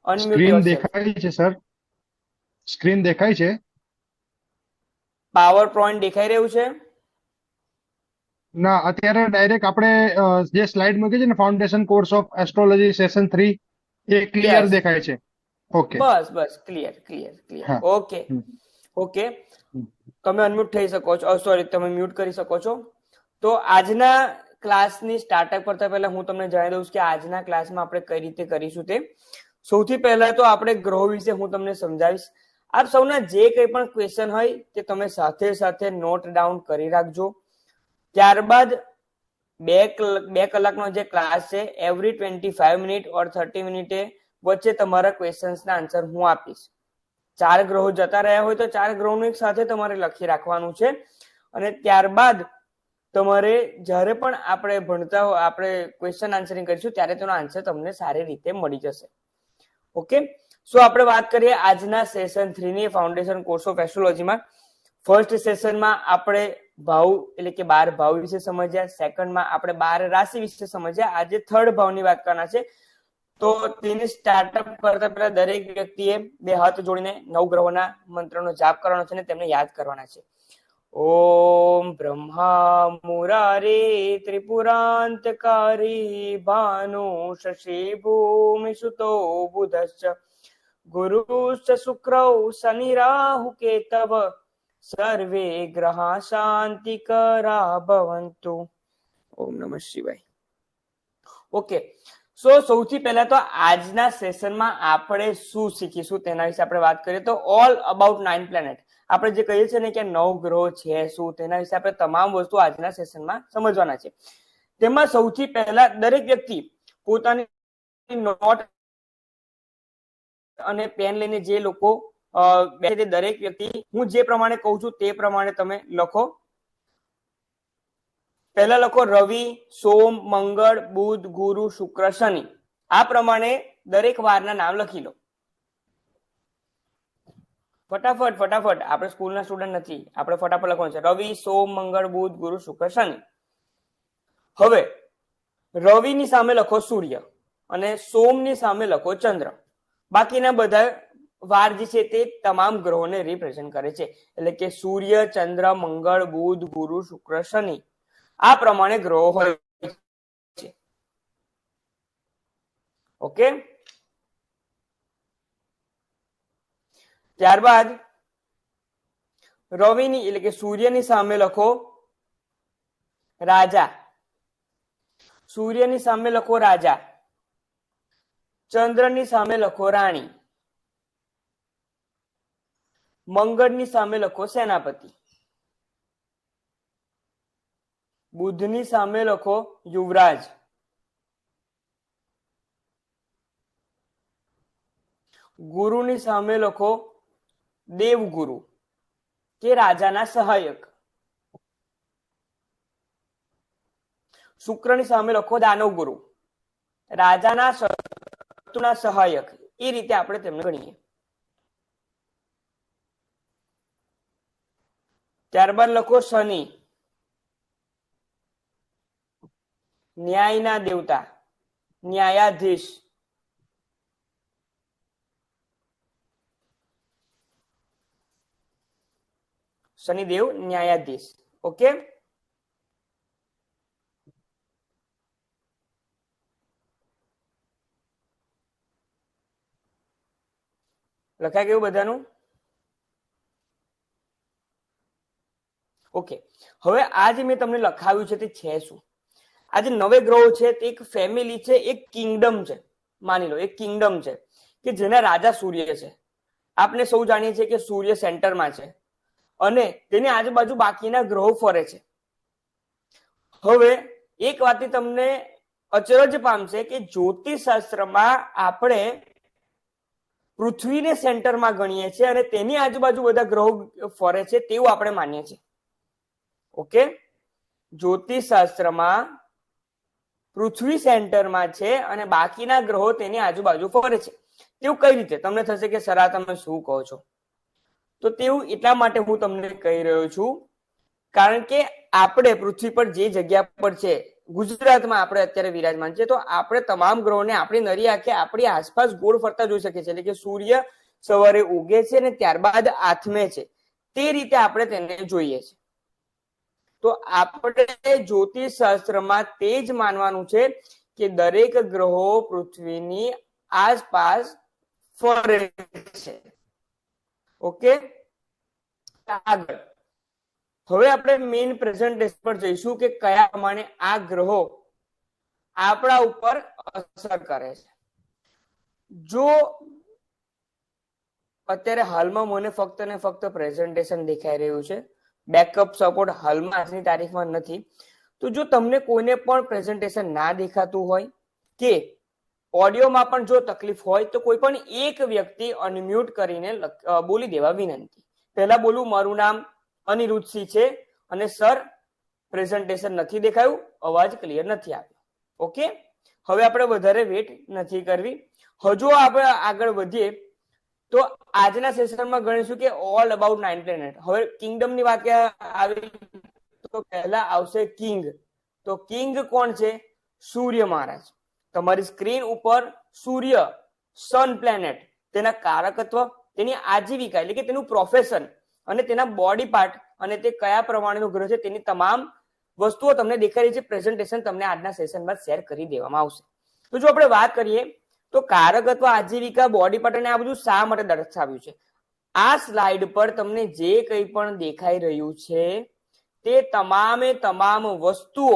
Unmute screen yourself. દેખાય છે sir, screen દેખાય છે. પાવર પોઈન્ટ દેખાઈ રહ્યું છે? ના, અત્યારે ડાયરેક્ટ આપણે જે સ્લાઇડ મૂકી છે ને, foundation course of astrology session 3, A clear yes. દેખાય છે. ઓકે. બસ બસ, ક્લિયર ક્લિયર ક્લિયર. હા. ઓકે. હમ, ઓકે. હમ. તમે અનમ્યુટ થઈ શકો છો, સોરી, તમે મ્યુટ કરી શકો છો. તો આજના ક્લાસની સ્ટાર્ટઅપ કરતા પહેલા હું તમને જણાવી દઉં કે આજના ક્લાસમાં આપણે કઈ રીતે કરીશું તે. સૌથી પહેલા તો આપણે ગ્રહો વિશે હું તમને સમજાવીશ. આપ સૌના જે કંઈ પણ ક્વેશ્ચન હોય તે તમે સાથે સાથે નોટ ડાઉન કરી રાખજો. ત્યારબાદ બે કલાકનો જે ક્લાસ છે, એવરી 25 મિનિટ ઓર 30 મિનિટે વચ્ચે તમારા ક્વેશ્ચન્સના આન્સર હું આપીશ. 4 ગ્રહો જતા રહ્યા હોય તો 4 ગ્રહોનું એક સાથે તમારે લખી રાખવાનું છે. અને ત્યારબાદ તમારે જ્યારે પણ આપણે ભણતા હોય, આપણે ક્વેશ્ચન આન્સરિંગ કરીશું ત્યારે તેનો આન્સર તમને સારી રીતે મળી જશે. ઓકે. સો આપણે વાત કરીએ આજના સેશન 3 ની ફાઉન્ડેશન કોર્સ ઓફ એસ્ટ્રોલોજીમાં. ફર્સ્ટ સેશનમાં આપણે ભાવ એટલે કે 12 ભાવ વિશે સમજ્યા. સેકન્ડમાં આપણે 12 રાશિ વિશે સમજ્યા. આજે થર્ડ ભાવની વાત કરવાના છે. તો તેને સ્ટાર્ટઅપ કરતા પહેલા દરેક વ્યક્તિએ બે હાથ જોડીને 9 ગ્રહોના મંત્રનો જાપ કરવાનો છે અને તેમને યાદ કરવાના છે. ઓમ બ્રહ્મા મુરારે ત્રિપુરાંતકારી ભાનુ શશી ભૂમિ સુતો બુધશ્ચ ગુરુશ્ચ શુક્રૌ શનિ રાહુ કેતવ સર્વે ગ્રહા શાંતિકરા ભવંતુ. ઓમ નમઃ શિવાય. ઓકે. સો સૌથી પહેલા તો આજના સેશનમાં આપણે શું શીખીશું તેના વિશે આપણે વાત કરીએ તો ઓલ અબાઉટ 9 પ્લેનેટ. આપણે જે કહીએ છીએ ને કે 9 ગ્રહો છે શું, તેના વિશે આપણે તમામ વસ્તુ આજના સેશનમાં સમજવાના છે. તેમાં સૌથી પહેલા દરેક વ્યક્તિ પોતાની નોટ અને પેન લઈને, જે લોકો બેસે દરેક વ્યક્તિ હું જે પ્રમાણે કહું છું તે પ્રમાણે તમે લખો. પહેલા લખો રવિ, સોમ, મંગળ, બુધ, ગુરુ, શુક્ર, શનિ. આ પ્રમાણે દરેક વારના નામ લખી લો. ફટાફટ ફટાફટ, આપણે સ્કૂલના સ્ટુડન્ટ નથી, આપણે ફટાફટ લખવાનું છે. રવિ, સોમ, મંગળ, બુધ, ગુરુ, શુક્ર, શનિ. હવે રવિની સામે લખો સૂર્ય અને સોમની સામે લખો ચંદ્ર. બાકીના બધા વાર જે છે તે તમામ ગ્રહોને રિપ્રેઝન્ટ કરે છે. એટલે કે સૂર્ય, ચંદ્ર, મંગળ, બુધ, ગુરુ, શુક્ર, શનિ, આ પ્રમાણે ગ્રહો હોય છે. ઓકે. ત્યારબાદ રવિની એટલે કે સૂર્યની સામે લખો રાજા, સૂર્યની સામે લખો રાજા, ચંદ્રની સામે લખો રાણી, મંગળની સામે લખો સેનાપતિ, બુધની સામે લખો યુવરાજ, ગુરુની સામે લખો દેવગુરુ કે રાજાના સહાયક, શુક્રની સામે લખો દાનવ ગુરુ, રાજાના શત્રુના સહાયક. એ રીતે આપણે તેમને ગણીએ. ત્યારબાદ લખો શનિ, ન્યાયના દેવતા, ન્યાયાધીશ. શનિદેવ ન્યાયાધીશ. ઓકે. લખાઈ ગયું બધાનું? ઓકે. હવે આ જે મેં તમને લખાવ્યું છે તે છે શું? આ જે 9 ગ્રહો છે તે એક ફેમિલી છે, એક કિંગડમ છે. માની લો એક કિંગડમ છે કે જેના રાજા સૂર્ય છે. આપણે સૌ જાણીએ છીએ કે સૂર્ય સેન્ટરમાં છે અને તેની આજુબાજુ બાકીના ગ્રહો ફરે છે. હવે એક વાત તમને અચરજ પામશે કે જ્યોતિષશાસ્ત્રમાં આપણે પૃથ્વીને સેન્ટરમાં ગણીએ છીએ અને તેની આજુબાજુ બધા ગ્રહો ફરે છે તેવું આપણે માનીએ છીએ. ઓકે. જ્યોતિષશાસ્ત્રમાં પૃથ્વી સેન્ટરમાં છે અને બાકીના ગ્રહો તેની આજુબાજુ ફરે છે. તેવું કઈ રીતે? તમને થશે કે સર આ તમે શું કહો છો? તો તેવું એટલા માટે હું તમને કહી રહ્યો છું કારણ કે આપણે પૃથ્વી પર જે જગ્યા પર છે ગુજરાતમાં આપણે અત્યારે વિરાજમાન છે, તો આપણે તમામ ગ્રહોને આપણી નરી આંખે આપણી આસપાસ ગોળ ફરતા જોઈ શકીએ છીએ. એટલે કે સૂર્ય સવારે ઉગે છે અને ત્યારબાદ આથમે છે, તે રીતે આપણે તેને જોઈએ છે. તો આપણે જ્યોતિષ શાસ્ત્રમાં તે જ માનવાનું છે કે દરેક ગ્રહો પૃથ્વીની આસપાસ ફરે છે. ઓકે, આગળ હવે આપણે મેઇન પ્રેઝન્ટેશન પર જઈશું કે કયા પ્રમાણે આ ગ્રહો આપણા ઉપર અસર કરે છે. જો અત્યારે હાલમાં મને ફક્ત ને ફક્ત પ્રેઝન્ટેશન દેખાઈ રહ્યું છે, બેકઅપ સપોર્ટ હાલમાં આજની તારીખમાં નથી. તો જો તમને કોઈને પણ પ્રેઝન્ટેશન ના દેખાતું હોય કે ઓડિયોમાં પણ જો તકલીફ હોય તો કોઈ પણ એક વ્યક્તિ અનમ્યુટ કરીને બોલી દેવા વિનંતી. પહેલા બોલું, મારું નામ અનિરુદ્ધસિંહ છે અને સર પ્રેઝન્ટેશન નથી દેખાયું, અવાજ ક્લિયર નથી આવ્યો. ઓકે, હવે આપણે વધારે વેટ નથી કરવી. હજુ આપણે આગળ વધીએ તો આજના સેશનમાં ગણીશું કે ઓલ અબાઉટ 9 પ્લેનેટ. હવે કિંગડમ ની વાત આવી તો પહેલા આવશે કિંગ. તો કિંગ કોણ છે? સૂર્ય મહારાજ. તમારી સ્ક્રીન ઉપર સૂર્ય, સન પ્લેનેટ, તેના કારકત્વ, તેની આજીવિકા એટલે કે તેનું પ્રોફેશન અને તેના બોડી પાર્ટ અને તે કયા પ્રમાણેનું ગ્રહ છે તેની તમામ વસ્તુઓ તમને દેખાઈ રહી છે. પ્રેઝન્ટેશન તમને આજના સેશનમાં શેર કરી દેવામાં આવશે. તો જો આપણે વાત કરીએ તો કારકત્વ, આજીવિકા, બોડી પાર્ટ અને આ બધું શા માટે દર્શાવ્યું છે? આ સ્લાઇડ પર તમને જે કંઈ પણ દેખાઈ રહ્યું છે તે તમામે તમામ વસ્તુઓ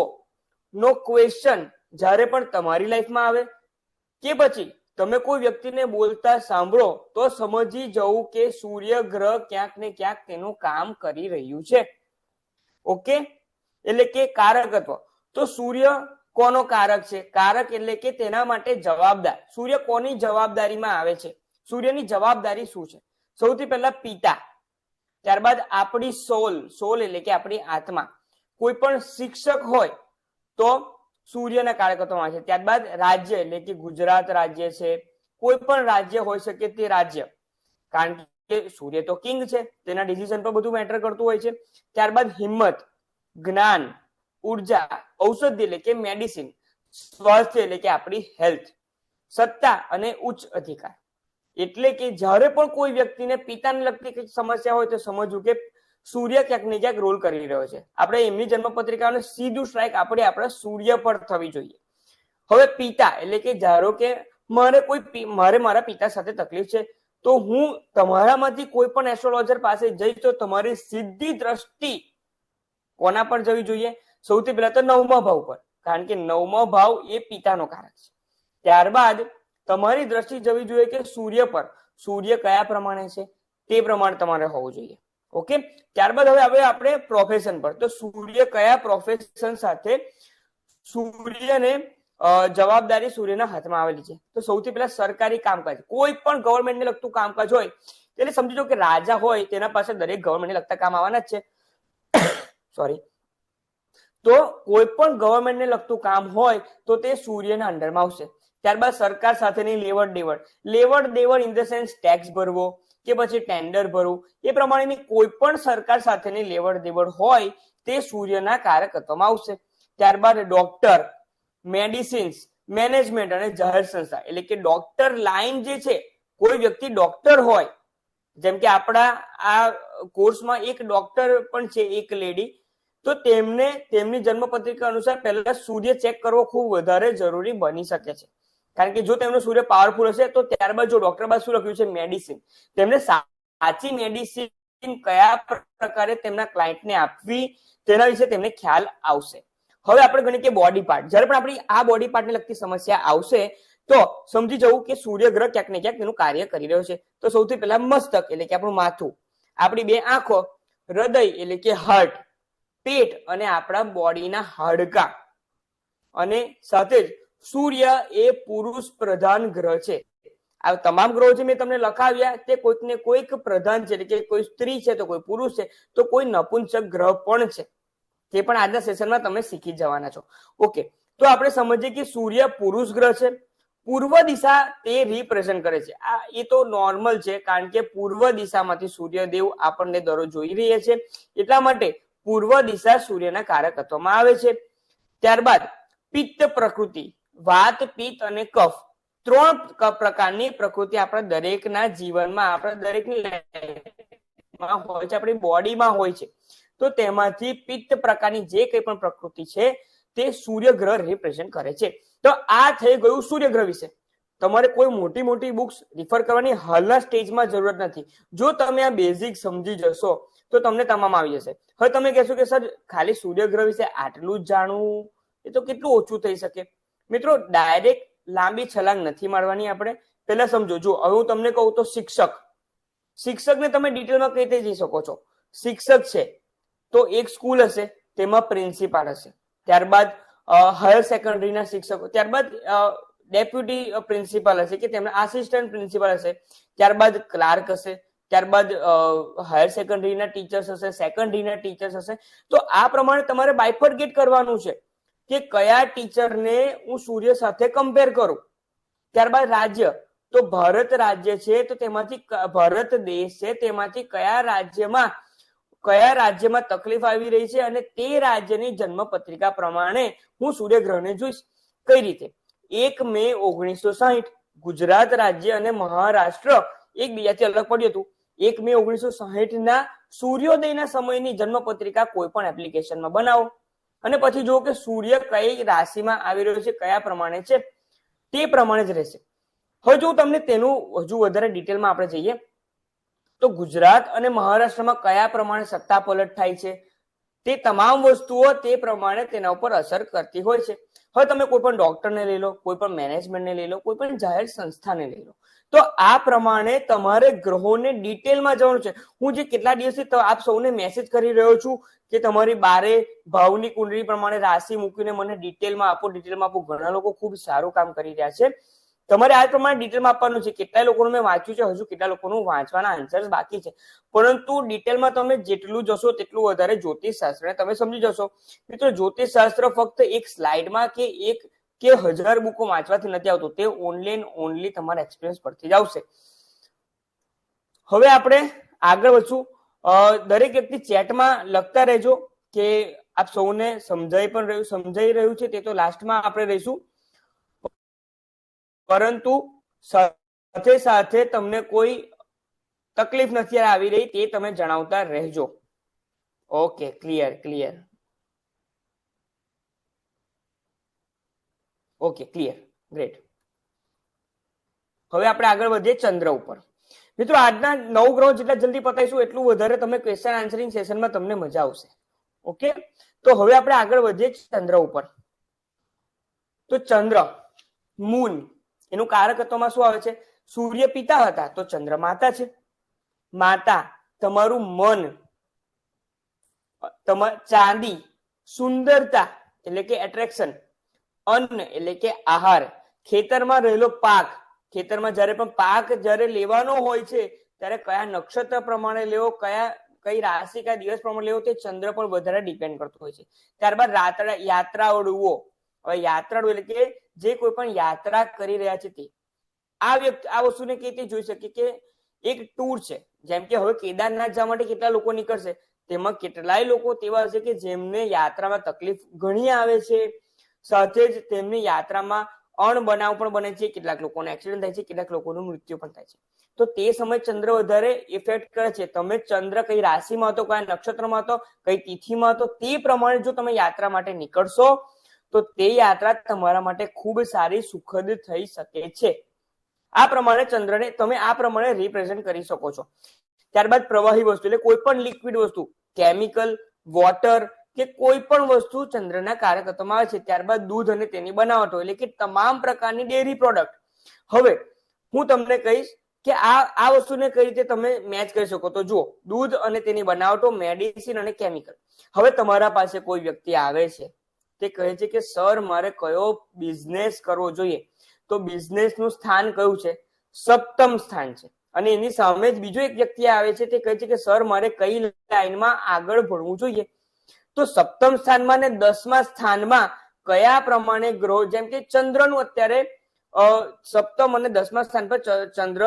નો ક્વેશ્ચન જ્યારે પણ તમારી લાઈફમાં આવે કે પછી તમે કોઈ વ્યક્તિને બોલતા સાંભળો તો સમજી જવું કે સૂર્ય ગ્રહ ક્યાંક ને ક્યાંક તેનું કામ કરી રહ્યું છે. ઓકે, એટલે કે કારકત્વ. તો સૂર્ય કોનો કારક છે? કારક એટલે કે તેના માટે જવાબદાર. સૂર્ય કોની જવાબદારીમાં આવે છે? સૂર્યની જવાબદારી શું છે? સૌથી પહેલા પિતા, ત્યારબાદ આપણી સોલ, સોલ એટલે કે આપણી આત્મા. કોઈ પણ શિક્ષક હોય તો સૂર્યના કારકત્વમાં છે. ત્યારબાદ રાજ્ય એટલે કે ગુજરાત રાજ્ય છે, કોઈ પણ રાજ્ય હોઈ શકે તે રાજ્ય, કારણ કે સૂર્ય તો કિંગ છે, તેના ડિસિઝન પર બધું મેટર કરતું હોય છે. ત્યારબાદ હિંમત, જ્ઞાન, ઉર્જા, ઔષધિ એટલે કે મેડિસિન, સ્વાસ્થ્ય એટલે કે આપણી હેલ્થ, સત્તા અને ઉચ્ચ અધિકાર. એટલે કે જ્યારે પણ કોઈ વ્યક્તિને પિતાને લગતી સમસ્યા હોય તો સમજવું કે સૂર્ય ક્યાંક ને ક્યાંક રોલ કરી રહ્યો છે. આપણે એમની જન્મપત્રિકાને સીધું સ્ટ્રાઇક આપણા સૂર્ય પર થવી જોઈએ. હવે પિતા એટલે કે ધારો કે મારે મારા પિતા સાથે તકલીફ છે તો હું તમારામાંથી કોઈ પણ એસ્ટ્રોલોજર પાસે જઈશ તો તમારી સીધી દ્રષ્ટિ કોના પર જવી જોઈએ? સૌથી પહેલા તો 9મા ભાવ પર, કારણ કે 9મો ભાવ એ પિતાનો કારક છે. ત્યારબાદ તમારી દ્રષ્ટિ જવી જોઈએ કે સૂર્ય પર. સૂર્ય કયા પ્રમાણે છે તે પ્રમાણે તમારે હોવું જોઈએ. ઓકે, ત્યારબાદ હવે આપણે પ્રોફેશન પર. તો સૂર્ય કયા પ્રોફેશન સાથે, સૂર્યને જવાબદારી સૂર્યના હાથમાં આવેલી છે. તો સૌથી પહેલા સરકારી કામકાજ, કોઈ પણ ગવર્મેન્ટને લગતું કામકાજ હોય એટલે સમજી લો કે રાજા હોય તેના પાસે દરેક ગવર્મેન્ટને લગતા કામ આવવાના જ છે. સોરી. તો કોઈ પણ ગવર્મેન્ટને લગતું કામ હોય તો તે સૂર્યના અંડરમાં આવશે. ત્યારબાદ સરકાર સાથેની લેવડ દેવડ ઇન ધ સેન્સ ટેક્સ ભરવો કે પછી ટેન્ડર ભરવું, એ પ્રમાણેની કોઈ પણ સરકાર સાથેની લેવડ દેવડ હોય તે સૂર્યના કારકત્વમાં આવશે. ત્યારબાદ ડોક્ટર, મેડિસિન્સ, મેનેજમેન્ટ અને જાહેર સંસ્થા એટલે કે ડોક્ટર લાઈન જે છે, કોઈ વ્યક્તિ ડોક્ટર હોય, જેમ કે આપણા આ કોર્સમાં એક ડોક્ટર પણ છે, એક લેડી, તો તેમની જન્મપત્રિકા અનુસાર પહેલા સૂર્ય ચેક કરવો ખૂબ વધારે જરૂરી બની શકે છે. કારણ કે જો તેમનો સૂર્ય પાવરફુલ હશે તો ત્યારબાદ જો ડોક્ટર બાદ શું લખ્યું છે મેડિસિન, તેમને સાચી મેડિસિન કયા પ્રકારે તેમના ક્લાયન્ટને આપવી તેના વિશે તેમને ખ્યાલ આવશે. હવે આપણે ગણીએ કે બોડી પાર્ટ. જ્યારે પણ આપણી આ બોડી પાર્ટને લગતી સમસ્યા આવશે તો સમજી જવું કે સૂર્ય ગ્રહ ક્યાંક ને ક્યાંક તેનું કાર્ય કરી રહ્યો છે. તો સૌથી પહેલા મસ્તક એટલે કે આપણું માથું, આપણી બે આંખો, હૃદય એટલે કે હાર્ટ, પેટ અને આપણા બોડીના હાડકા, અને સાથે જ સૂર્ય એ પુરુષ પ્રધાન ગ્રહ છે. આ તમામ ગ્રહો જે મેં તમને લખાવ્યા તે કોઈક ને કોઈક પ્રધાન છે, એટલે કે કોઈ સ્ત્રી છે તો કોઈ પુરુષ છે તો કોઈ નપુંસક ગ્રહ પણ છે. તે પણ આજના સેશનમાં તમે શીખી જવાના છો. ઓકે, તો આપણે સમજીએ કે સૂર્ય પુરુષ ગ્રહ છે. પૂર્વ દિશા તે રિપ્રેઝન્ટ કરે છે. આ એ તો નોર્મલ છે, કારણ કે પૂર્વ દિશામાંથી સૂર્યદેવ આપણને દરરોજ જોઈ રહ્યા છે, એટલા માટે પૂર્વ દિશા સૂર્યના કારકત્વમાં આવે છે. ત્યારબાદ પિત્ત પ્રકૃતિ, વાત, પિત્ત અને કફ, 3 પ્રકારની પ્રકૃતિ આપણા દરેકના જીવનમાં, આપણા દરેકની હોય છે, આપણી બોડીમાં હોય છે. તો તેમાંથી પિત્ત પ્રકારની જે કંઈ પણ પ્રકૃતિ છે તે સૂર્યગ્રહ રિપ્રેઝન્ટ કરે છે. તો આ થઈ ગયું સૂર્યગ્રહ વિશે. તમારે કોઈ મોટી મોટી બુક્સ રિફર કરવાની હાલના સ્ટેજમાં જરૂરત નથી. જો તમે આ બેઝિક સમજી જશો તો તમને તમામ આવી જશે. હવે તમે કહેશો કે સર ખાલી સૂર્યગ્રહ વિશે આટલું જ જાણવું એ તો કેટલું ઓછું થઈ શકે. મિત્રો, ડાયરેક્ટ લાંબી છલાંગ નથી મારવાની આપણે. પહેલા સમજો. જો હવે હું તમને કહું તો શિક્ષકને તમે ડિટેલમાં કઈ રીતે જઈ શકો છો. શિક્ષક છે તો એક સ્કૂલ હશે, તેમાં પ્રિન્સિપાલ હશે, ત્યારબાદ હાયર સેકન્ડરીના શિક્ષકો, ત્યારબાદ ડેપ્યુટી પ્રિન્સિપાલ હશે કે તેમના આસિસ્ટન્ટ પ્રિન્સિપાલ હશે, ત્યારબાદ ક્લાર્ક હશે, ત્યારબાદ હાયર સેકન્ડરીના ટીચર્સ હશે, સેકન્ડરીના ટીચર્સ હશે. તો આ પ્રમાણે તમારે બાયફર્કેટ કરવાનું છે કે કયા ટીચરને હું સૂર્ય સાથે કમ્પેર કરું. ત્યારબાદ રાજ્ય, તો ભારત રાજ્ય છે તો તેમાંથી ભારત દેશ છે તેમાંથી કયા રાજ્યમાં તકલીફ આવી રહી છે અને તે રાજ્યની જન્મ પત્રિકા પ્રમાણે હું સૂર્યગ્રહને જોઈશ. કઈ રીતે? 1 મે 1960 ગુજરાત રાજ્ય અને મહારાષ્ટ્ર એકબીજાથી અલગ પડ્યું હતું. 1 મે 1960 ના સૂર્યોદયના સમયની જન્મ પત્રિકા કોઈ પણ એપ્લિકેશનમાં બનાવો અને પછી જુઓ કે સૂર્ય કઈ રાશિમાં આવી રહ્યો છે, કયા પ્રમાણે છે, તે પ્રમાણે જ રહેશે. હવે જો તમને તેનું હજુ વધારે ડિટેલમાં આપણે જઈએ તો ગુજરાત અને મહારાષ્ટ્રમાં કયા પ્રમાણે સત્તા પલટ થાય છે તે તમામ વસ્તુઓ તે પ્રમાણે તેના ઉપર અસર કરતી હોય છે. હવે તમે કોઈ પણ ડોક્ટરને લઈ લો, કોઈ પણ મેનેજમેન્ટને લઈ લો, કોઈ પણ જાહેર સંસ્થાને લઈ લો, તો આ પ્રમાણે તમારે ગ્રહોને ડિટેલમાં જવાનું છે. હું જે કેટલા દિવસથી આપ સૌને મેસેજ કરી રહ્યો છું કે તમારી બારે ભાવની કુંડળી પ્રમાણે રાશિ મૂકીને મને ડિટેલમાં આપો. ઘણા લોકો ખૂબ સારું કામ કરી રહ્યા છે. તમારે આ પ્રમાણે ડિટેલમાં આપવાનું છે. કેટલાય લોકોનું મેં વાંચ્યું છે, હજુ કેટલા લોકોનું વાંચવાના આન્સર્સ બાકી છે, પરંતુ ડિટેલમાં તમે જેટલું જશો તેટલું વધારે જ્યોતિષ શાસ્ત્રને તમે સમજી જશો. મિત્રો, જ્યોતિષ શાસ્ત્ર ફક્ત એક સ્લાઇડમાં કે 1000 બુકો વાંચવાથી નથી આવતું. તે ઓનલી તમારા એક્સપિરિયન્સ પરથી જ આવશે. હવે આપણે આગળ વધશું. દરેક વ્યક્તિ ચેટમાં લખતા રહેજો કે આપ સૌને સમજાઈ રહ્યું છે. તે તો લાસ્ટમાં આપણે રહીશું, પરંતુ સાથે સાથે તમને કોઈ તકલીફ નથી આવી રહી તે તમે જણાવતા રહેજો. Okay, clear. Okay, clear, great. હવે આપણે આગળ વધીએ ચંદ્ર ઉપર. મિત્રો, આજના 9 ગ્રહો જેટલા જલ્દી પતાઈશું એટલું વધારે તમે ક્વેશ્ચન આન્સરિંગ સેશનમાં તમને મજા આવશે. ઓકે, તો હવે આપણે આગળ વધીએ ચંદ્ર ઉપર. તો ચંદ્ર, મૂન, એનું કારકત્વમાં શું આવે છે? સૂર્ય પિતા હતા તો ચંદ્ર માતા છે. માતા, તમારું મન, ચાંદી, સુંદરતા એટલે કે એટ્રેક્શન, અન્ન એટલે કે આહાર, ખેતરમાં રહેલો પાક, ખેતરમાં જ્યારે પણ પાક જ્યારે લેવાનો હોય છે ત્યારે કયા નક્ષત્ર પ્રમાણે લેવો, કઈ રાશિ કયા દિવસ પ્રમાણે લેવો તે ચંદ્ર પર વધારે ડિપેન્ડ કરતું હોય છે. ત્યારબાદ યાત્રાળુઓ, હવે યાત્રાળુ એટલે કે જે કોઈ પણ યાત્રા કરી રહ્યા છે તે આ વસ્તુને કઈ રીતે જોઈ શકીએ કે એક ટૂર છે. જેમ કે હવે કેદારનાથ જવા માટે કેટલા લોકો નીકળશે, તેમાં કેટલાય લોકો તેવા હશે કે જેમને યાત્રામાં તકલીફ ઘણી આવે છે, સાથે જ તેમની યાત્રામાં અણબનાવ પણ બને છે, કેટલાક લોકોને એક્સિડન્ટ થાય છે, કેટલાક લોકોનું મૃત્યુ પણ થાય છે. તો તે સમયે ચંદ્ર વધારે ઇફેક્ટ કરે છે. તમે ચંદ્ર કઈ રાશિમાં હતો, કયા નક્ષત્રમાં હતો, કઈ તિથિમાં હતો, તે પ્રમાણે જો તમે યાત્રા માટે નીકળશો તો તે યાત્રા તમારા માટે ખૂબ સારી, સુખદ થઈ શકે છે. આ પ્રમાણે ચંદ્રને તમે આ પ્રમાણે રિપ્રેઝન્ટ કરી શકો છો. ત્યારબાદ પ્રવાહી વસ્તુ એટલે કોઈ પણ લિક્વિડ વસ્તુ, કેમિકલ, વોટર કે કોઈ પણ વસ્તુ ચંદ્રના કારકત્વમાં આવે છે. ત્યારબાદ દૂધ અને તેની બનાવટો એટલે કે તમામ પ્રકારની ડેરી પ્રોડક્ટ. હવે હું તમને કહીશ કે આ વસ્તુને કઈ રીતે તમે મેચ કરી શકો. તો જુઓ, દૂધ અને તેની બનાવટો, મેડિસિન અને કેમિકલ. હવે તમારા પાસે કોઈ વ્યક્તિ આવે છે, તે કહે છે કે સર મારે કયો બિઝનેસ કરવો જોઈએ, તો બિઝનેસનું સ્થાન કયું છે? 7મ સ્થાન છે. અને એની સામે જ બીજો એક વ્યક્તિ આવે છે, તે કહે છે કે સર મારે કઈ લાઈનમાં આગળ ભણવું જોઈએ. તો 7મ સ્થાનમાં ને 10મા સ્થાનમાં કયા પ્રમાણે ગ્રહો, જેમ કે ચંદ્રનું અત્યારે 7મ અને 10મા સ્થાન પર ચંદ્ર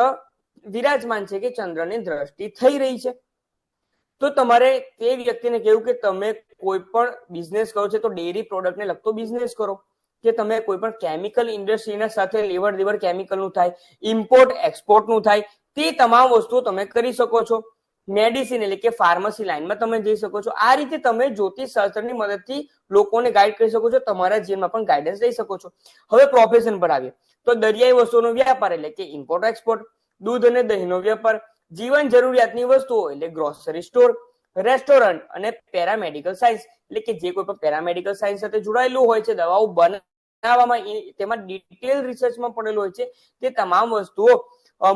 વિરાજમાન છે કે ચંદ્રની દ્રષ્ટિ થઈ રહી છે. તો તમારે તે વ્યક્તિને કહેવું કે તમે કોઈ પણ બિઝનેસ કરો છો તો ડેરી પ્રોડક્ટને લગતો બિઝનેસ કરો, કે તમે કોઈ પણ કેમિકલ ઇન્ડસ્ટ્રીના સાથે લેવડ દેવડ કેમિકલનું થાય, ઇમ્પોર્ટ એક્સપોર્ટનું થાય, તે તમામ વસ્તુઓ તમે કરી શકો છો. મેડિસિન એટલે કે ફાર્મસી લાઈનમાં તમે જઈ શકો છો. આ રીતે તમે જ્યોતિષ શાસ્ત્રની મદદથી લોકોને ગાઈડ કરી શકો છો, તમારા જીવનમાં પણ ગાઈડન્સ લઈ શકો છો. હવે પ્રોફેશન પર આવીએ તો દરિયાઈ વસ્તુઓનો વ્યાપાર એટલે કે ઇમ્પોર્ટ એક્સપોર્ટ, દૂધ અને દહીંનો વેપાર, જીવન જરૂરિયાતની વસ્તુઓ એટલે ગ્રોસરી સ્ટોર, રેસ્ટોરન્ટ અને પેરામેડિકલ સાયન્સ એટલે કે જે કોઈ પણ પેરામેડિકલ સાયન્સ સાથે જોડાયેલું હોય છે, દવાઓ બનાવવામાં તેમાં ડિટેલ રિસર્ચમાં પડેલું હોય છે, તે તમામ વસ્તુઓ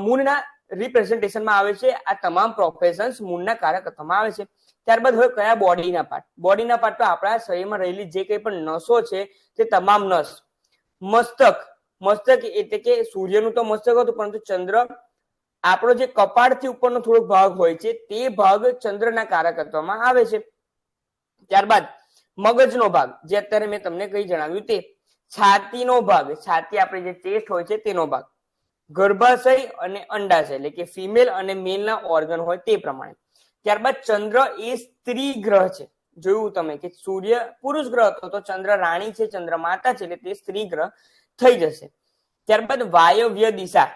મૂળના રિપ્રેઝન્ટેશનમાં આવે છે. આ તમામ પ્રોફેશન્સ મૂળના કાર્યકર્તામાં આવે છે. ત્યારબાદ હવે કયા બોડીના પાર્ટ? બોડીના પાર્ટ તો આપણા શરીરમાં રહેલી જે કંઈ પણ નસો છે તે તમામ નસ. મસ્તક, મસ્તક એટલે કે સૂર્યનું તો મસ્તક હતું, પરંતુ ચંદ્ર આપણો જે કપાળથી ઉપરનો થોડો ભાગ હોય છે તે ભાગ ચંદ્રના કાર્યકર્તામાં આવે છે. ત્યારબાદ મગજનો ભાગ, જે અત્યારે મેં તમને કઈ જણાવ્યું તે. છાતીનો ભાગ, છાતી આપણે જે ચેસ્ટ હોય છે તેનો ભાગ. ગર્ભાશય અને અંડાશય એટલે કે ફિમેલ અને મેલના ઓર્ગન હોય તે પ્રમાણે. ત્યારબાદ ચંદ્ર એ સ્ત્રી ગ્રહ છે. જોયું તમે કે સૂર્ય પુરુષ ગ્રહ હતો તો ચંદ્ર રાણી છે, ચંદ્ર માતા છે, એટલે તે સ્ત્રી ગ્રહ થઈ જશે. ત્યારબાદ વાયવ્ય દિશા,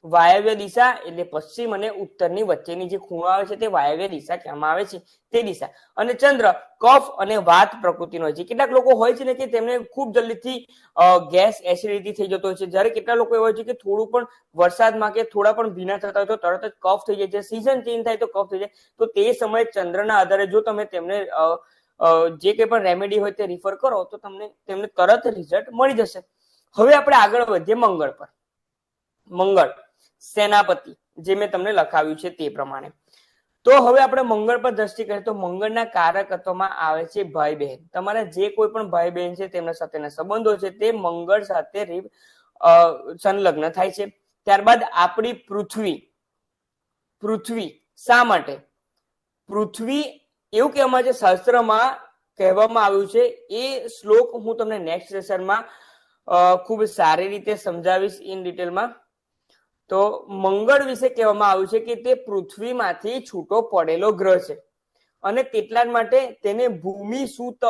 વાયવ્ય દિશા એટલે પશ્ચિમ અને ઉત્તરની વચ્ચેની જે ખૂણો આવે છે તે વાયવ્ય દિશા કહેવામાં આવે છે, તે દિશા. અને ચંદ્ર કફ અને વાત પ્રકૃતિનો હોય છે. કેટલાક લોકો હોય છે ને કે તેમને ખૂબ જલ્દીથી ગેસ એસિડિટી થઈ જતો હોય છે, જ્યારે કેટલા લોકો એવા હોય છે કે થોડું પણ વરસાદમાં કે થોડા પણ ભીના થતા હોય તો તરત જ કફ થઈ જાય છે, સિઝન ચેન્જ થાય તો કફ થઈ જાય. તો તે સમયે ચંદ્રના આધારે જો તમે તેમને જે કંઈ પણ રેમેડી હોય તે રિફર કરો તો તેમને તરત રિઝલ્ટ મળી જશે. હવે આપણે આગળ વધીએ મંગળ પર. મંગળ સેનાપતિ, જે મેં તમને લખાવ્યું છે તે પ્રમાણે. તો હવે આપણે મંગળ પર દ્રષ્ટિ કરીએ તો મંગળના કારકત્વમાં આવે છે ભાઈ બહેન. તમારા જે કોઈ પણ ભાઈ બહેન છે તેમના સાથેના સંબંધો છે તે મંગળ સાથે સંલગ્ન થાય છે. ત્યારબાદ આપણી પૃથ્વી, પૃથ્વી શા માટે? પૃથ્વી એવું કહેવામાં છે, શાસ્ત્રમાં કહેવામાં આવ્યું છે, એ શ્લોક હું તમને નેક્સ્ટ સેશનમાં ખૂબ સારી રીતે સમજાવીશ ઇન ડિટેલમાં. તો મંગળ વિશે કહેવામાં આવ્યું છે કે તે પૃથ્વીમાંથી છૂટો પડેલો ગ્રહ છે અને તેટલા માટે તેને ભૂમિ સૂત,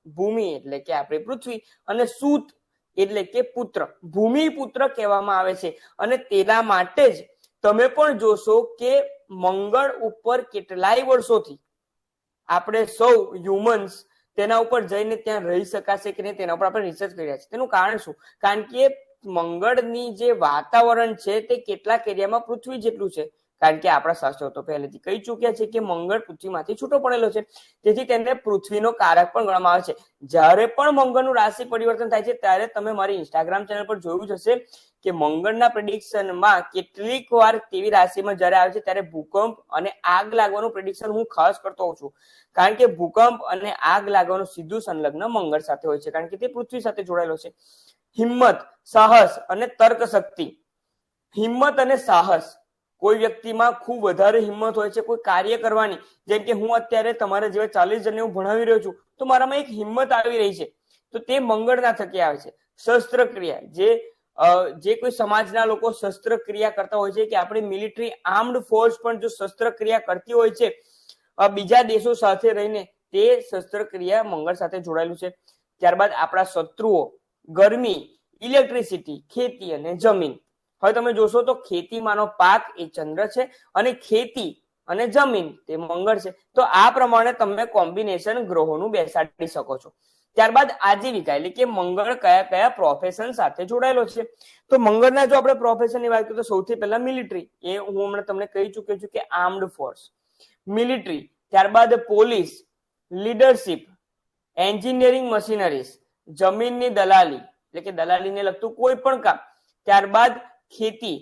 ભૂમિ એટલે કે આપણી પૃથ્વી, અને સૂત એટલે કે પુત્ર, ભૂમિપુત્ર કહેવામાં આવે છે. અને તેના માટે જ તમે પણ જોશો કે મંગળ ઉપર કેટલાય વર્ષોથી આપણે સૌ હ્યુમન્સ તેના ઉપર જઈને ત્યાં રહી શકાશે કે નહીં તેના ઉપર આપણે રિસર્ચ કરી રહ્યા છીએ. તેનું કારણ શું? કારણ કે મંગળની જે વાતાવરણ છે તે કેટલાક એરિયામાં પૃથ્વી જેટલું છે. કારણ કે આપણા શાસ્ત્રો તો પહેલેથી કહી ચૂક્યા છે કે મંગળ પૃથ્વીમાંથી છૂટો પડેલો છે, તેથી તેને પૃથ્વીનો કારક પણ ગણવામાં આવે છે. જ્યારે પણ મંગળનું રાશિ પરિવર્તન થાય છે ત્યારે તમે મારી ઇન્સ્ટાગ્રામ ચેનલ પર જોયું જ હશે કે મંગળના પ્રેડિક્શનમાં કેટલીક વાર તેવી રાશિમાં જ્યારે આવે છે ત્યારે ભૂકંપ અને આગ લાગવાનું પ્રેડિક્શન હું ખાસ કરતો હોઉં છું. કારણ કે ભૂકંપ અને આગ લાગવાનું સીધું સંલગ્ન મંગળ સાથે હોય છે, કારણ કે તે પૃથ્વી સાથે જોડાયેલો છે. હિંમત, સાહસ અને તર્ક શક્તિ. હિંમત અને સાહસ, કોઈ વ્યક્તિમાં ખૂબ વધારે હિંમત હોય છે કોઈ કાર્ય કરવાની. જેમ કે હું અત્યારે તમારા જેવા 40 જણને હું ભણાવી રહ્યો છું તો મારામાં એક હિંમત આવી રહી છે, તો તે મંગળના થકી આવે છે. શસ્ત્રક્રિયા, જે કોઈ સમાજના લોકો શસ્ત્રક્રિયા કરતા હોય છે, કે આપણી મિલિટરી આર્મ્ડ ફોર્સ પણ જો શસ્ત્રક્રિયા કરતી હોય છે બીજા દેશો સાથે રહીને, તે શસ્ત્રક્રિયા મંગળ સાથે જોડાયેલું છે. ત્યારબાદ આપણા શત્રુઓ, ગરમી, ઇલેક્ટ્રિસિટી, ખેતી અને જમીન. હવે તમે જોશો તો ખેતીમાંનો પાક એ ચંદ્ર છે અને ખેતી અને જમીન તે મંગળ છે. તો આ પ્રમાણે તમે કોમ્બિનેશન ગ્રહોનું બેસાડી શકો છો. ત્યારબાદ આજીવિકા એટલે કે મંગળ કયા કયા પ્રોફેશન સાથે જોડાયેલો છે. તો મંગળના જો આપણે પ્રોફેશનની વાત કરીએ તો સૌથી પહેલા મિલિટરી, એ હું હમણાં તમને કહી ચૂક્યો છું કે આર્મ્ડ ફોર્સ, મિલિટરી. ત્યારબાદ પોલીસ, લીડરશિપ, એન્જિનિયરિંગ મશીનરીઝ, જમીનની દલાલી એટલે કે દલાલીને લગતું કોઈ પણ કામ. ત્યારબાદ ખેતી,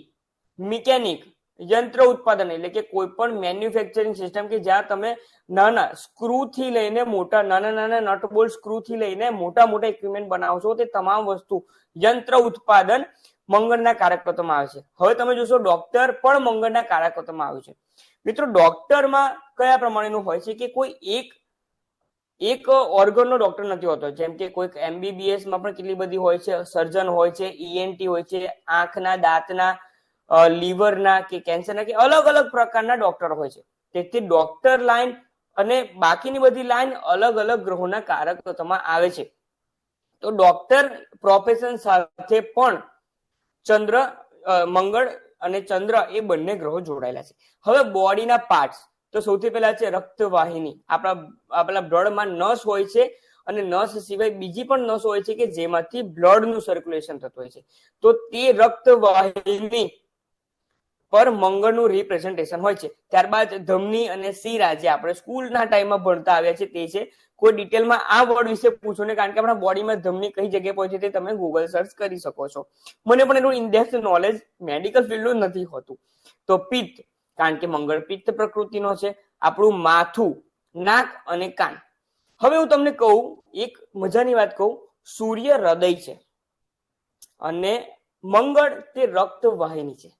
મિકેનિક, યંત્ર ઉત્પાદન એટલે કે કોઈ પણ મેન્યુફેક્ચરિંગ સિસ્ટમ કે જ્યાં તમે નાના સ્ક્રૂ થી લઈને મોટા, નાના નટ બોલ્ટ સ્ક્રૂ થી લઈને મોટા ઇક્વિપમેન્ટ બનાવો છો, તે તમામ વસ્તુ યંત્ર ઉત્પાદન મંગળના કારકત્વમાં આવે છે. હવે તમે જોશો ડોક્ટર પણ મંગળના કારકત્વમાં આવે છે. મિત્રો, ડોક્ટરમાં કયા પ્રમાણેનું હોય છે કે કોઈ એક ઓર્ગનનો ડોક્ટર નથી હોતો. જેમ કે કોઈક MBBS માં પણ કેટલી બધી હોય છે, સર્જન હોય છે, ENT હોય છે, આંખના, દાંતના, લીવરના કે કેન્સરના કે અલગ અલગ પ્રકારના ડોક્ટર હોય છે. તેથી ડોક્ટર લાઈન અને બાકીની બધી લાઈન અલગ અલગ ગ્રહોના કારકત્વમાં આવે છે. તો ડોક્ટર પ્રોફેશન સાથે પણ ચંદ્ર, મંગળ અને ચંદ્ર એ બંને ગ્રહો જોડાયેલા છે. હવે બોડીના પાર્ટ્સ, તો સૌથી પહેલા છે રક્તવાહિની. આપણા બ્લડમાં નસ હોય છે અને નસ સિવાય બીજી પણ નસ હોય છે કે જેમાંથી બ્લડનું સર્ક્યુલેશન થતું હોય છે. તો તે રક્તવાહિની પર મંગળનું રિપ્રેઝન્ટેશન હોય છે. ત્યારબાદ ધમની અને શિરા, જે આપણે સ્કૂલના ટાઈમમાં ભણતા આવ્યા છે તે છે. કોઈ ડિટેલમાં આ વર્ડ વિશે પૂછો ને, કારણ કે આપણા બોડીમાં ધમની કઈ જગ્યાએ પહોંચે તે તમે ગૂગલ સર્ચ કરી શકો છો. મને પણ એનું ઇનડેપ્થ નોલેજ મેડિકલ ફિલ્ડનું નથી હોતું. તો પિત્ત, કારણ કે મંગળ પિત્ત પ્રકૃતિનો છે. આપણું માથું, નાક અને કાન. હવે હું તમને કહું, એક મજાની વાત કહું, સૂર્ય હૃદય છે અને મંગળ તે રક્તવાહિની છે.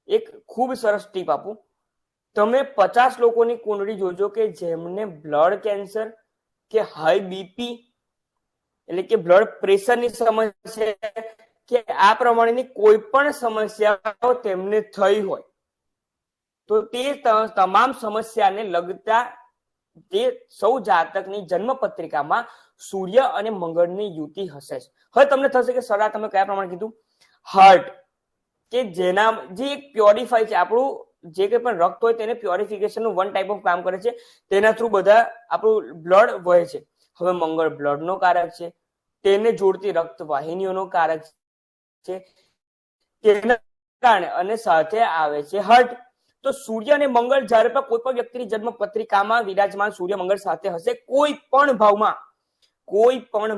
એક ખૂબ સરસ ટીપ આપું, તમે 50 લોકોની કુંડળી જોજો કે જેમને બ્લડ કેન્સર કે હાઈ બીપી એટલે કે બ્લડ પ્રેશરની સમસ્યા કે આ પ્રમાણેની કોઈ પણ સમસ્યાઓ તેમને થઈ હોય, તો તે તમામ સમસ્યાને લગતા તે સૌ જાતકની જન્મ પત્રિકામાં સૂર્ય અને મંગળની યુતિ હશે. હવે તમને થશે કે સર તમે કયા પ્રમાણે કીધું? હાર્ટ, કે જેના જે એક પ્યોરિફાય છે, આપણું જે કંઈ પણ રક્ત હોય તેને પ્યોરિફિકેશનનું વન ટાઈપ ઓફ કામ કરે છે. તેના થ્રુ બધા આપણું બ્લડ વહે છે. હવે મંગળ બ્લડનો કારક છે, તેને જોડતી રક્તવાહિનીઓનો કારક છે, તેના કારણે અને સાથે આવે છે હાર્ટ. તો સૂર્ય અને મંગળ જ્યારે પણ કોઈ પણ વ્યક્તિની જન્મ પત્રિકામાં વિરાજમાન સૂર્ય મંગળ સાથે હશે, કોઈ પણ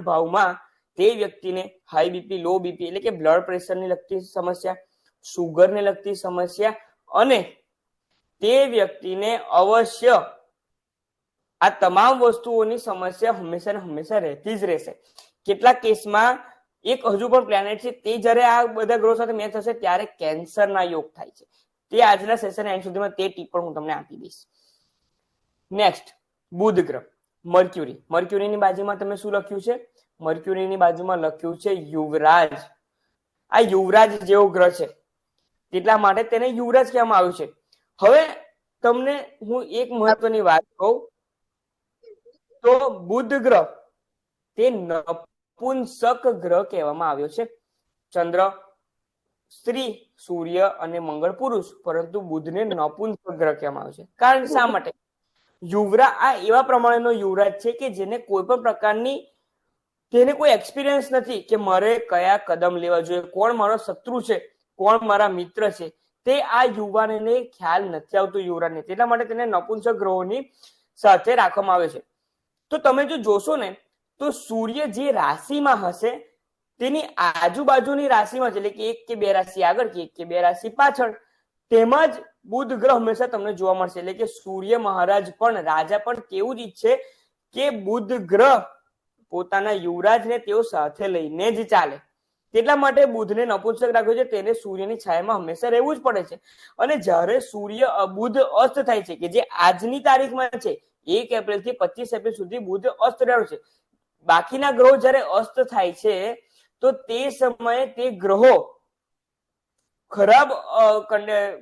ભાવમાં તે વ્યક્તિને હાઈ બીપી, લો બીપી એટલે કે બ્લડ પ્રેશરની લગતી સમસ્યા, સુગરને લગતી સમસ્યા અને તે વ્યક્તિને અવશ્ય આ તમામ વસ્તુઓની સમસ્યા હંમેશા ને હંમેશા રહેતી જ રહેશે. કેટલાક કેસમાં એક હજુ પણ પ્લેનેટ છે તે જ્યારે આ બધા ગ્રહો સાથે મેચ થશે ત્યારે કેન્સરના યોગ થાય છે. તે આજના સેશન એન્ડ સુધીમાં તે ટીપ પણ હું તમને આપી દઈશ. નેક્સ્ટ, બુધ ગ્રહ, મર્ક્યુરી. મર્ક્યુરીની બાજુમાં તમે શું લખ્યું છે? મર્ક્યુરીની બાજુમાં લખ્યું છે યુવરાજ. આ યુવરાજ જેવો ગ્રહ છે, એટલા માટે તેને યુવરાજ કહેવામાં આવ્યું છે. હવે તમને હું એક મહત્વની વાત કહું, તો બુધ ગ્રહ તે નપુંસક ગ્રહ કહેવામાં આવ્યો છે. ચંદ્ર સ્ત્રી, સૂર્ય અને મંગળ પુરુષ, પરંતુ બુધને નપુંસક ગ્રહ કહેવામાં આવ્યો છે. કારણ શા માટે? યુવરાજ આ એવા પ્રમાણેનો યુવરાજ છે કે જેને કોઈ પણ પ્રકારની તેને કોઈ એક્સપિરિયન્સ નથી કે મારે કયા કદમ લેવા જોઈએ, કોણ મારો શત્રુ છે, કોણ મારા મિત્ર છે, તે આ યુવાનને ખ્યાલ નથી આવતો યુવરાજને. તેના માટે તેને નપુંસક ગ્રહોની સાથે રાખવામાં આવે છે. તો તમે જો જોશો ને, તો સૂર્ય જે રાશિમાં હશે તેની આજુબાજુની રાશિમાં છે, એટલે કે 1 કે 2 રાશિ આગળ કે 1 કે 2 રાશિ પાછળ, તેમાં જ બુધ ગ્રહ હંમેશા તમને જોવા મળશે. એટલે કે સૂર્ય મહારાજ પણ, રાજા પણ કેવું જ ઈચ્છે કે બુધ ગ્રહ પોતાના યુવરાજને તેઓ સાથે લઈને જ ચાલે. તેટલા માટે બુધને નપુંસક રાખ્યો છે. તેને સૂર્યની છાયામાં હંમેશા રહેવું જ પડે છે. અને જ્યારે બુધ અસ્ત થાય છે, કે જે આજની તારીખમાં છે, 1 એપ્રિલ થી 25 એપ્રિલ સુધી બુધ અસ્ત રહ્યો છે. બાકીના ગ્રહો જ્યારે અસ્ત થાય છે તો તે સમયે તે ગ્રહો ખરાબ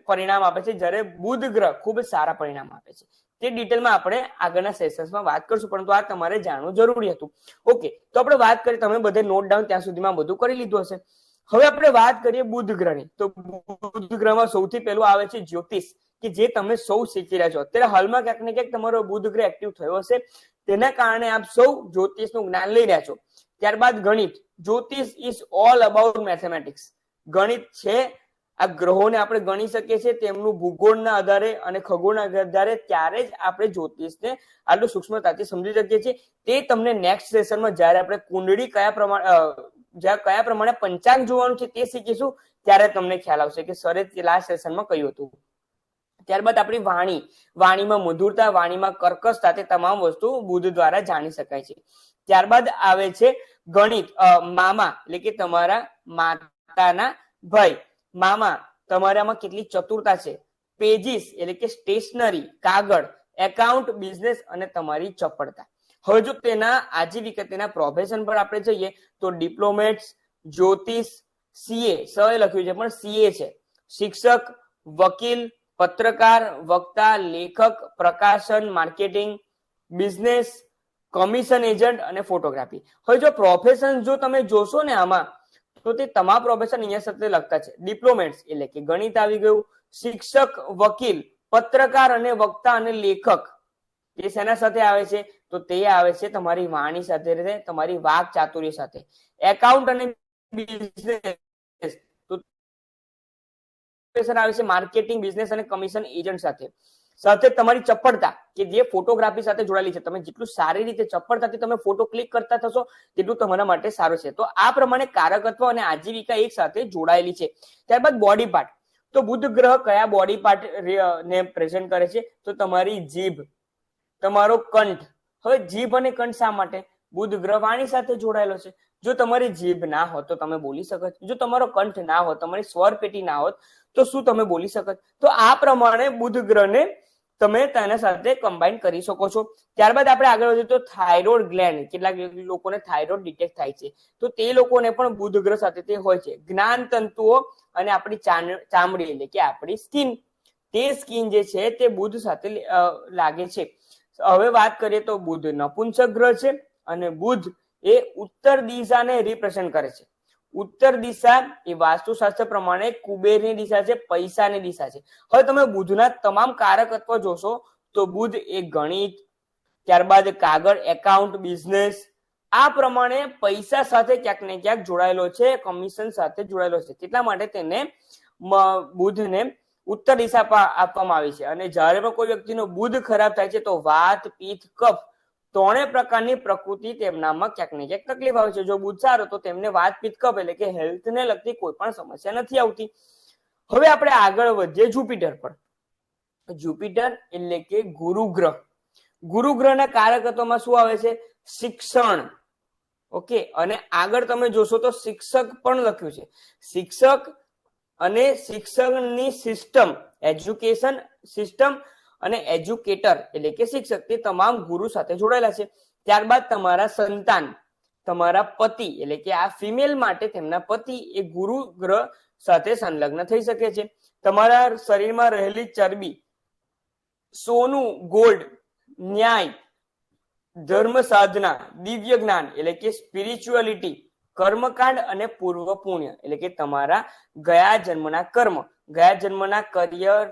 પરિણામ આપે છે, જ્યારે બુધ ગ્રહ ખૂબ સારા પરિણામ આપે છે. તે ડિટેલમાં આપણે આગળના સેશન્સમાં વાત કરશું, પરંતુ આ તમારે જાણવું જરૂરી હતું. ઓકે, તો આપણે વાત કરીએ, તમે બધે નોટ ડાઉન ત્યાં સુધીમાં બધું કરી લીધું હશે. હવે આપણે વાત કરીએ બુધ ગ્રહની. તો બુધ ગ્રહમાં સૌથી પહેલું આવે છે જ્યોતિષ, કે જે તમે સૌ શીખી રહ્યા છો. અત્યારે હાલમાં ક્યાંક ને ક્યાંક તમારો બુધ ગ્રહ એક્ટિવ થયો હશે, તેના કારણે આપ સૌ જ્યોતિષનું જ્ઞાન લઈ રહ્યા છો. ત્યારબાદ ગણિત. જ્યોતિષ ઇઝ ઓલ અબાઉટ મેથેમેટિક્સ. ગણિત છે, આ ગ્રહોને આપણે ગણી શકીએ છીએ તેમનું ભૂગોળના આધારે અને ખગોળના આધારે, ત્યારે જ આપણે જ્યોતિષને આટલું સૂક્ષ્મતાથી સમજી શકીએ છીએ. તે તમને નેક્સ્ટ સેશનમાં જ્યારે આપણે કુંડળી કયા પ્રમાણે પંચાંગ જોવાનું છે તે શીખીશું, ત્યારે તમને ખ્યાલ આવશે કે સરે લાસ્ટ સેશનમાં કહ્યું હતું. ત્યારબાદ આપણી વાણીમાં મધુરતા, વાણીમાં કર્કશતા, તે તમામ વસ્તુ બુધ દ્વારા જાણી શકાય છે. ત્યારબાદ આવે છે ગણિત. મામા એટલે કે તમારા માતાના ભાઈ, મામા તમારામાં કેટલી ચતુરતા છે. પેજીસ એટલે કે સ્ટેશનરી, કાગળ, એકાઉન્ટ, બિઝનેસ અને તમારી ચપળતા. હવે જો તેના આજીવિકા, તેના પ્રોફેશન પર આપણે જઈએ તો ડિપ્લોમેટ્સ, જ્યોતિષ, સીએ, સ લખ્યું છે પણ સીએ છે, શિક્ષક, વકીલ, પત્રકાર, વક્તા, લેખક, પ્રકાશન, માર્કેટિંગ, બિઝનેસ, કમિશન એજન્ટ અને ફોટોગ્રાફી. હવે જો પ્રોફેશન જો તમે જોશો ને આમાં, તો તે તમામ પ્રોફેશન અહીંયા સાથે લગતા છે. ડિપ્લોમેટ્સ એટલે કે ગણિત આવી ગયું, શિક્ષક, વકીલ, પત્રકાર અને વક્તા અને લેખક એ શેના સાથે આવે છે? તો તે આવે છે તમારી વાણી સાથે, તમારી વાક ચાતુર્ય સાથે. એકાઉન્ટ અને બિઝનેસ તો આવે છે માર્કેટિંગ, બિઝનેસ અને કમિશન એજન્ટ સાથે. સાથે તમારી ચપળતા કે જે ફોટોગ્રાફી સાથે જોડાયેલી છે. તમે જેટલું સારી રીતે ચપળતાથી તમે ફોટો ક્લિક કરતા થશો તેટલું તમારા માટે સારું છે. તો આ પ્રમાણે કારકત્વ અને આજીવિકા એક સાથે જોડાયેલી છે. ત્યારબાદ બોડી પાર્ટ. તો બુધ ગ્રહ કયા બોડી પાર્ટ ને પ્રેઝન્ટ કરે છે? તો તમારી જીભ, તમારો કંઠ. હવે જીભ અને કંઠ શા માટે? બુધ ગ્રહ વાણી સાથે જોડાયેલો છે. જો તમારી જીભ ના હોત તો તમે બોલી શકત. જો તમારો કંઠ ના હોત, તમારી સ્વર પેટી ના હોત, તો શું તમે બોલી શકત? તો આ પ્રમાણે બુધ ગ્રહને તમે તેના સાથે કમ્બાઈન કરી શકો છો. ત્યારબાદ આપણે આગળ વધીએ તો થાઇરોઇડ ગ્લેન્ડ. કેટલાક લોકોને થાઇરોઇડ ડિટેક્ટ થાય છે, તો તે લોકોને પણ બુધ ગ્રહ સાથે તે હોય છે. જ્ઞાન તંતુઓ અને આપણી ચામડી એટલે કે આપણી સ્કિન, તે સ્કિન જે છે તે બુધ સાથે લાગે છે. હવે વાત કરીએ તો બુધ નપુંસક ગ્રહ છે અને બુધ એ ઉત્તર દિશાને રિપ્રેઝન્ટ કરે છે. ઉત્તર દિશા એ વાસ્તુશાસ્ત્ર પ્રમાણે કુબેરની દિશા છે, પૈસાની દિશા છે. હવે તમે બુધના તમામ કારકત્વ જોશો તો બુધ એ ગણિત, ત્યારબાદ કાગળ, એકાઉન્ટ, બિઝનેસ, આ પ્રમાણે પૈસા સાથે ક્યાંક ને ક્યાંક જોડાયેલો છે, કમિશન સાથે જોડાયેલો છે. એટલા માટે તેને બુધને ઉત્તર દિશા આપવામાં આવી છે. અને જ્યારે પણ કોઈ વ્યક્તિનો બુધ ખરાબ થાય છે તો વાત, પિત્ત, કફ ત્રણેય પ્રકારની પ્રકૃતિ તેમનામાં ક્યાંક ને ક્યાંક તકલીફ આવે છે. જો બુધ સારો તો તેમને વાત, પિત્ત, કફ એટલે કે હેલ્થને લગતી કોઈ પણ સમસ્યા નથી આવતી. હવે આપણે આગળ વધીએ જુપિટર પર. જુપિટર એટલે કે ગુરુ ગ્રહ. ગુરુ ગ્રહના કારકત્વમાં શું આવે છે? શિક્ષણ. ઓકે, અને આગળ તમે જોશો તો શિક્ષક પણ લખ્યું છે. શિક્ષક અને શિક્ષણની સિસ્ટમ, એજ્યુકેશન સિસ્ટમ અને એજ્યુકેટર એટલે કે શિક્ષક, તે તમામ ગુરુ સાથે જોડાયેલા છે. ત્યારબાદ તમારા સંતાન, તમારા પતિ એટલે કે આ ફિમેલ માટે તેમના પતિ એ ગુરુ ગ્રહ સાથે સંલગ્ન થઈ શકે છે. તમારા શરીરમાં રહેલી ચરબી, સોનું, ગોલ્ડ, ન્યાય, ધર્મ સાધના, દિવ્ય જ્ઞાન એટલે કે સ્પિરિચ્યુઅલિટી, કર્મકાંડ અને પૂર્વ પુણ્ય એટલે કે તમારા ગયા જન્મના કર્મ, ગયા જન્મના કરિયર,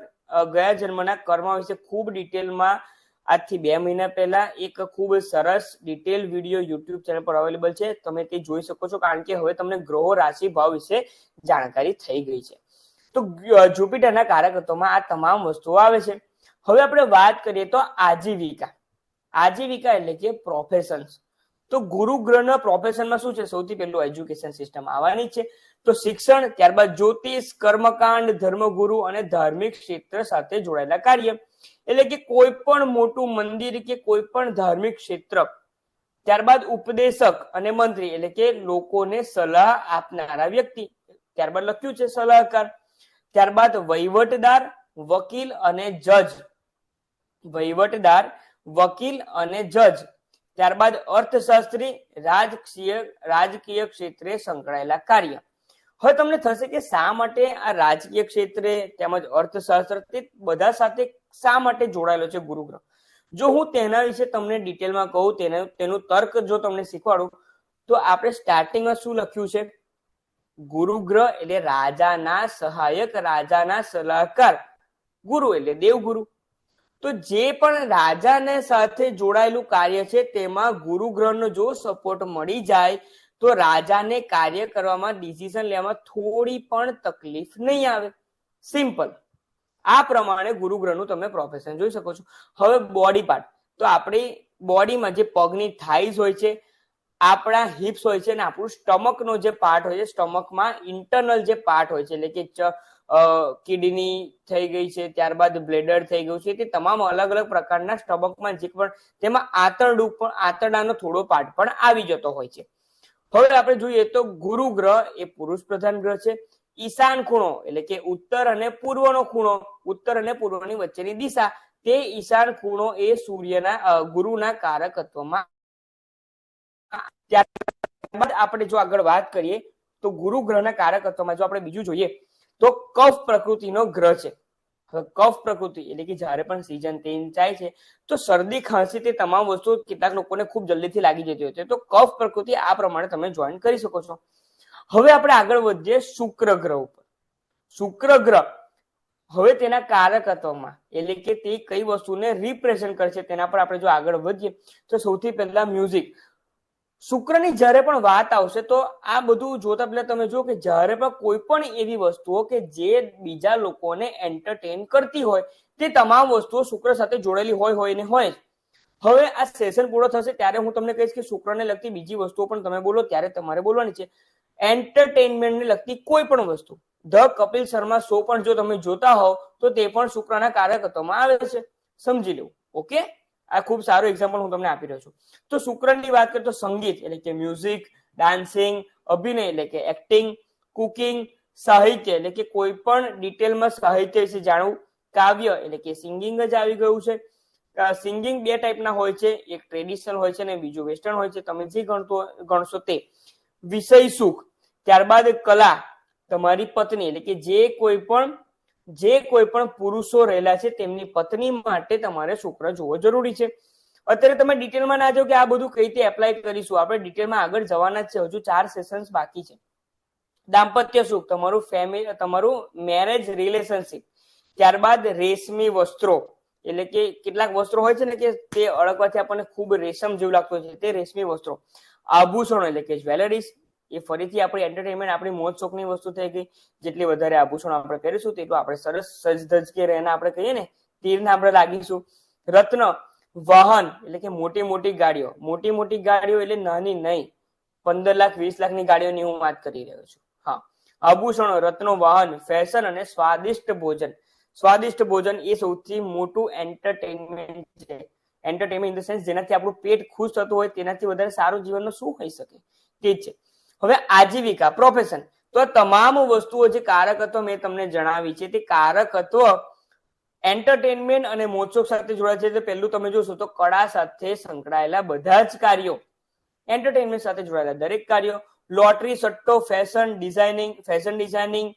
ગયા જન્મના કર્મ વિશે ખૂબ ડિટેલમાં આજથી 2 મહિના પહેલા એક ખૂબ સરસ ડિટેલ વિડીયો યુટ્યુબ ચેનલ પર અવેલેબલ છે. તમે તે જોઈ શકો છો, કારણ કે હવે તમને ગ્રહો, રાશિ ભાવ વિશે જાણકારી થઈ ગઈ છે. તો જુપિટરના કારકત્વમાં આ તમામ વસ્તુઓ આવે છે. હવે આપણે વાત કરીએ તો આજીવિકા. આજીવિકા એટલે કે પ્રોફેશન્સ. તો ગુરુ ગ્રહના પ્રોફેશનમાં શું છે? સૌથી પહેલું એજ્યુકેશન સિસ્ટમ આવવાની છે. તો શિક્ષણ, ત્યારબાદ જ્યોતિષ, કર્મકાંડ, ધર્મગુરુ અને ધાર્મિક ક્ષેત્ર સાથે જોડાયેલા કાર્ય એટલે કે કોઈ પણ મોટું મંદિર કે કોઈ પણ ધાર્મિક ક્ષેત્ર. ત્યારબાદ ઉપદેશક અને મંત્રી એટલે કે લોકોને સલાહ આપનારા વ્યક્તિ. ત્યારબાદ લખ્યું છે સલાહકાર. ત્યારબાદ વહીવટદાર, વકીલ અને જજ. વહીવટદાર, વકીલ અને જજ. ત્યારબાદ અર્થશાસ્ત્રી, રાજકીય ક્ષેત્રે સંકળાયેલા કાર્ય. હવે તમને થશે કે શા માટે આ રાજકીય ક્ષેત્રે તેમજ અર્થશાસ્ત્ર તે બધા સાથે શા માટે જોડાયેલો છે ગુરુ ગ્રહ? જો હું તેના વિશે તમને ડિટેલમાં કહું, તેનું તર્ક જો તમને શીખવાડું, તો આપણે સ્ટાર્ટિંગમાં શું લખ્યું છે? ગુરુ ગ્રહ એટલે રાજાના સહાયક, રાજાના સલાહકાર. ગુરુ એટલે દેવગુરુ. તો જે પણ રાજાને સાથે જોડાયેલું કાર્ય છે તેમાં ગુરુ ગ્રહનો જો સપોર્ટ મળી જાય તો રાજાને કાર્ય કરવામાં, ડિસિઝન લેવામાં થોડી પણ તકલીફ નહીં આવે. સિમ્પલ. આ પ્રમાણે ગુરુ ગ્રહનું તમે પ્રોફેશન જોઈ શકો છો. હવે બોડી પાર્ટ. તો આપણી બોડીમાં જે પગની થાઈઝ હોય છે, આપણા હિપ્સ હોય છે અને આપણું સ્ટમકનો જે પાર્ટ હોય છે, સ્ટમકમાં ઇન્ટરનલ જે પાર્ટ હોય છે એટલે કે કિડની થઈ ગઈ છે, ત્યારબાદ બ્લેડર થઈ ગયું છે, તે તમામ અલગ અલગ પ્રકારના સ્ટમકમાં જે પણ, તેમાં આંતરડું પણ, આંતરડાનો થોડો પાર્ટ પણ આવી જતો હોય છે. હવે આપણે જોઈએ તો ગુરુ ગ્રહ એ પુરુષ પ્રધાન ગ્રહ છે. ઈશાન ખૂણો એટલે કે ઉત્તર અને પૂર્વનો ખૂણો, ઉત્તર અને પૂર્વની વચ્ચેની દિશા, તે ઈશાન ખૂણો એ સૂર્યના ગુરુના કારકત્વમાં. ત્યારબાદ આપણે જો આગળ વાત કરીએ તો ગુરુ ગ્રહના કારકત્વમાં જો આપણે બીજું જોઈએ તો કફ પ્રકૃતિનો ગ્રહ છે. હવે કફ પ્રકૃતિ એટલે કે જ્યારે પણ સિઝન ચેન્જ થાય છે તો શરદી ખાંસી તે તમામ વસ્તુ કેટલાક લોકોને ખૂબ જલ્દીથી લાગી જતી હોય છે. તો કફ પ્રકૃતિ આ પ્રમાણે તમે જોઈન કરી શકો છો. હવે આપણે આગળ વધીએ શુક્ર ગ્રહ ઉપર. શુક્ર ગ્રહ હવે તેના કારકત્વમાં એટલે કે તે કઈ વસ્તુને રિપ્રેઝન્ટ કરશે તેના પર આપણે જો આગળ વધીએ તો સૌથી પહેલા મ્યુઝિક. શુક્રની જ્યારે પણ વાત આવશે તો આ બધું જોતા પહેલા તમે જુઓ કે જ્યારે પણ કોઈ પણ એવી વસ્તુઓ કે જે બીજા લોકોને એન્ટરટેન કરતી હોય તે તમામ વસ્તુઓ શુક્ર સાથે જોડેલી હોય ને હોય. હવે આ સેશન પૂરો થશે ત્યારે હું તમને કહીશ કે શુક્રને લગતી બીજી વસ્તુઓ પણ તમે બોલો ત્યારે તમારે બોલવાની છે. એન્ટરટેનમેન્ટને લગતી કોઈ પણ વસ્તુ, ધ કપિલ શર્મા શો પણ જો તમે જોતા હોવ તો તે પણ શુક્રના કારકત્વમાં આવે છે, સમજી લેવું. ઓકે, આ ખૂબ સારું એક્ઝામ્પલ હું તમને આપી રહ્યો છું. તો શુક્રની વાત કરીએ તો સંગીત એટલે કે મ્યુઝિક, ડાન્સિંગ, અભિનય એટલે કે એક્ટિંગ, કુકિંગ, સાહિત્ય એટલે કે કોઈ પણ ડિટેલમાં સાહિત્ય વિશે જાણવું, કાવ્ય એટલે કે સિંગિંગ જ આવી ગયું છે. સિંગિંગ બે ટાઈપના હોય છે, એક ટ્રેડિશનલ હોય છે અને બીજું વેસ્ટર્ન હોય છે, તમે જે ગણશો તે. વિષય સુખ, ત્યારબાદ કલા, તમારી પત્ની એટલે કે જે કોઈ પણ પુરુષો રહેલા છે તેમની પત્ની માટે તમારે શુક્ર જોવો જરૂરી છે. અત્યારે તમે ડિટેલમાં ના જાઓ કે આ બધું કઈ રીતે એપ્લાય કરીશું, આપણે ડિટેલમાં આગળ જવાના જ છે, હજુ 4 સેશન્સ બાકી છે. દાંપત્ય સુખ, તમારું મેરેજ રિલેશનશિપ, ત્યારબાદ રેશમી વસ્ત્રો એટલે કે કેટલાક વસ્ત્રો હોય છે ને કે તે અળગવાથી આપણને ખૂબ રેશમ જેવું લાગતું હોય છે, તે રેશમી વસ્ત્રો. આભૂષણો એટલે કે જ્વેલરીઝ, એ ફરીથી આપણી એન્ટરટેનમેન્ટ, આપણી મોજ શોખની વસ્તુ થઈ ગઈ. જેટલી વધારે આભૂષણો આપણે કરીશું તેટલું આપણે સરસ સજધજ કે રહેના આપણે કહીએ ને તીરને આપણે લાગીશું. રત્ન, વાહન એટલે કે મોટી મોટી ગાડીઓ એટલે નાની નહીં, 15 લાખ 20 લાખની ગાડીઓની હું વાત કરી રહ્યો છું. હા, આભૂષણો, રત્નો, વાહન, ફેશન અને સ્વાદિષ્ટ ભોજન એ સૌથી મોટું એન્ટરટેનમેન્ટ છે. એન્ટરટેનમેન્ટ ઇન ધ સેન્સ જેનાથી આપણું પેટ ખુશ થતું હોય તેનાથી વધારે સારું જીવનનું શું હોઈ શકે, તે જ છે. હવે આજીવિકા, પ્રોફેશન, તો આ તમામ વસ્તુઓ જે કારકત્વ મેં તમને જણાવી છે તે કારકત્વ એન્ટરટેનમેન્ટ અને મોજશોખ સાથે જોડાય છે. પહેલું તમે જોશો તો કળા સાથે સંકળાયેલા બધા જ કાર્યો, એન્ટરટેનમેન્ટ સાથે જોડાયેલા દરેક કાર્યો, લોટરી, સટ્ટો, ફેશન ડિઝાઇનિંગ,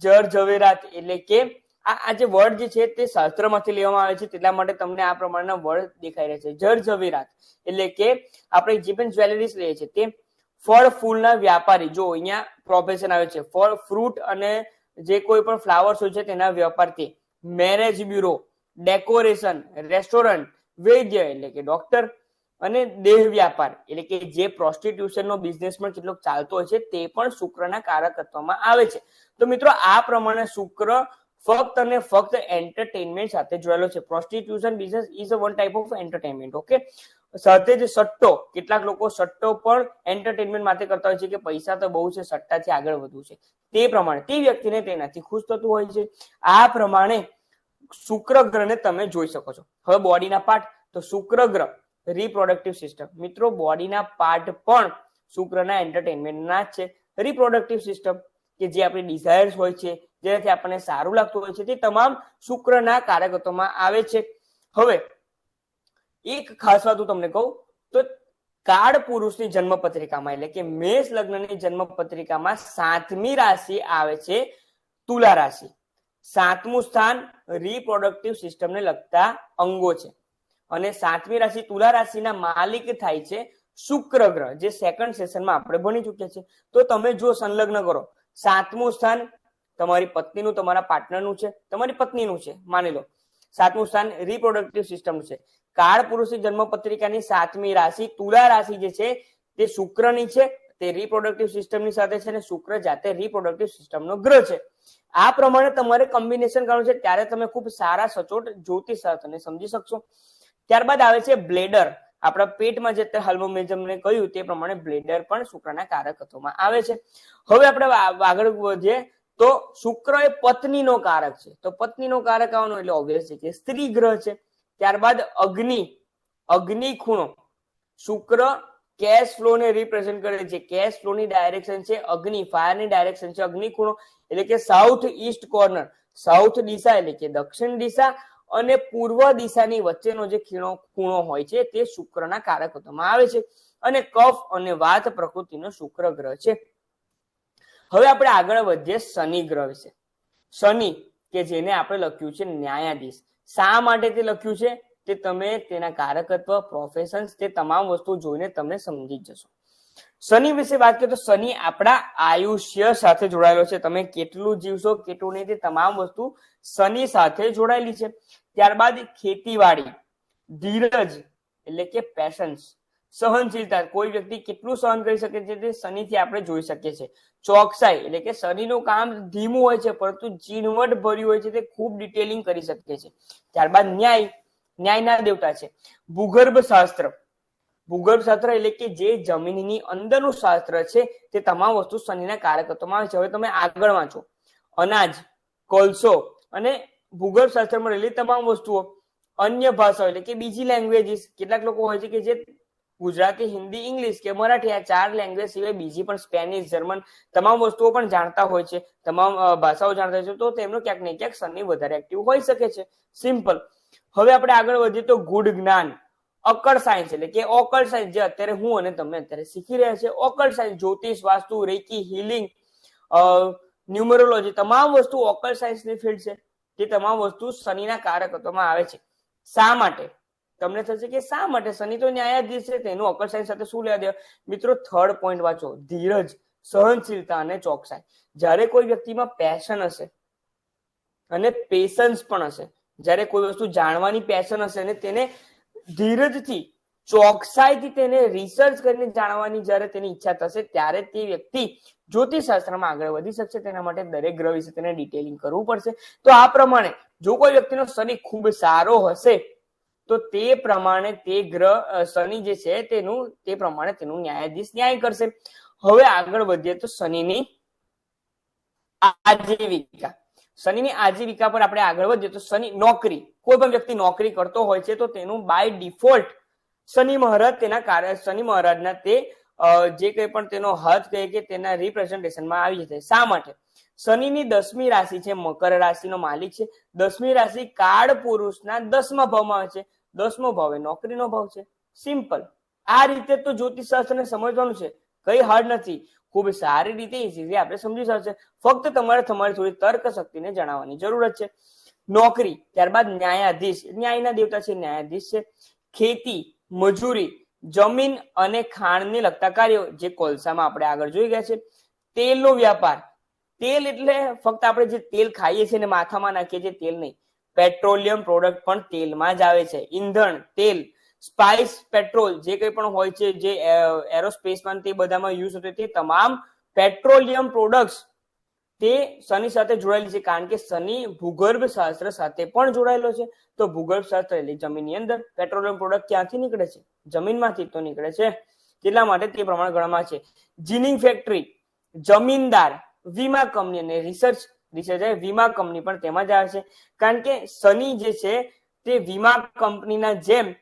જર ઝવેરાત એટલે કે આ જે વર્ડ જે છે તે શાસ્ત્રમાંથી લેવામાં આવે છે, તેટલા માટે તમને આ પ્રમાણના વર્ડ દેખાઈ રહ્યા છે. જર ઝવેરાત એટલે કે આપણે જે પણ જ્વેલરીઝ લઈએ છીએ તે. ફળ ફૂલના વ્યાપારી, જો અહીંયા પ્રોફેશન આવે છે, ફળ ફ્રૂટ અને જે કોઈ પણ ફ્લાવર્સ હોય છે તેના વ્યાપારથી. મેરેજ બ્યુરો, ડેકોરેશન, રેસ્ટોરન્ટ, વૈદ્ય એટલે કે ડોક્ટર અને દેહ વ્યાપાર એટલે કે જે પ્રોસ્ટિટ્યુશનનો બિઝનેસ પણ કેટલોક ચાલતો હોય છે તે પણ શુક્રના કારકત્વમાં આવે છે. તો મિત્રો આ પ્રમાણે શુક્ર ફક્ત અને ફક્ત એન્ટરટેનમેન્ટ સાથે જોડાયેલો છે. Prostitution business is one type of entertainment. Okay, સાથે જ સટ્ટો, કેટલાક લોકો સટ્ટો પણ એન્ટરટેનમેન્ટ માટે કરતા હોય છે કે પૈસા તો બહુ છે, સટ્ટાથી આગળ વધવું છે, તે પ્રમાણે તે વ્યક્તિને તેનાથી ખુશ થતું હોય છે. આ પ્રમાણે શુક્ર ગ્રહને તમે જોઈ શકો છો. હવે બોડીના પાર્ટ, તો શુક્ર ગ્રહ રિપ્રોડક્ટિવ સિસ્ટમ. મિત્રો બોડીના પાર્ટ પણ શુક્રના એન્ટરટેનમેન્ટના જ છે. રિપ્રોડક્ટિવ સિસ્ટમ કે જે આપણી ડિઝાયર્સ હોય છે, જેનાથી આપણને સારું લાગતું હોય છે, તે તમામ શુક્રના કારકત્વમાં આવે છે. હવે એક ખાસ વાત હું તમને કહું તો કાળ પુરુષની જન્મ પત્રિકામાં એટલે કે મેષ લગ્નની જન્મ પત્રિકામાં 7મી રાશિ આવે છે તુલા રાશિ. 7મું સ્થાન રિપ્રોડક્ટિવ સિસ્ટમને લગતા અંગો છે અને 7મી રાશિ તુલા રાશિના માલિક થાય છે શુક્ર ગ્રહ, જે સેકન્ડ સેશનમાં આપણે ભણી ચૂક્યા છે. તો તમે જો સંલગ્ન કરો, 7મું સ્થાન તમારી પત્નીનું, તમારા પાર્ટનરનું છે, તમારી પત્નીનું છે માની લો. 7મું સ્થાન રિપ્રોડક્ટિવ સિસ્ટમનું છે. કાળ પુરુષની જન્મ પત્રિકાની 7મી રાશિ તુલા રાશિ જે છે તે શુક્રની છે, તે રિપ્રોડક્ટિવ સિસ્ટમની સાથે છે અને શુક્ર જાતે રિપ્રોડક્ટિવ સિસ્ટમનો ગ્રહ છે. આ પ્રમાણે તમારે કોમ્બિનેશન કરવાનું છે, ત્યારે તમે ખૂબ સારા સચોટ જ્યોતિષ શાસ્ત્રને સમજી શકશો. ત્યારબાદ આવે છે બ્લેડર. આપણા પેટમાં જે હાલમાં મેં તમને કહ્યું તે પ્રમાણે બ્લેડર પણ શુક્રના કારકત્વમાં આવે છે. હવે આપણે આગળ વધીએ તો શુક્ર એ પત્નીનો કારક છે. તો પત્નીનો કારક આવવાનો એટલે ઓબ્વિયસલી કે સ્ત્રી ગ્રહ છે. ત્યારબાદ અગ્નિ ખૂણો, શુક્ર કેશ ફ્લો ને રિપ્રેઝન્ટ કરે છે. કેશ ફ્લો ની ડાયરેક્શન છે અગ્નિ, ફાયર ની ડાયરેક્શન છે અગ્નિ ખૂણો એટલે કે સાઉથ ઈસ્ટ કોર્નર, સાઉથ દિશા એટલે કે દક્ષિણ દિશા અને પૂર્વ દિશાની વચ્ચેનો જે ખૂણો હોય છે તે શુક્રના કારકત્વમાં આવે છે અને કફ અને વાત પ્રકૃતિનો શુક્ર ગ્રહ છે. હવે આપણે આગળ વધીએ શનિ ગ્રહ વિશે. શનિ કે જેને આપણે લખ્યું છે ન્યાયાધીશ. શા માટે તે લખ્યું છે તે તમે તેના કારકત્વ, પ્રોફેશન્સ, તે તમામ વસ્તુ જોઈને તમને સમજી જશો. શનિ વિશે વાત કરીએ તો શનિ આપણા આયુષ્ય સાથે જોડાયેલો છે. તમે કેટલું જીવશો કેટલું નહીં તે તમામ વસ્તુ શનિ સાથે જોડાયેલી છે. ત્યારબાદ ખેતીવાડી, ધીરજ એટલે કે પેશન્સ, સહનશીલતા, કોઈ વ્યક્તિ કેટલું સહન કરી શકે છે તે શનિથી આપણે જોઈ શકીએ છીએ. ચોકસાઈ એટલે કે શનિનું કામ ધીમું હોય છે પરંતુ ઝીણવટ ભર્યું હોય છે, તે ખૂબ ડિટેલિંગ કરી શકે છે. ત્યારબાદ ન્યાય, ન્યાયના દેવતા છે. ભૂગર્ભ શાસ્ત્ર, ભૂગર્ભ શાસ્ત્ર એટલે કે જે જમીનની અંદરનું શાસ્ત્ર છે તે તમામ વસ્તુ શનિના કારકત્વમાં આવે છે. હવે તમે આગળ વાંચો, અનાજ, કોલસો અને ભૂગર્ભ શાસ્ત્રમાં રહેલી તમામ વસ્તુઓ. અન્ય ભાષાઓ એટલે કે બીજી લેંગ્વેજીસ, કેટલાક લોકો હોય છે કે જે ગુજરાતી, હિન્દી, ઇંગ્લિશ કે મરાઠી આ 4 લેંગ્વેજ સિવાય બીજી પણ સ્પેનિશ, જર્મન તમામ વસ્તુઓ પણ જાણતા હોય છે, તમામ ભાષાઓ જાણતા હોય છે, તો તેમનો ક્યાંક ને ક્યાંક શનિ વધારે એક્ટિવ હોઈ શકે છે. સિમ્પલ. હવે આપણે આગળ વધીએ તો ગુડ જ્ઞાન, અકળ સાયન્સ એટલે કે ઓકલ્ટ સાયન્સ, જે અત્યારે હું અને તમે અત્યારે શીખી રહ્યા છે. ઓકલ્ટ સાયન્સ, જ્યોતિષ, વાસ્તુ, રેકી, હીલિંગ, ન્યુમરોલોજી, તમામ વસ્તુ ઓકલ્ટ સાયન્સની ફિલ્ડ છે. તે તમામ વસ્તુ શનિના કારકત્વમાં આવે છે. શા માટે? તમને થશે કે શા માટે? શનિ તો ન્યાયાધીશ છે, તેનું અકલ સાયન્સ સાથે શું લેવા દેવા? મિત્રો, 3rd પોઈન્ટ વાંચો, ધીરજ, સહનશીલતા અને ચોકસાઈ. જ્યારે કોઈ વ્યક્તિમાં પેશન હશે અને પેશન્સ પણ હશે, જ્યારે કોઈ વસ્તુ જાણવાની પેશન હશે અને તેને ધીરજથી, ચોકસાઈથી તેને રિસર્ચ કરીને જાણવાની જ્યારે તેની ઈચ્છા થશે, ત્યારે તે વ્યક્તિ જ્યોતિષશાસ્ત્રમાં આગળ વધી શકશે. તેના માટે દરેક ગ્રહ વિશે તેને ડિટેલિંગ કરવું પડશે. તો આ પ્રમાણે જો કોઈ વ્યક્તિનો શનિ ખૂબ સારો હશે તો તે પ્રમાણે તે ગ્રહ શનિ જે છે તેનું તે પ્રમાણે તેનું ન્યાયાધીશ ન્યાય કરશે. હવે આગળ વધીએ તો શનિની આજીવિકા. શનિની આજીવિકા પર આપણે આગળ વધીએ તો શનિ, નોકરી, કોઈ પણ વ્યક્તિ નોકરી કરતો હોય છે તો તેનું બાય ડિફોલ્ટ શનિ મહારાજ તેના કાર્ય, શનિ મહારાજના તે જે કંઈ પણ તેનો હાથ કહે કે તેના રિપ્રેઝન્ટેશનમાં આવી જશે. શા માટે? શનિની 10મી રાશિ છે, મકર રાશિનો માલિક છે. 10મી રાશિ કાળ પુરુષના 10મા ભાવમાં આવે છે. 10મો ભાવ એ નોકરીનો ભાવ છે. સિમ્પલ. આ રીતે તો જ્યોતિષ શાસ્ત્રને સમજવાનું છે, કઈ હાર્ડ નથી. ખૂબ સારી રીતે ઇઝીલી આપણે સમજી શકશે. ફક્ત તમારે તમારી થોડી તર્ક શક્તિને જણાવવાની જરૂરત છે. નોકરી, ત્યારબાદ ન્યાયાધીશ, ન્યાયના દેવતા છે, ન્યાયાધીશ છે. ખેતી, મજૂરી, જમીન અને ખાણને લગતા કાર્યો, જે કોલસામાં આપણે આગળ જોઈ ગયા છે. તેલનો વ્યાપાર, તેલ એટલે ફક્ત આપણે જે તેલ ખાઈએ છીએ ને માથામાં નાખીએ છીએ તેલ નહીં, પેટ્રોલિયમ પ્રોડક્ટ પણ તેલમાં જ આવે છે. ઈંધણ, તેલ, સ્પાઇસ, પેટ્રોલ, જે કંઈ પણ હોય છે, જે એરોસ્પેસમાં તે બધામાં યુઝ થતો, તે તમામ પેટ્રોલિયમ પ્રોડક્ટ્સ તે શનિ સાથે જોડાયેલી છે. કારણ કે શનિ ભૂગર્ભ શાસ્ત્ર સાથે પણ જોડાયેલો છે. તો ભૂગર્ભ શાસ્ત્ર એટલે જમીનની અંદર પેટ્રોલિયમ પ્રોડક્ટ ક્યાંથી નીકળે છે? જમીનમાંથી તો નીકળે છે. એટલા માટે તે પ્રમાણે ગણવામાં છે. જીનિંગ ફેક્ટરી, જમીનદાર, વીમા કંપની અને રિસર્ચ વીમા કંપની પણ તેમાં જ આવે છે. કારણ કે શનિ જે છે તે વીમા કંપનીના જેમ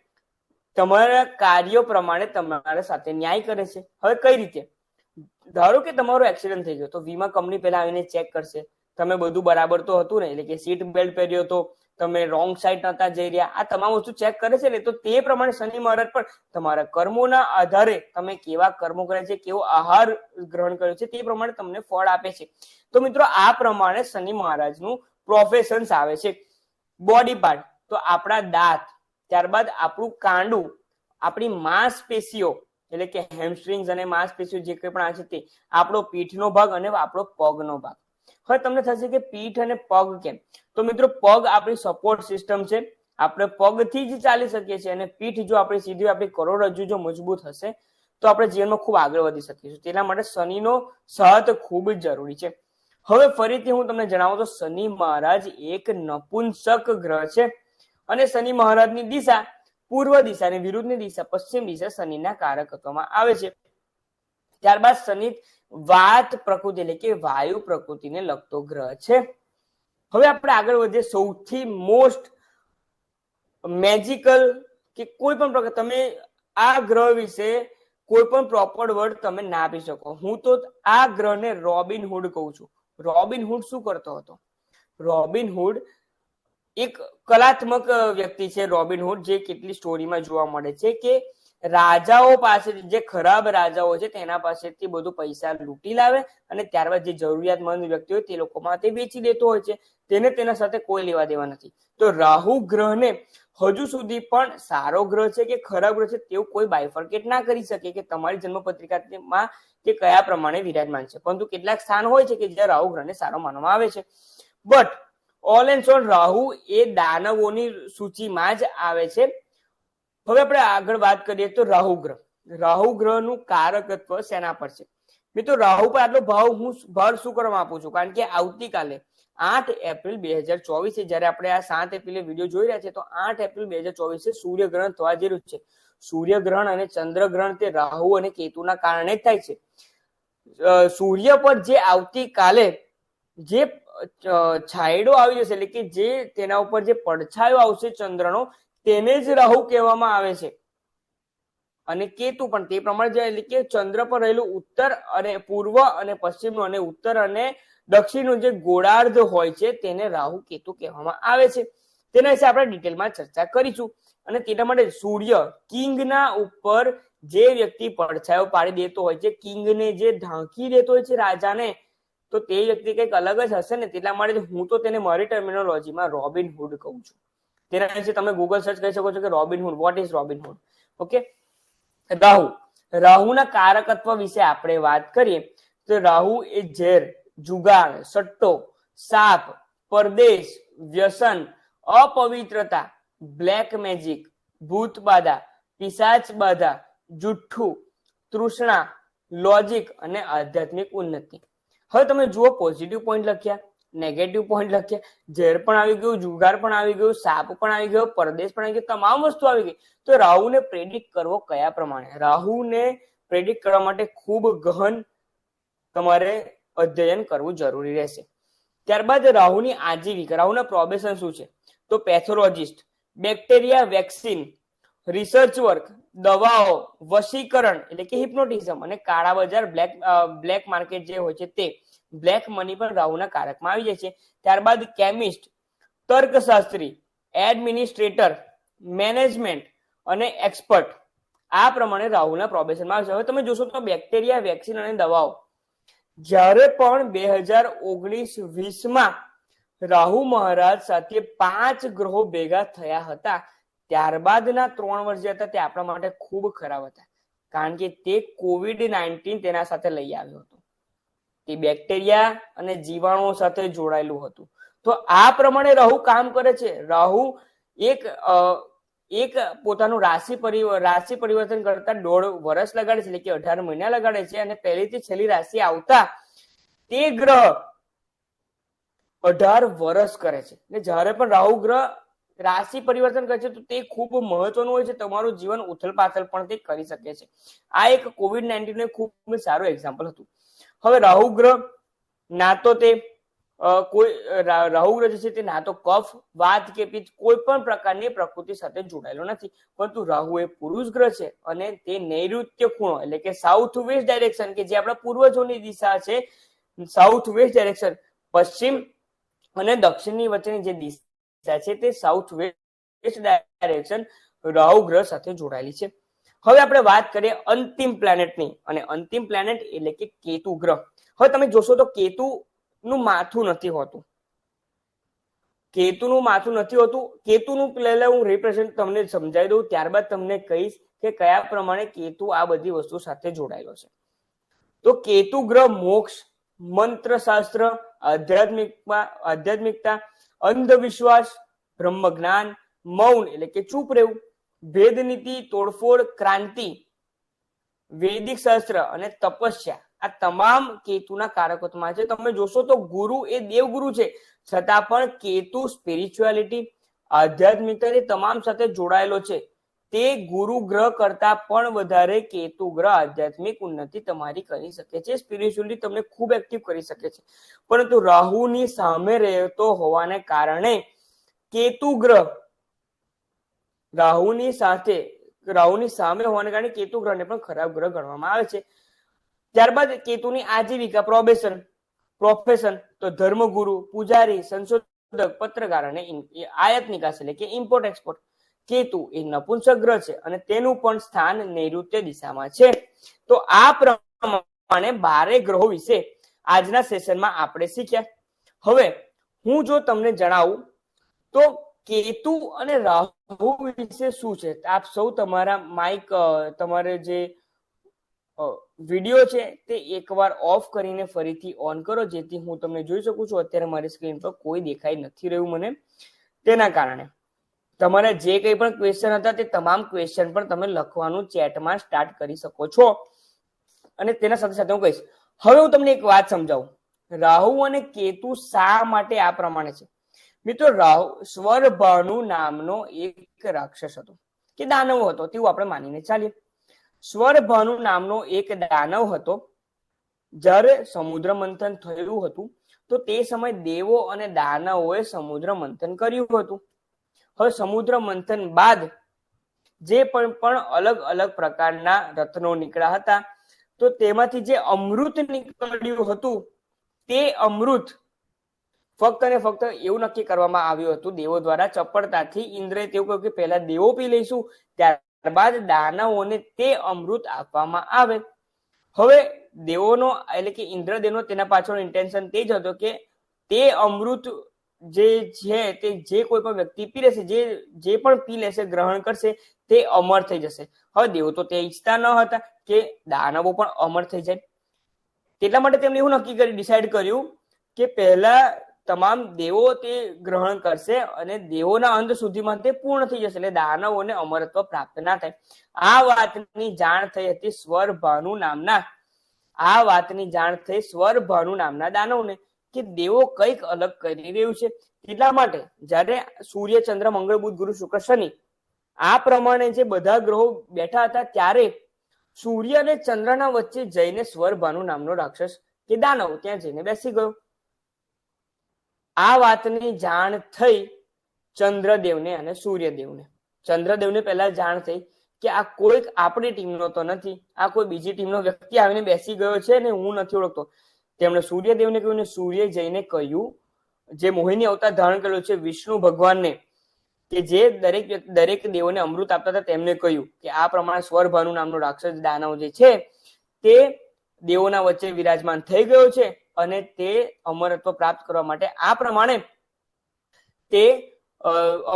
તમારા કાર્યો પ્રમાણે તમારા સાથે ન્યાય કરે છે. હવે કઈ રીતે? ધારો કે તમારો એક્સિડન્ટ થઈ ગયો તો વીમા કંપની પહેલા આવીને ચેક કરશે, તમે બધું બરાબર તો હતું ને, એટલે કે સીટ બેલ્ટ પહેર્યો તો, તમે રોંગ સાઈડ નતા જઈ રહ્યા, આ તમામ વસ્તુ ચેક કરે છે ને. તો તે પ્રમાણે શનિ મહારાજ પણ તમારા કર્મોના આધારે તમે કેવા કર્મો કર્યા છે, કેવો આહાર ગ્રહણ કર્યો છે, તે પ્રમાણે તમને ફળ આપે છે. તો મિત્રો, આ પ્રમાણે શનિ મહારાજનું પ્રોફેશન્સ આવે છે. બોડી પાર્ટ, તો આપણા દાંત, ત્યારબાદ આપણું કાંડું, આપણી માંસપેશીઓ એટલે કે હેમસ્ટ્રિંગ્સ અને માંસપેશીઓ જે કંઈ પણ આવે છે તે, આપણો પીઠનો ભાગ અને આપણો પગનો ભાગ. હવે તમને થશે કે પીઠ અને પગ કેમ? તો મિત્રો, પગ આપણી સપોર્ટ સિસ્ટમ છે. આપણે પગથી જ ચાલી શકીએ છીએ અને પીઠ જો આપણી સીધી, આપણી કરોડરજ્જુ જો મજબૂત હશે તો આપણે જીવનમાં ખૂબ આગળ વધી શકીશું. તેના માટે શનિનો સાથ ખૂબ જ જરૂરી છે. હવે ફરીથી હું તમને જણાવું તો શનિ મહારાજ એક નપુંસક ગ્રહ છે અને શનિ મહારાજની દિશા પૂર્વ દિશા અને વિરુદ્ધની દિશા પશ્ચિમ દિશા શનિના કારકત્વમાં આવે છે. ત્યારબાદ શનિ વાત પ્રકૃતિ એટલે કે વાયુ પ્રકૃતિને લગતો ગ્રહ છે. હવે આપણે આગળ વધીએ. સૌથી મોસ્ટ મેજિકલ કે કોઈ પણ પ્રકાર, તમે આ ગ્રહ વિશે કોઈ પણ પ્રોપર વર્ડ તમે ના આપી શકો. હું તો આ ગ્રહને રોબિન હુડ કહું છું. રોબિન હુડ શું કરતો હતો? રોબિન હુડ એક કલાત્મક વ્યક્તિ છે. રોબિન હુડ, જે કેટલી સ્ટોરીમાં જોવા મળે છે કે રાજાઓ પાસે, જે ખરાબ રાજાઓ છે તેના પાસેથી બધું પૈસા લૂંટી લાવે અને ત્યારબાદ જે જરૂરિયાતમંદ વ્યક્તિ હોય તે લોકોમાં તે વેચી દેતો હોય છે. તેને તેના સાથે કોઈ લેવા દેવા નથી. તો રાહુ ગ્રહને હજુ સુધી પણ સારો ગ્રહ છે કે ખરાબ ગ્રહ છે તેવું કોઈ બાયફર્કેટ ના કરી શકે કે તમારી જન્મ પત્રિકામાં તે કયા પ્રમાણે વિરાજમાન છે. પરંતુ કેટલાક સ્થાન હોય છે કે જ્યાં રાહુ ગ્રહને સારો માનવામાં આવે છે. But all and all Rahu એ દાનવોની સૂચિમાં જ આવે છે. હવે આપણે આગળ વાત કરીએ તો રાહુ ગ્રહનું કારકત્વ શેના પર છે? મિત્રો, રાહુ પર આટલો ભાર શું કરવા આપું છું? કારણ કે આવતીકાલે 8 એપ્રિલ 2024 જયારે આપણે આ 7 એપ્રિલે વિડીયો જોઈ રહ્યા છે તો 8 એપ્રિલ 2024 સૂર્યગ્રહણ થવા જઈ રહ્યું છે. સૂર્યગ્રહણ અને ચંદ્રગ્રહણ તે રાહુ અને કેતુના કારણે જ થાય છે. સૂર્ય પર જે આવતીકાલે જે છાયડો આવી જશે એટલે કે જે તેના ઉપર જે પડછાયો આવશે ચંદ્રનો તેને જ રાહુ કહેવામાં આવે છે. અને કેતુ પણ તે પ્રમાણે એટલે કે ચંદ્ર પર રહેલું ઉત્તર અને પૂર્વ અને પશ્ચિમનું અને ઉત્તર અને દક્ષિણનું જે ગોળાર્ધ હોય છે તેને રાહુ કેતુ કહેવામાં આવે છે. તેના વિશે આપણે ડિટેલમાં ચર્ચા કરીશું. અને તેના માટે સૂર્ય કિંગના ઉપર જે વ્યક્તિ પડછાયો પાડી દેતો હોય છે, કિંગને જે ઢાંકી દેતો હોય છે રાજાને, તો તે વ્યક્તિ કંઈક અલગ જ હશે ને. તેટલા માટે હું તો તેને મારી ટર્મિનોલોજીમાં રોબિન હુડ કહું છું. તેના વિશે તમે ગૂગલ સર્ચ કરી શકો છો કે Robin Hood, what is Robin Hood. Okay, રાહુના કારકત્વ વિશે આપણે વાત કરીએ તો રાહુ એ ઝેર, જુગાર, સટ્ટો, સાપ, પરદેશ, વ્યસન, અપવિત્રતા, બ્લેક મેજિક, ભૂત બાધા, પિશાચ બાધા, જુઠ્ઠું, તૃષ્ણા, લોજિક અને આધ્યાત્મિક ઉન્નતિ. હવે તમે જુઓ, પોઝિટિવ પોઈન્ટ લખ્યા, નેગેટિવ પોઈન્ટ લખ્યા, ઝેર પણ આવી ગયું, જુગાર પણ આવી ગયું, સાપ પણ આવી ગયો, પરદેશ પણ આવી ગયો, તમામ વસ્તુ આવી ગઈ. તો રાહુને પ્રેડિક્ટ કરવો કયા પ્રમાણે? રાહુને પ્રેડિક્ટ કરવા માટે ખૂબ ગહન તમારે અધ્યયન કરવું જરૂરી રહેશે. ત્યારબાદ રાહુની આજીવિકા, રાહુના પ્રોબેશન શું છે? તો pathologist, bacteria vaccine, research work, દવાઓ, વશીકરણ એટલે કે હિપ્નોટિઝમ અને કાળા બજાર, બ્લેક માર્કેટ જે હોય છે તે, બ્લેક મની પણ રાહુના કારકમાં આવી જાય છે. ત્યારબાદ કેમિસ્ટ, તર્કશાસ્ત્રી, એડમિનિસ્ટ્રેટર, મેનેજમેન્ટ અને એક્સપર્ટ. આ પ્રમાણે રાહુના પ્રોબેશનમાં આવે છે. હવે તમે જોશો તો બેક્ટેરિયા વેક્સિન અને દવાઓ, જ્યારે પણ 2019-20 રાહુ મહારાજ સાથે 5 ગ્રહો ભેગા થયા હતા, ત્યારબાદના 3 વર્ષ જે હતા તે આપણા માટે ખૂબ ખરાબ હતા. કારણ કે તે COVID-19 તેના સાથે લઈ આવ્યો હતો. તે બેક્ટેરિયા અને જીવાણુઓ સાથે જોડાયેલું હતું. તો આ પ્રમાણે રાહુ કામ કરે છે. રાહુ એક પોતાનું રાશિ પરિવર્તન કરતા 1.5 વર્ષ લગાડે છે, એટલે કે 18 મહિના લગાડે છે. અને પહેલીથી છેલ્લી રાશિ આવતા તે ગ્રહ 18 વર્ષ કરે છે. એટલે જ્યારે પણ રાહુ ગ્રહ રાશિ પરિવર્તન કરે છે તો તે ખૂબ મહત્વનું હોય છે. તમારું જીવન ઉથલ પાથલ પણ તે કરી શકે છે. આ એક COVID-19 નું ખૂબ સારું એક્ઝામ્પલ હતું. હવે રાહુ ગ્રહ ના તો તે રાહુ ગ્રહ જે છે તે ના તો કફ, વાત કે પિત્ત કોઈ પણ પ્રકારની પ્રકૃતિ સાથે જોડાયેલો નથી. પરંતુ રાહુ એ પુરુષ ગ્રહ છે અને તે નૈઋત્ય ખૂણો એટલે કે સાઉથ વેસ્ટ ડાયરેક્શન, કે જે આપણા પૂર્વજોની દિશા છે, સાઉથ વેસ્ટ ડાયરેક્શન, પશ્ચિમ અને દક્ષિણની વચ્ચેની જે દિશા છે તે સાઉથ વેસ્ટ ડાયરેક્શન રાહુ ગ્રહ સાથે જોડાયેલી છે. હવે આપણે વાત કરીએ અંતિમ પ્લેનેટની, અને અંતિમ પ્લેનેટ એટલે કે કેતુ ગ્રહ. હવે તમે જોશો તો કેતુનું માથું નથી હોતું. કેતુનું પહેલા હું રિપ્રેઝન્ટ તમને સમજાવી દઉં, ત્યારબાદ તમને કહીશ કે કયા પ્રમાણે કેતુ આ બધી વસ્તુ સાથે જોડાયેલો છે. તો કેતુ ગ્રહ મોક્ષ, મંત્રશાસ્ત્ર, આધ્યાત્મિકતા, અંધવિશ્વાસ, બ્રહ્મ જ્ઞાન, મૌન એટલે કે ચૂપ રહેવું, ભેદ નીતિ, તોડફોડ, ક્રાંતિ, વૈદિક શાસ્ત્ર અને તપસ્યા, આ તમામ કેતુના કારકત્વમાં છે. તમે જોશો તો ગુરુ એ દેવગુરુ છે, છતાં પણ કેતુ સ્પિરિચ્યુઆલિટી, આધ્યાત્મિકતા તમામ સાથે જોડાયેલો છે. તે ગુરુ ગ્રહ કરતા પણ વધારે કેતુ ગ્રહ આધ્યાત્મિક ઉન્નતિ તમારી કરી શકે છે, સ્પિરિચ્યુઅલી તમને ખૂબ એક્ટિવ કરી શકે છે. પરંતુ રાહુની સામે રહેતો હોવાને કારણે કેતુ ગ્રહ રાહુની સામે હોવાને કારણે કેતુ ગ્રહને પણ ખરાબ ગ્રહ ગણવામાં આવે છે. ત્યારબાદ કેતુની આજીવિકા, પ્રોફેશન, તો ધર્મગુરુ, પૂજારી, સંશોધક, પત્રકાર અને આયાત નિકાસ એટલે કે ઇમ્પોર્ટ એક્સપોર્ટ. કેતુ એ નપુંસક ગ્રહ છે અને તેનું પણ સ્થાન નૈઋત્ય દિશામાં છે. તો આ પ્રમાણે 12 ગ્રહો વિશે આજના સેશનમાં આપણે શીખ્યા. હવે હું જો તમને જણાવું તો કેતુ અને રાહુ વિશે શું છે, આપ સૌ તમારા માઇક, તમારે જે વિડીયો છે તે એકવાર ઓફ કરીને ફરીથી ઓન કરો, જેથી હું તમને જોઈ શકું છું. અત્યારે મારી સ્ક્રીન પર કોઈ દેખાઈ નથી રહ્યું મને, તેના કારણે તમારા જે કંઈ પણ ક્વેશ્ચન હતા તે તમામ ક્વેશ્ચન પણ તમે લખવાનું ચેટમાં સ્ટાર્ટ કરી શકો છો. અને તેના સાથે સાથે હું કહીશ, હવે હું તમને એક વાત સમજાવું, રાહુ અને કેતુ શા માટે આ પ્રમાણે છે. મિત્રો, રાહુ સ્વરભાનુ નામનો એક રાક્ષસ હતો કે દાનવ હતો, તેવું આપણે માનીને ચાલીએ. સ્વરભાનુ નામનો એક દાનવ હતો. જ્યારે સમુદ્ર મંથન થયું હતું તો તે સમય દેવો અને દાનવોએ સમુદ્ર મંથન કર્યું હતું. હવે સમુદ્ર મંથન બાદ જે પણ અલગ અલગ પ્રકારના રત્નો નીકળ્યા હતા, તો તેમાંથી જે અમૃત નીકળ્યું હતું તે અમૃત ફક્ત ને ફક્ત એવું નક્કી કરવામાં આવ્યું હતું દેવો દ્વારા, ચપળતાથી ઇન્દ્રએ તેવું કહ્યું કે પહેલા દેવો પી લઈશું, ત્યારબાદ દાનવોને તે અમૃત આપવામાં આવે. હવે દેવોનો એટલે કે ઇન્દ્રદેવનો તેના પાછળનો ઇન્ટેન્શન તે જ હતો કે તે અમૃત જે છે તે જે કોઈ પણ વ્યક્તિ પી લેશે, જે પણ પી લેશે, ગ્રહણ કરશે, તે અમર થઈ જશે. હવે દેવો તો તે ઈચ્છતા ન હતા કે દાનવો પણ અમર થઈ જાય, એટલા માટે તેમણે એવું નક્કી કરી, ડિસાઈડ કર્યું કે પહેલા તમામ દેવો તે ગ્રહણ કરશે અને દેવોના અંત સુધીમાં તે પૂર્ણ થઈ જશે, એટલે દાનવોને અમરત્વ પ્રાપ્ત ના થાય. આ વાતની જાણ થઈ હતી સ્વરભાનુ નામના દાનવને કે દેવો કંઈક અલગ કરી રહ્યું છે. એટલા માટે જ્યારે સૂર્ય, ચંદ્ર, મંગળ, બુધ, ગુરુ, શુક્ર, શનિ આ પ્રમાણે જે બધા ગ્રહો બેઠા હતા, ત્યારે સૂર્ય અને ચંદ્રના વચ્ચે જઈને સ્વરભાનુ નામનો રાક્ષસ કે દાનવ ત્યાં જઈને બેસી ગયો. આ વાતની જાણ થઈ ચંદ્રદેવને અને સૂર્યદેવને. ચંદ્રદેવને પહેલા જાણ થઈ કે આ કોઈક આપણી ટીમનો તો નથી, આ કોઈ બીજી ટીમનો વ્યક્તિ આવીને બેસી ગયો છે ને હું નથી ઓળખતો. તેમણે સૂર્યદેવને કહ્યું, ને સૂર્ય જઈને કહ્યું, જે મોહિની અવતાર ધારણ કરેલો છે વિષ્ણુ ભગવાનને, કે જે દરેક દેવોને અમૃત આપતા હતા, તેમને કહ્યું કે આ પ્રમાણે સ્વરભાનુ નામનો રાક્ષસ દાનવ જે છે તે દેવોના વચ્ચે વિરાજમાન થઈ ગયો છે અને તે અમરત્વ પ્રાપ્ત કરવા માટે આ પ્રમાણે તે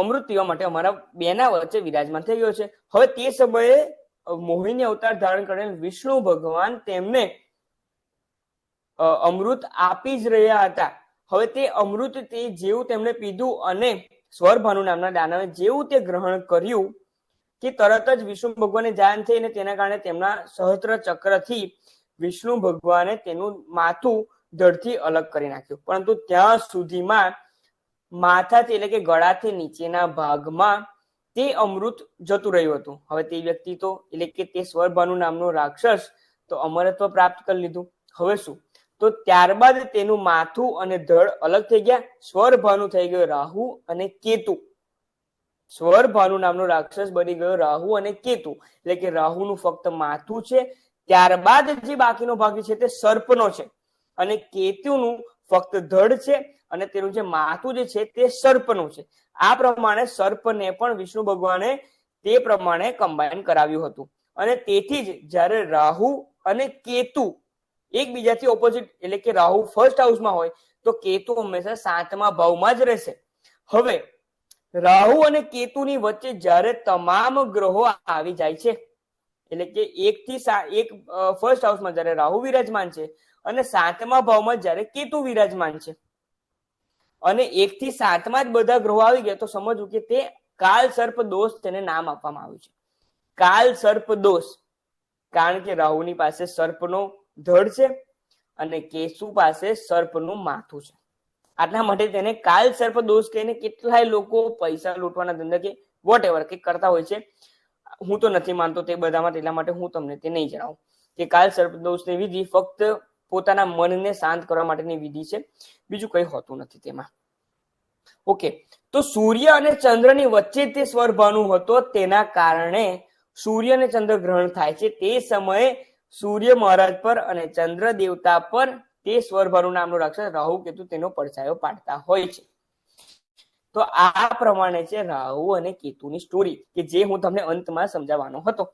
અમૃત પીવા માટે અમારા બેના વચ્ચે વિરાજમાન થઈ ગયો છે. હવે તે સમયે મોહિની અવતાર ધારણ કરેલ વિષ્ણુ ભગવાન તેમને અમૃત આપી જ રહ્યા હતા. હવે તે અમૃત તે જેવું તેમણે પીધું અને સ્વરભાનુ નામના દાનવે જેવું તે ગ્રહણ કર્યું કે તરત જ વિષ્ણુ ભગવાનને જાણ થઈ, અને તેના કારણે તેમના સહસ્ત્ર ચક્રથી વિષ્ણુ ભગવાને તેનું માથું ધડથી અલગ કરી નાખ્યું. પરંતુ ત્યાં સુધીમાં માથાથી એટલે કે ગળાથી નીચેના ભાગમાં તે અમૃત જતું રહ્યું હતું. હવે તે વ્યક્તિ તો એટલે કે તે સ્વરભાનુ નામનો રાક્ષસ તો અમરત્વ પ્રાપ્ત કરી લીધું. હવે શું, તો ત્યારબાદ તેનું માથું અને ધડ અલગ થઈ ગયા. સ્વરભાનુ થઈ ગયો રાહુ અને કેતુ. સ્વરભાનુ નામનો રાક્ષસ બની ગયો રાહુ અને કેતુ, એટલે કે રાહુનું ફક્ત માથું છે, ત્યારબાદ જે બાકીનો ભાગ છે તે સર્પનો છે, અને કેતુનું ફક્ત ધડ છે અને તેનું જે માથું જે છે તે સર્પનું છે. આ પ્રમાણે સર્પને પણ વિષ્ણુ ભગવાને તે પ્રમાણે કમ્બાઈન કરાવ્યું હતું. અને તેથી જ જ્યારે રાહુ અને કેતુ એકબીજાથી ઓપોઝિટ, એટલે કે રાહુ ફર્સ્ટ હાઉસમાં હોય તો કેતુ હંમેશા 7મા ભાવમાં જ રહેશે. હવે રાહુ અને કેતુની વચ્ચે જ્યારે તમામ ગ્રહો આવી જાય છે, એટલે કે એક ફર્સ્ટ હાઉસમાં જ્યારે રાહુ વિરાજમાન છે અને 7મા ભાવમાં જ્યારે કેતુ વિરાજમાન છે, અને 1 થી 7માં જ બધા ગ્રહો આવી ગયા, તો સમજવું કે તે કાલ સર્પ દોષ તેને નામ આપવામાં આવ્યું છે. કાલ સર્પ દોષ, કારણ કે રાહુની પાસે સર્પનો ધડ છે અને કેતુ પાસે સર્પનું માથું છે. આટલા માટે તેને કાલ સર્પ દોષ કહીને કેટલાય લોકો પૈસા લૂંટવાના ધંધા કે વોટ એવર કંઈક કરતા હોય છે. હું તો નથી માનતો તે બધામાં, એટલા માટે હું તમને તે નહીં જણાવું કે કાલ સર્પ દોષની વિધિ ફક્ત પોતાના મનને શાંત કરવા માટેની વિધિ છે, બીજું કંઈ હોતું નથી તેમાં. ઓકે, તો સૂર્ય અને ચંદ્રની વચ્ચે તે સ્વરભાનુ હતો, તેના કારણે સૂર્ય અને ચંદ્ર ગ્રહણ થાય છે. તે સમયે સૂર્ય મહારાજ પર અને ચંદ્ર દેવતા પર તે સ્વરભાનુ નામનો રાક્ષસ રાહુ કેતુ તેનો પડછાયો પાડતા હોય છે. તો આ પ્રમાણે છે રાહુ અને કેતુની સ્ટોરી, કે જે હું તમને અંતમાં સમજાવવાનો હતો.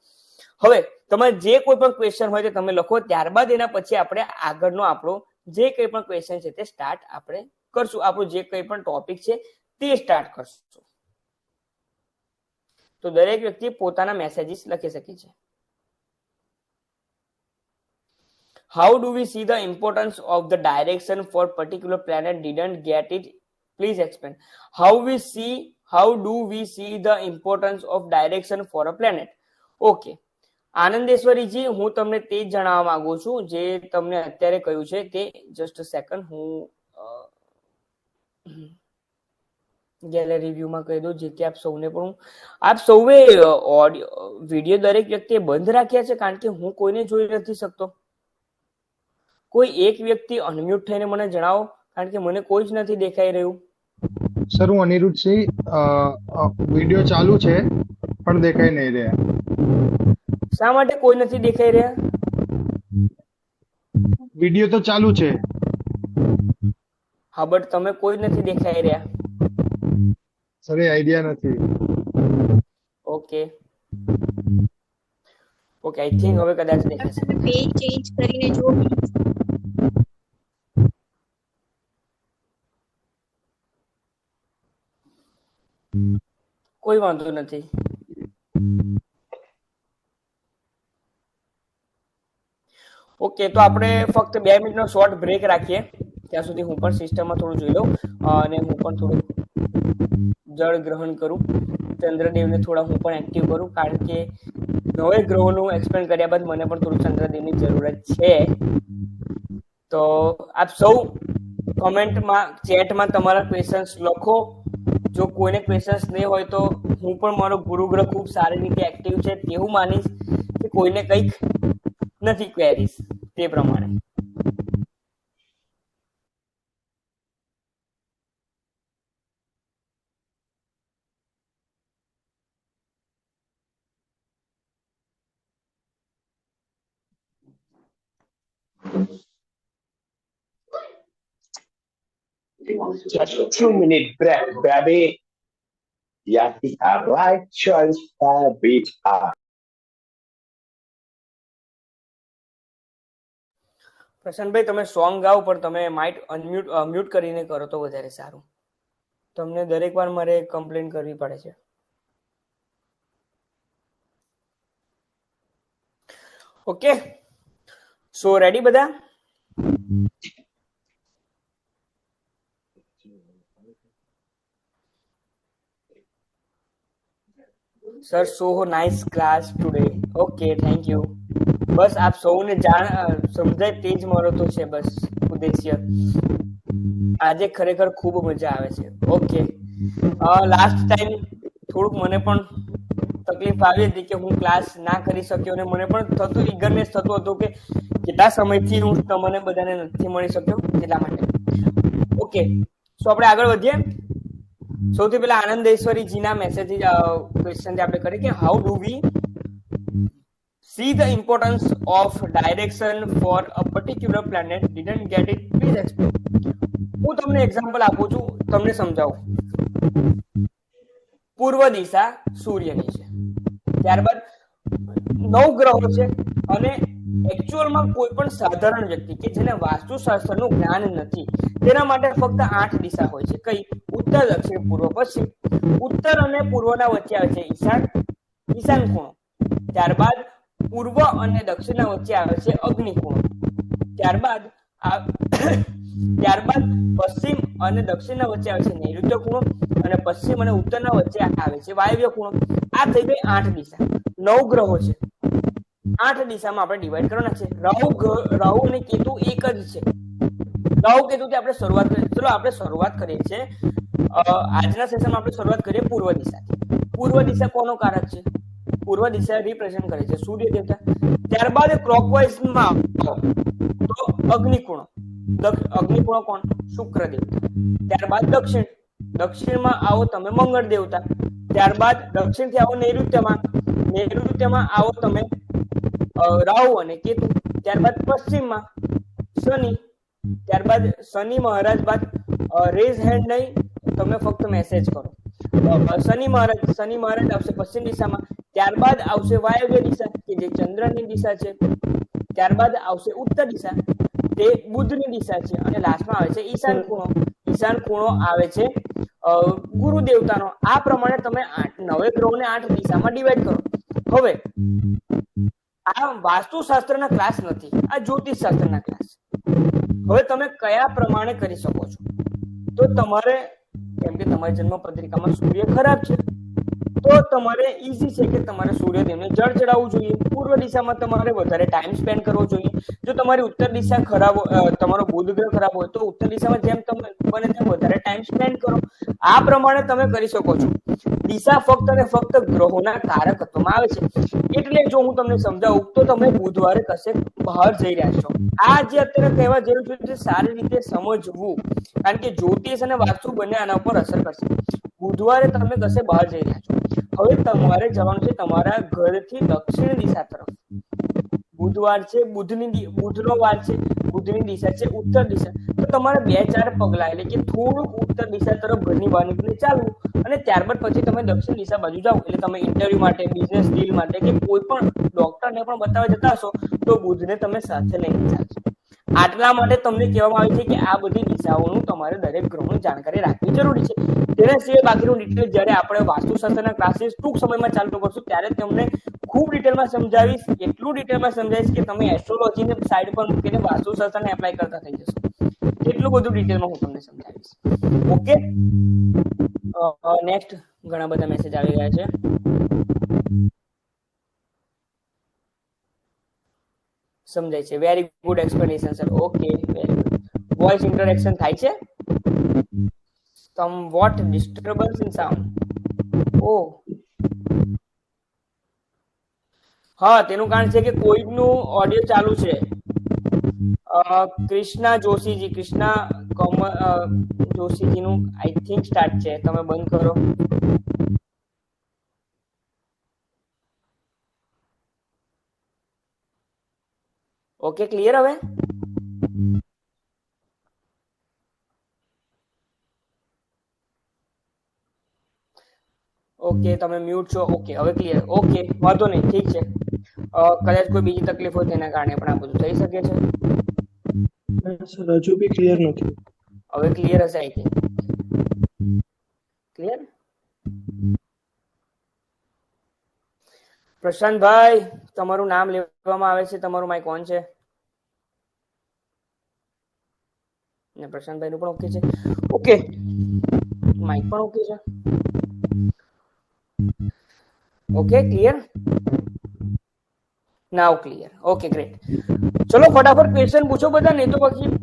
હવે તમારે જે કોઈ પણ ક્વેશ્ચન હોય તે તમે લખો, ત્યારબાદ એના પછી આપણે આગળનો આપણો જે કંઈ પણ ક્વેશ્ચન છે તે સ્ટાર્ટ આપણે કરશું, આપણું જે કંઈ પણ ટોપિક છે તે સ્ટાર્ટ કરશું. તો દરેક વ્યક્તિ પોતાના મેસેજીસ લખી શકે છે. How do we see the importance of the direction for particular planet? Didn't get it. Please explain. How do we see the importance of direction for a planet? Okay. આનંદેશ્વરીજી, હું તમને તે જ જણાવવા માંગુ છું જે તમને અત્યારે કહ્યું છે તે. જસ્ટ સેકન્ડ, હું ગેલેરી વ્યૂમાં કહી દઉં જેથી આપ સૌને પણ આપ સૌએ ઓડિયો વિડીયો દરેક વ્યક્તિએ બંધ રાખ્યા છે, કારણ કે હું કોઈને જોઈ નથી શકતો. કોઈ એક વ્યક્તિ અનમ્યુટ થઈને મને જણાવો, કારણ કે મને કોઈ જ નથી દેખાઈ રહ્યું. સર, હું અનિરુદ્ધ સિંહ, વિડીયો ચાલુ છે પણ દેખાઈ નહીં રહ્યા. શા માટે કોઈ નથી દેખાઈ રહ્યા? વિડીયો તો ચાલુ છે. હા, બટ તમે કોઈ નથી દેખાઈ રહ્યા. સર, એ આઈડિયા નથી. ઓકે, આઈ થિંક હવે કદાચ દેખાશે. પેજ ચેન્જ કરીને જો. કોઈ વાંધો નથી. ઓકે, તો આપણે ફક્ત 2 મિનિટનો શોર્ટ બ્રેક રાખીએ. ત્યાં સુધી હું પણ સિસ્ટમમાં થોડું જોઈ લઉં અને હું પણ થોડું જળ ગ્રહણ કરું. ચંદ્રદેવને થોડા હું પણ એક્ટિવ કરું, કારણ કે 9 ગ્રહોનું એક્સપ્લેન કર્યા બાદ મને પણ થોડું ચંદ્રદેવની જરૂરત છે. તો આપ સૌ કમેન્ટમાં, ચેટમાં તમારા ક્વેશ્ચન્સ લખો. જો કોઈને ક્વેશ્ચન્સ નહીં હોય તો હું પણ મારો ગુરુગ્રહ ખૂબ સારી રીતે એક્ટિવ છે તેવું માનીશ કે કોઈને કંઈક નથી ક્વેરીઝ તે પ્રમાણે. Just a 2-minute break, baby. Yeah, the right choice, baby. Prashantbhai, તમે સોંગ ગાઓ પણ તમે માઇક મ્યુટ કરીને કરો તો વધારે સારું. તમને દરેક વાર મારે કમ્પ્લેન કરવી પડે છે. ઓકે, સો રેડી બધા? Sir, so nice class today. Okay, thank you. બસ આપ સૌને સમજાય તે જ મારો તો છે બસ ઉદ્દેશ્ય. આજે ખરેખર ખૂબ મજા આવે છે. ઓકે, લાસ્ટ ટાઈમ થોડુંક મને પણ તકલીફ આવી હતી કે હું ક્લાસ ના કરી શક્યો અને મને પણ થતું ઈગરનેસ થતું હતું કે કેટલા સમયથી હું તમને બધાને નથી મળી શક્યો એટલા માટે. ઓકે, સો આપણે આગળ વધીએ. સૌથી પહેલા આનંદેશ્વરીજીના મેસેજ ક્વેશ્ચન આપણે કરીએ કે how do we see the importance of direction for a particular planet? Didn't get it. Please explain. હું તમને એક્ઝામ્પલ આપું છું, તમને સમજાવું. પૂર્વ દિશા સૂર્યની છે, ત્યારબાદ 9 ગ્રહો છે અને એકચ્યુઅલમાં કોઈ પણ સાધારણ વ્યક્તિ કે જેને વાસ્તુશાસ્ત્રનું જ્ઞાન નથી તેના માટે ફક્ત 8 દિશા હોય છે. કઈ? ઉત્તર, દક્ષિણ, પૂર્વ, પશ્ચિમ. ઉત્તર અને પૂર્વના વચ્ચે આવે છે ઈશાન ખૂણો. ત્યારબાદ પૂર્વ અને દક્ષિણના વચ્ચે આવે છે અગ્નિ ખૂણો. ત્યારબાદ પશ્ચિમ અને દક્ષિણના વચ્ચે આવે છે નૈઋત્ય ખૂણો અને પશ્ચિમ અને ઉત્તરના વચ્ચે આવે છે વાયવ્ય ખૂણો. આ થઈ ગઈ 8 દિશા. 9 ગ્રહો છે, 8 દિશામાં આપણે ડિવાઈડ કરવાના છે. રાહુ અને કેતુ એક જ છે. રાહુ કેતુથી આપણે શરૂઆત કરીએ. ચલો આપણે શરૂઆત કરીએ છીએ. આજના સેશનમાં આપણે શરૂઆત કરીએ પૂર્વ દિશાથી. પૂર્વ દિશા કોનો કારક છે? પૂર્વ દિશા રિપ્રેઝન્ટ કરે છે સૂર્ય દેવતા. ત્યારબાદ ક્લોકવાઇઝમાં તો અગ્નિકૂણો. અગ્નિકૂણો કોણ? શુક્ર દેવતા. ત્યારબાદ દક્ષિણમાં આવો તમે મંગળ દેવતા. ત્યારબાદ દક્ષિણથી આવો નૈઋત્યમાં આવો તમે રાહુ અને કેતુ. ત્યારબાદ પશ્ચિમમાં શનિ. ત્યારબાદ શનિ મહારાજ બાદ રેઝ હેન્ડ નહીં, તમે ફક્ત મેસેજ કરો. શનિ મહારાજ આવશે પશ્ચિમ દિશામાં. ત્યારબાદ આવશે વાયવ્ય દિશા કે જે ચંદ્રની દિશા છે. ત્યારબાદ આવશે ઉત્તર દિશા, તે બુધની દિશા છે. અને લાસ્ટમાં આવે છે ઈશાન ખૂણો. ઈશાન ખૂણો આવે છે ગુરુ દેવતાનો. આ પ્રમાણે તમે 9 ગ્રહોને 8 દિશામાં ડિવાઈડ કરો. હવે આ વાસ્તુશાસ્ત્રના ક્લાસ નથી, આ જ્યોતિષ શાસ્ત્રના ક્લાસ. હવે તમે કયા પ્રમાણે કરી શકો છો? તો તમારે, કેમ કે તમારી જન્મ પત્રિકામાં સૂર્ય ખરાબ છે, તો તમારે ઈઝી છે કે તમારે સૂર્યદેવને જળ ચડાવવું જોઈએ. પૂર્વ દિશામાં તમારે વધારે ટાઈમ સ્પેન્ડ કરવો જોઈએ. જો તમારી ઉત્તર દિશા ખરાબ, તમારો બુધ ગ્રહ ખરાબ હોય તો ઉત્તર દિશામાં જેમ તમે બને તેમ વધારે ટાઈમ સ્પેન્ડ કરો. આ પ્રમાણે તમે કરી શકો છો. દિશા ફક્ત અને ફક્ત ગ્રહોના કારકત્વમાં આવે છે. એટલે જો હું તમને સમજાવું તો તમે બુધવારે કશે બહાર જઈ રહ્યા છો, આ જે અત્યારે કહેવા જઈ રહ્યું છું તે સારી રીતે સમજવું, કારણ કે જ્યોતિષ અને વાસ્તુ બંને આના ઉપર અસર કરશે. બુધવારે તમે કશે બહાર જઈ રહ્યા છો, હવે તમારે જવાનું છે તમારા ઘરથી દક્ષિણ દિશા તરફ. બુધવાર છે, બુધનો વાર છે, બુધની દિશા છે ઉત્તર દિશા. તો તમારે 2-4 પગલા એટલે કે થોડુંક ઉત્તર દિશા તરફ ઘરની બહાર નીકળી ચાલવું, અને ત્યારબાદ પછી તમે દક્ષિણ દિશા બાજુ જાઓ. એટલે તમે ઇન્ટરવ્યુ માટે, બિઝનેસ ડીલ માટે કે કોઈ પણ ડોક્ટરને પણ બતાવવા જતા હશો તો બુધને તમે સાથે લઈને ચાલશો. આટલા માટે તમને કહેવામાં આવે છે કે આ બધી દિશાઓનું તમારે દરેક ગ્રહોની જાણકારી રાખવી જરૂરી છે. તેના સિવાય બાકીનું ડિટેલ જ્યારે આપણે વાસ્તુશાસ્ત્રના ક્લાસીસ ટૂંક સમયમાં ચાલુ કરશું ત્યારે તમને ખૂબ ડિટેલમાં સમજાવીશ. એટલું ડિટેલમાં સમજાવીશ કે તમે એસ્ટ્રોલોજીને સાઈડ પર મૂકીને વાસ્તુશાસ્ત્રને એપ્લાય કરતા થઈ જશો. એટલું બધું ડિટેલમાં હું તમને સમજાવીશ. Okay, next. ઘણા બધા મેસેજ આવી ગયા છે. સમજાય છે. Very good explanation sir. Okay, very good. Voice interaction થાય છે. somewhat disturbance in sound. Oh, હા, તેનું કારણ છે કે કોઈકનું ઓડિયો ચાલુ છે. Krishna Joshiji, જોશીજીનું I think start છે. તમે બંધ કરો. ઓકે, ક્લિયર હવે? ઓકે, તમે મ્યુટ છો. ઓકે, હવે ક્લિયર. ઓકે, વાંધો નહીં, ઠીક છે. કદાચ કોઈ બીજી તકલીફ હોય તેના કારણે પણ આ બધું થઈ શકે છે. સર હજુ બી ક્લિયર નથી. હવે ક્લિયર હશે આઈ થિંક. ક્લિયર? પ્રશાંતભાઈ, તમારું નામ લેવામાં આવે છે. તમારું માઇક ઓન છે ને? પ્રશાંતભાઈ નું પણ ઓકે છે. ઓકે, માઇક પણ ઓકે છે. Okay, clear? Now clear. Okay, great. ચલો ફટાફટ ક્વેશ્ચન પૂછો બધા, નહીં તો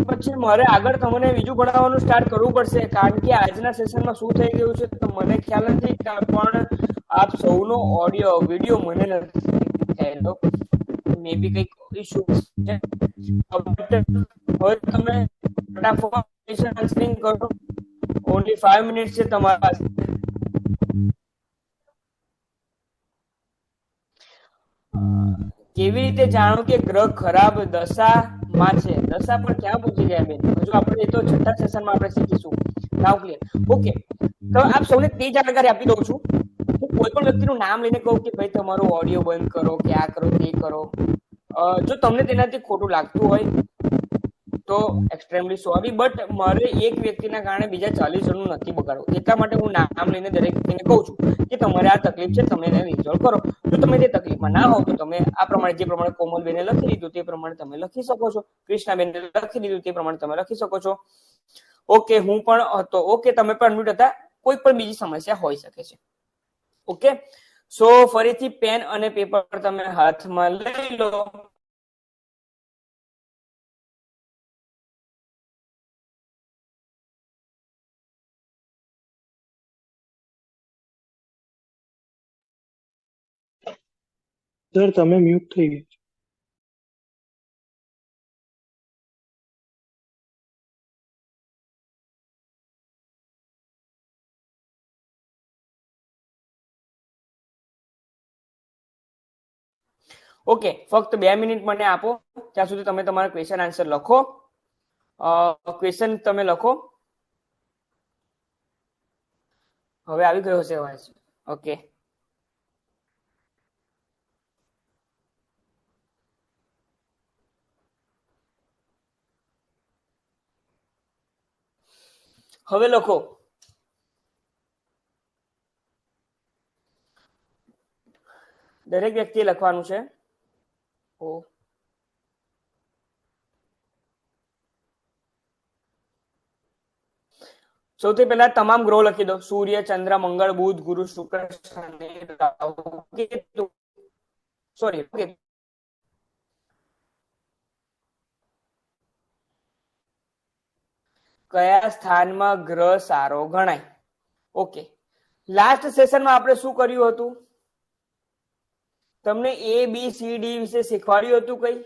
પછી મારે આગળ તમને બીજું ભણાવવાનું સ્ટાર્ટ કરવું પડશે, કારણ કે આજના સેશનમાં શું થઈ ગયું છે તો મને ખ્યાલ નથી, પણ આપ સૌનો ઓડિયો વિડીયો મને નથી થયેલો. મે બી કંઈક ઇશ્યુ છે. હવે તમે ફટાફટ ક્વેશ્ચન આન્સરિંગ કરો. ઓન્લી 5 મિનિટ્સ છે તમારા પાસે. કેવી રીતે જાણવું કે ગ્રહ ખરાબ દશામાં છે? દશા પણ ક્યાં પૂછી ગયા બેન? હજુ આપણે એ તો છઠ્ઠા સેશનમાં આપણે શીખીશું. નાવ ક્લિયર. ઓકે, તો આપ સૌને તે જાણકારી આપી દઉં છું. હું કોઈ પણ વ્યક્તિનું નામ લઈને કહું કે ભાઈ તમારો ઓડિયો બંધ કરો, કે આ કરો, તે કરો, જો તમને તેનાથી ખોટું લાગતું હોય તો એક્સ્ટ્રીમલી સોરી, બટ મારે એક વ્યક્તિના કારણે બીજા 40 જણનું નથી બગાડવું. એટલા માટે હું નામ લઈને દરેક વ્યક્તિને કહું છું કે તમારે આ તકલીફ છે, તમે એને રિઝોલ્વ કરો. જો તમે તે તકલીફમાં ના હોવ તો તમે આ પ્રમાણે, જે પ્રમાણે કોમલબેને લખી દીધું તે પ્રમાણે તમે લખી શકો છો. કૃષ્ણાબેને લખી દીધું તે પ્રમાણે તમે લખી શકો છો. ઓકે, હું પણ હતો. ઓકે, તમે પણ અનમ્યુટ હતા. કોઈ પણ બીજી સમસ્યા હોઈ શકે છે. ઓકે, સો ફરીથી પેન અને પેપર તમે હાથમાં લઈ લો. સર તમે મ્યુટ થઈ ગયા. ઓકે, ફક્ત 2 મિનિટ મને આપો, ત્યાં સુધી તમે તમારા ક્વેશ્ચન આન્સર લખો. ક્વેશ્ચન તમે લખો. હવે આવી ગયો હશે અવાજ? ઓકે, હવે લખો દરેક વ્યક્તિએ લખવાનું છે સૌથી પહેલા તમામ ગ્રહો લખી દો. સૂર્ય, ચંદ્ર, મંગળ, બુધ, ગુરુ, શુક્ર, શનિ, રાહુ, કેતુ. સોરી, કયા સ્થાનમાં ગ્રહ સારો ગણાય? ઓકે, લાસ્ટ સેશનમાં આપણે શું કર્યું હતું? તમને ABCD વિશે શીખવાડ્યું હતું. કઈ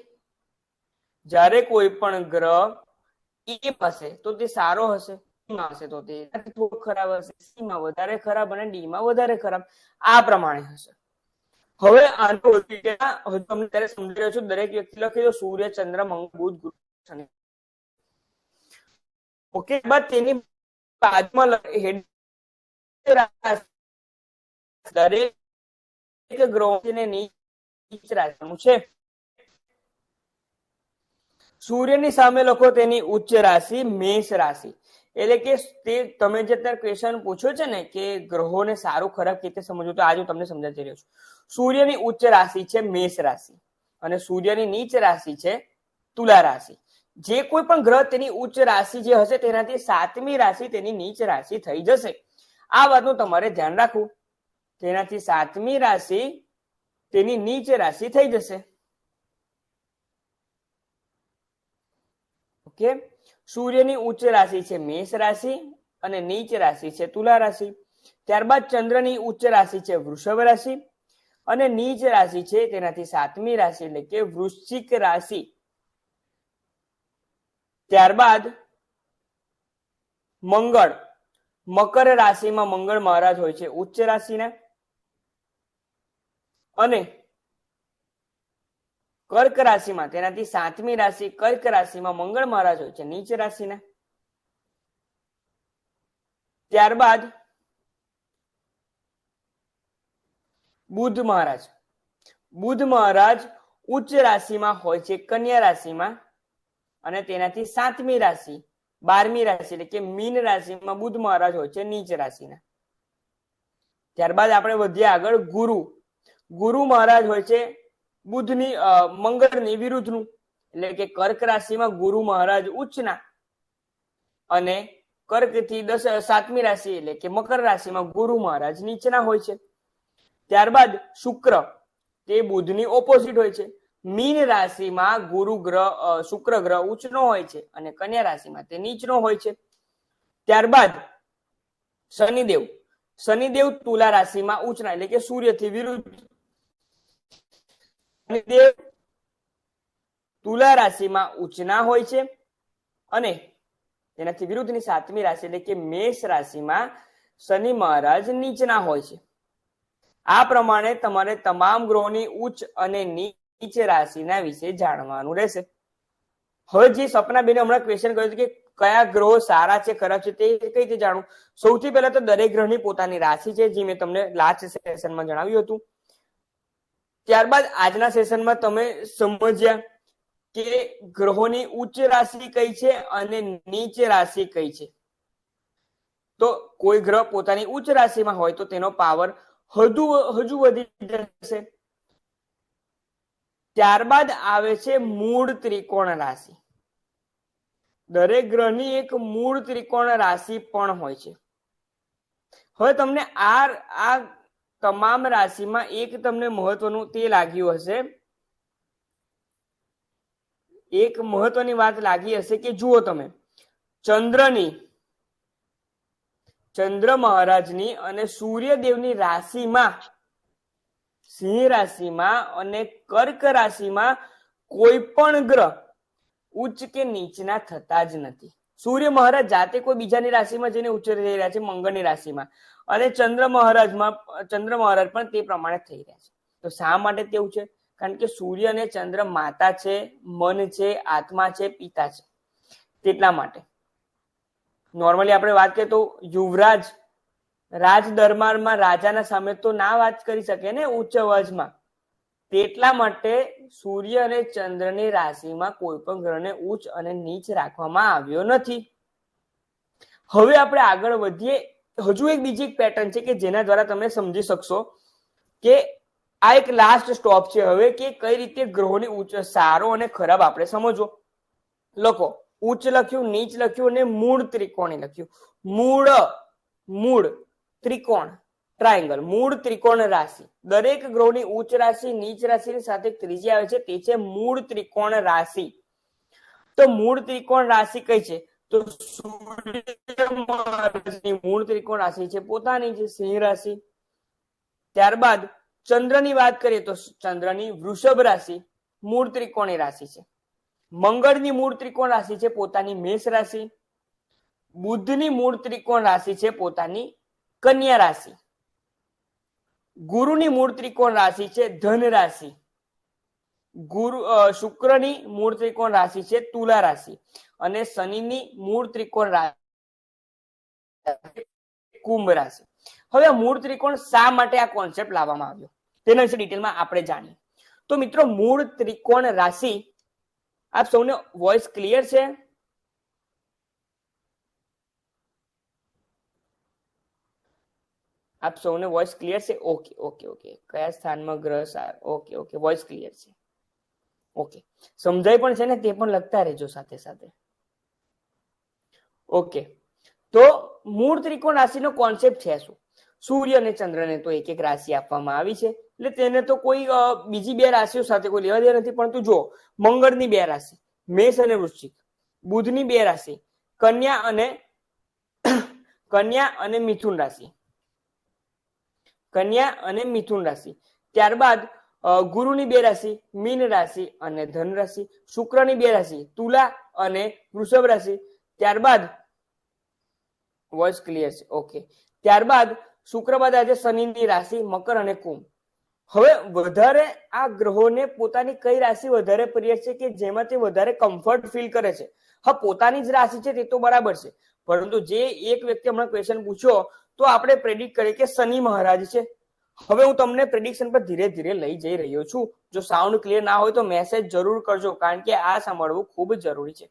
જ્યારે કોઈ પણ ગ્રહ એ હશે તો તે સારો હશે, હશે તો તે થોડો ખરાબ હશે, સી માં વધારે ખરાબ અને ડી માં વધારે ખરાબ, આ પ્રમાણે હશે. હવે આનો હું તમને ત્યારે સમજી રહ્યો છું. દરેક વ્યક્તિ લખી દો સૂર્ય, ચંદ્ર, મંગળ, બુધ, ગુરુ, શનિ. ઓકે, બાદ તેની બાજુમાં દરેક ગ્રહોને નીચ રાખવાનું છે. સૂર્યની સામે લખો તેની ઉચ્ચ રાશિ મેષ રાશિ. એટલે કે તે તમે જે અત્યારે ક્વેશ્ચન પૂછ્યો છે ને કે ગ્રહોને સારું ખરાબ કેવી રીતે સમજવું, તો આજે હું તમને સમજાવી રહ્યો છું. સૂર્યની ઉચ્ચ રાશિ છે મેષ રાશિ અને સૂર્યની નીચ રાશિ છે તુલા રાશિ. જે કોઈ પણ ગ્રહ તેની ઉચ્ચ રાશિ જે હશે તેનાથી 7મી રાશિ તેની નીચ રાશિ થઈ જશે. આ વાતનું તમારે ધ્યાન રાખવું. તેનાથી 7મી રાશિ તેની નીચ રાશિ થઈ જશે. ઓકે, સૂર્યની ઉચ્ચ રાશિ છે મેષ રાશિ અને નીચ રાશિ છે તુલા રાશિ. ત્યારબાદ ચંદ્રની ઉચ્ચ રાશિ છે વૃષભ રાશિ અને નીચ રાશિ છે તેનાથી 7મી રાશિ એટલે કે વૃશ્ચિક રાશિ. ત્યારબાદ મંગળ, મકર રાશિમાં મંગળ મહારાજ હોય છે ઉચ્ચ રાશિના અને કર્ક રાશિમાં તેનાથી 7મી રાશિ કર્ક રાશિમાં મંગળ મહારાજ હોય છે નીચ રાશિના. ત્યારબાદ બુધ મહારાજ, બુધ મહારાજ ઉચ્ચ રાશિમાં હોય છે કન્યા રાશિમાં અને તેનાથી 7મી રાશિ 12મી રાશિ એટલે કે મીન રાશિમાં બુધ મહારાજ હોય છે નીચ રાશિના. ત્યારબાદ આપણે વધીએ આગળ. ગુરુ, ગુરુ મહારાજ હોય છે બુધની મંગળની વિરુદ્ધનું એટલે કે કર્ક રાશિમાં ગુરુ મહારાજ ઉચ્ચના અને કર્ક થી 7મી રાશિ એટલે કે મકર રાશિમાં ગુરુ મહારાજ નીચના હોય છે. ત્યારબાદ શુક્ર, તે બુધની ઓપોઝિટ હોય છે. મીન રાશિમાં ગુરુ ગ્રહ શુક્ર ગ્રહ ઉચ્ચનો હોય છે અને કન્યા રાશિમાં તે નીચનો હોય છે. ત્યારબાદ શનિદેવ, શનિદેવ તુલા રાશિમાં ઉચ્ચના એટલે કે સૂર્યથી વિરુદ્ધ. શનિદેવ તુલા રાશિમાં ઉચ્ચના હોય છે અને તેનાથી વિરુદ્ધની 7મી રાશિ એટલે કે મેષ રાશિમાં શનિ મહારાજ નીચના હોય છે. આ પ્રમાણે તમારે તમામ ગ્રહોની ઉચ્ચ અને નીચ રાશિના વિશે જાણવાનું રહેશે. હવે જે સપનાબેને હમણાં ક્વેશ્ચન કર્યું કે કયા ગ્રહો સારા છે ખરાબ છે તે કઈ રીતે જાણવું? સૌથી પહેલા તો દરેક ગ્રહની પોતાની રાશિ છે, જે મેં તમને લાસ્ટ સેશનમાં જણાવ્યું હતું. ત્યારબાદ આજના સેશનમાં તમે સમજ્યા કે ગ્રહોની ઉચ્ચ રાશિ કઈ છે અને નીચ રાશિ કઈ છે. તો કોઈ ગ્રહ પોતાની ઉચ્ચ રાશિમાં હોય તો તેનો પાવર હજુ વધી જશે. ત્યારબાદ આવે છે મૂળ ત્રિકોણ રાશિ. દરેક ગ્રહની એક મૂળ ત્રિકોણ રાશિ પણ હોય છે. હવે તમને આ તમામ રાશિમાં એક તમને મહત્વનું તે લાગ્યું હશે, એક મહત્વની વાત લાગી હશે કે જુઓ તમે ચંદ્ર મહારાજની અને સૂર્યદેવની રાશિમાં સિંહ રાશિમાં અને કર્ક રાશિમાં કોઈ પણ ગ્રહ ઉચ્ચ કે નીચના થતા જ નથી. સૂર્ય મહારાજ જાતે કોઈ બીજાની રાશિમાં જઈને ઉચ્ચ થઈ રહ્યા છે મંગળની રાશિમાં અને ચંદ્ર મહારાજ પણ તે પ્રમાણે થઈ રહ્યા છે. તો શા માટે તેવું છે? કારણ કે સૂર્ય અને ચંદ્ર માતા છે, મન છે, આત્મા છે, પિતા છે. તેટલા માટે નોર્મલી આપણે વાત કરીએ તો યુવરાજ રાજ દરબારમાં રાજાના સામે તો ના વાત કરી શકે ને ઉચ્ચ અવાજમાં. તેટલા માટે સૂર્ય અને ચંદ્રની રાશિમાં કોઈ પણ ગ્રહને ઉચ્ચ અને નીચ રાખવામાં આવ્યો નથી. હવે આપણે આગળ વધીએ. હજુ એક બીજી એક પેટર્ન છે કે જેના દ્વારા તમે સમજી શકશો કે આ એક લાસ્ટ સ્ટોપ છે હવે, કે કઈ રીતે ગ્રહોની ઉચ્ચ સારો અને ખરાબ આપણે સમજવો. લખો, ઉચ્ચ લખ્યું, નીચ લખ્યું અને મૂળ ત્રિકોણી લખ્યું. મૂળ ત્રિકોણ ટ્રાયંગલ, મૂળ ત્રિકોણ રાશિ. દરેક ગ્રહોની ઉચ્ચ રાશિ નીચ રાશિની સાથે ત્રીજી આવે છે, તે છે મૂળ ત્રિકોણ રાશિ. તો મૂળ ત્રિકોણ રાશિ કઈ છે? તો સૂર્ય મહારાજની મૂળ ત્રિકોણ રાશિ છે પોતાની છે સિંહ રાશિ. ત્યારબાદ ચંદ્રની વાત કરીએ તો ચંદ્રની વૃષભ રાશિ મૂળ ત્રિકોણી રાશિ છે. મંગળની મૂળ ત્રિકોણ રાશિ છે પોતાની મેષ રાશિ. બુધની મૂળ ત્રિકોણ રાશિ છે પોતાની કન્યા રાશિ. ગુરુની મૂળ ત્રિકોણ રાશિ છે ધન રાશિ. શુક્રની મૂળ ત્રિકોણ રાશિ છે તુલા રાશિ. અને શનિની મૂળ ત્રિકોણ રાશિ કુંભ રાશિ. હવે મૂળ ત્રિકોણ શા માટે આ કોન્સેપ્ટ લાવવામાં આવ્યો તેના વિશે ડિટેલમાં આપણે જાણીએ. તો મિત્રો, મૂળ ત્રિકોણ રાશિ, આપ સૌને વોઇસ ક્લિયર છે? આપ સૌને વોઇસ ક્લિયર છે? Okay okay okay. કયા સ્થાનમાં ગ્રહ સારો? ઓકે ઓકે, વોઇસ ક્લિયર છે. ઓકે, સમજાય પણ છે ને, તે પણ લખતા રહેજો સાથે સાથે. ઓકે, તો મૂળ ત્રિકોણ રાશિનો કોન્સેપ્ટ છે શું? સૂર્ય અને ચંદ્રને તો એક એક રાશિ આપવામાં આવી છે, એટલે તેને તો કોઈ બીજી બે રાશિઓ સાથે કોઈ લેવા દેવા નથી. પરંતુ જો મંગળની બે રાશિ મેષ અને વૃશ્ચિક, બુધની બે રાશિ કન્યા અને મિથુન રાશિ, કન્યા અને મિથુન રાશિ. ત્યારબાદ ગુરુની બે રાશિ મીન રાશિ અને ધન રાશિ. શુક્રની બે રાશિ તુલા અને વૃષભ રાશિ. ત્યારબાદ વોઇસ ક્લિયર છે? ઓકે. ત્યારબાદ શુક્ર બાદ આજે શનિની રાશિ મકર અને કુંભ. હવે વધારે આ ગ્રહોને પોતાની કઈ રાશિ વધારે પ્રિય છે કે જેમાં તે વધારે કમ્ફર્ટ ફીલ કરે છે? હા, પોતાની જ રાશિ છે તે તો બરાબર છે, પરંતુ જે એક વ્યક્તિ હમણાં ક્વેશ્ચન પૂછ્યો તો આપણે પ્રેડિક્ટ કરીએ કે શનિ મહારાજ છે. હવે હું તમને પ્રેડિક્શન પર ધીરે ધીરે લઈ જઈ રહ્યો છું. જો સાઉન્ડ ક્લિયર ના હોય તો મેસેજ જરૂર કરજો, કારણ કે આ સાંભળવું ખૂબ જ જરૂરી છે.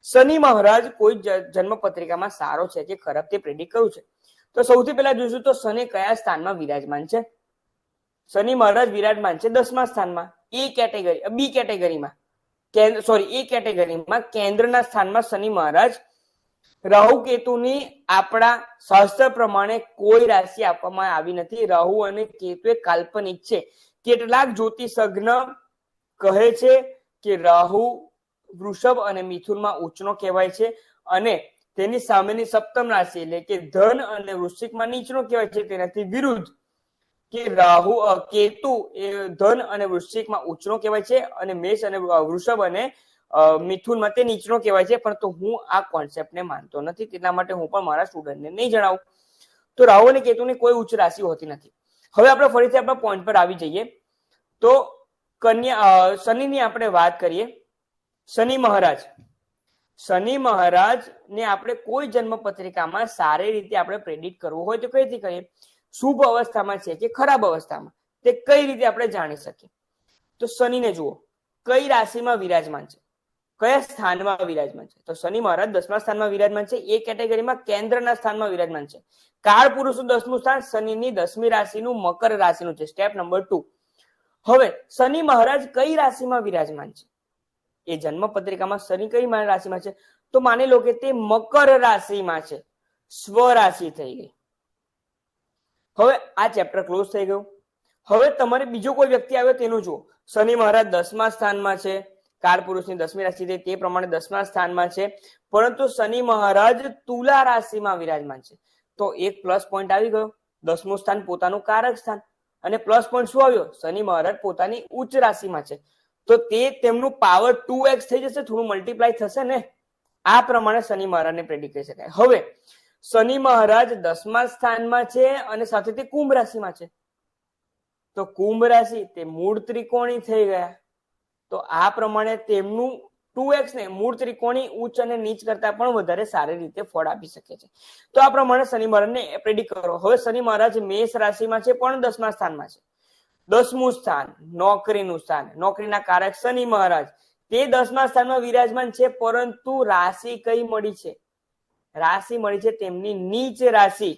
શનિ મહારાજ કોઈ જન્મ પત્રિકામાં સારો છે કે ખરાબ તે પ્રેડિક્ટ કરવું છે. તો સૌથી પહેલા જોઈશું તો શનિ કયા સ્થાનમાં વિરાજમાન છે. શનિ મહારાજ વિરાજમાન છે 10મા સ્થાનમાં. બી કેટેગરીમાં કેન્દ્રના સ્થાનમાં શનિ મહારાજ. રાહુ કેતુની આપણા શાસ્ત્ર પ્રમાણે કોઈ રાશિ આપવામાં આવી નથી. રાહુ અને કેતુ એ કાલ્પનિક છે. કેટલાક જ્યોતિષજ્ઞ કહે છે કે રાહુ વૃષભ અને મિથુનમાં ઉચ્ચનો કહેવાય છે, અને તેની સામેની સપ્તમ રાશિ એટલે કે ધન અને વૃશ્ચિકમાં નીચનો કહેવાય છે. તેનાથી વિરુદ્ધ કે કેતુ એ ધન અને વૃશ્ચિકમાં ઉચ્ચનો કહેવાય છે, અને મેષ અને વૃષભ અને મિથુનમાં તે નીચનો કહેવાય છે. પરંતુ હું આ કોન્સેપ્ટને માનતો નથી, તેના માટે હું પણ મારા સ્ટુડન્ટને નહીં જણાવું. તો રાહુ અને કેતુની કોઈ ઉચ્ચ રાશિ હોતી નથી. હવે આપણે ફરીથી આપણા પોઈન્ટ પર આવી જઈએ. તો શનિની આપણે વાત કરીએ. શનિ મહારાજ ને આપણે કોઈ જન્મ પત્રિકામાં સારી રીતે આપણે પ્રેડિક્ટ કરવું હોય તો કઈ રીતે કરીએ? શુભ અવસ્થામાં છે કે ખરાબ અવસ્થામાં, તે કઈ રીતે આપણે જાણી શકીએ? તો શનિને જુઓ કઈ રાશિમાં વિરાજમાન છે, કયા સ્થાનમાં વિરાજમાન છે. તો શનિ મહારાજ 10મા સ્થાનમાં વિરાજમાન છે. એ કેટેગરીમાં કેન્દ્રના સ્થાનમાં વિરાજમાન છે. કાળ પુરુષનું 10મું સ્થાન શનિની 10મી રાશિનું મકર રાશિનું છે. Step number 2. હવે શનિ મહારાજ કઈ રાશિમાં વિરાજમાન છે? એ જન્મ પત્રિકામાં શનિ કઈ રાશિમાં છે? તો માની લો કે તે મકર રાશિમાં છે. સ્વરાશિ થઈ ગઈ. હવે આ ચેપ્ટર ક્લોઝ થઈ ગયું. હવે તમારે બીજો કોઈ વ્યક્તિ આવ્યો તેનું જુઓ. શનિ મહારાજ 10મા સ્થાનમાં છે. કાળ પુરુષની 10મી રાશિ છે તે પ્રમાણે 10મા સ્થાનમાં છે, પરંતુ શનિ મહારાજ તુલા રાશિમાં વિરાજમાન છે. તો એક પ્લસ પોઈન્ટ આવી ગયો. 10મું સ્થાન પોતાનું કારક સ્થાન, અને પ્લસ પોઈન્ટ શું આવ્યો? શનિ મહારાજ પોતાની ઉચ્ચ રાશિમાં છે. તો તે તેમનું પાવર 2x થઈ જશે, થોડું મલ્ટીપ્લાય થશે ને. આ પ્રમાણે શનિ મહારાજને પ્રેડિક્ટ કરી શકાય. હવે શનિ મહારાજ 10મા સ્થાનમાં છે અને સાથે તે કુંભ રાશિમાં છે. તો કુંભ રાશિ તે મૂળ ત્રિકોણી થઈ ગયા. તો આ પ્રમાણે તેમનું 2x ને મૂળ ત્રિકોણી ઉચ્ચ અને નીચ કરતા પણ વધારે સારી રીતે ફળ આપી શકે છે. તો આ પ્રમાણે શનિ મહારાજને પ્રેડિક્ટ કરો. હવે શનિ મહારાજ મેષ રાશિમાં છે પણ 10મા સ્થાનમાં છે. 10મું સ્થાન નોકરીનું સ્થાન, નોકરીના કારક શનિ મહારાજ તે 10મા સ્થાનમાં વિરાજમાન છે, પરંતુ રાશિ કઈ મળી છે? રાશિ મળી છે તેમની નીચ રાશિ.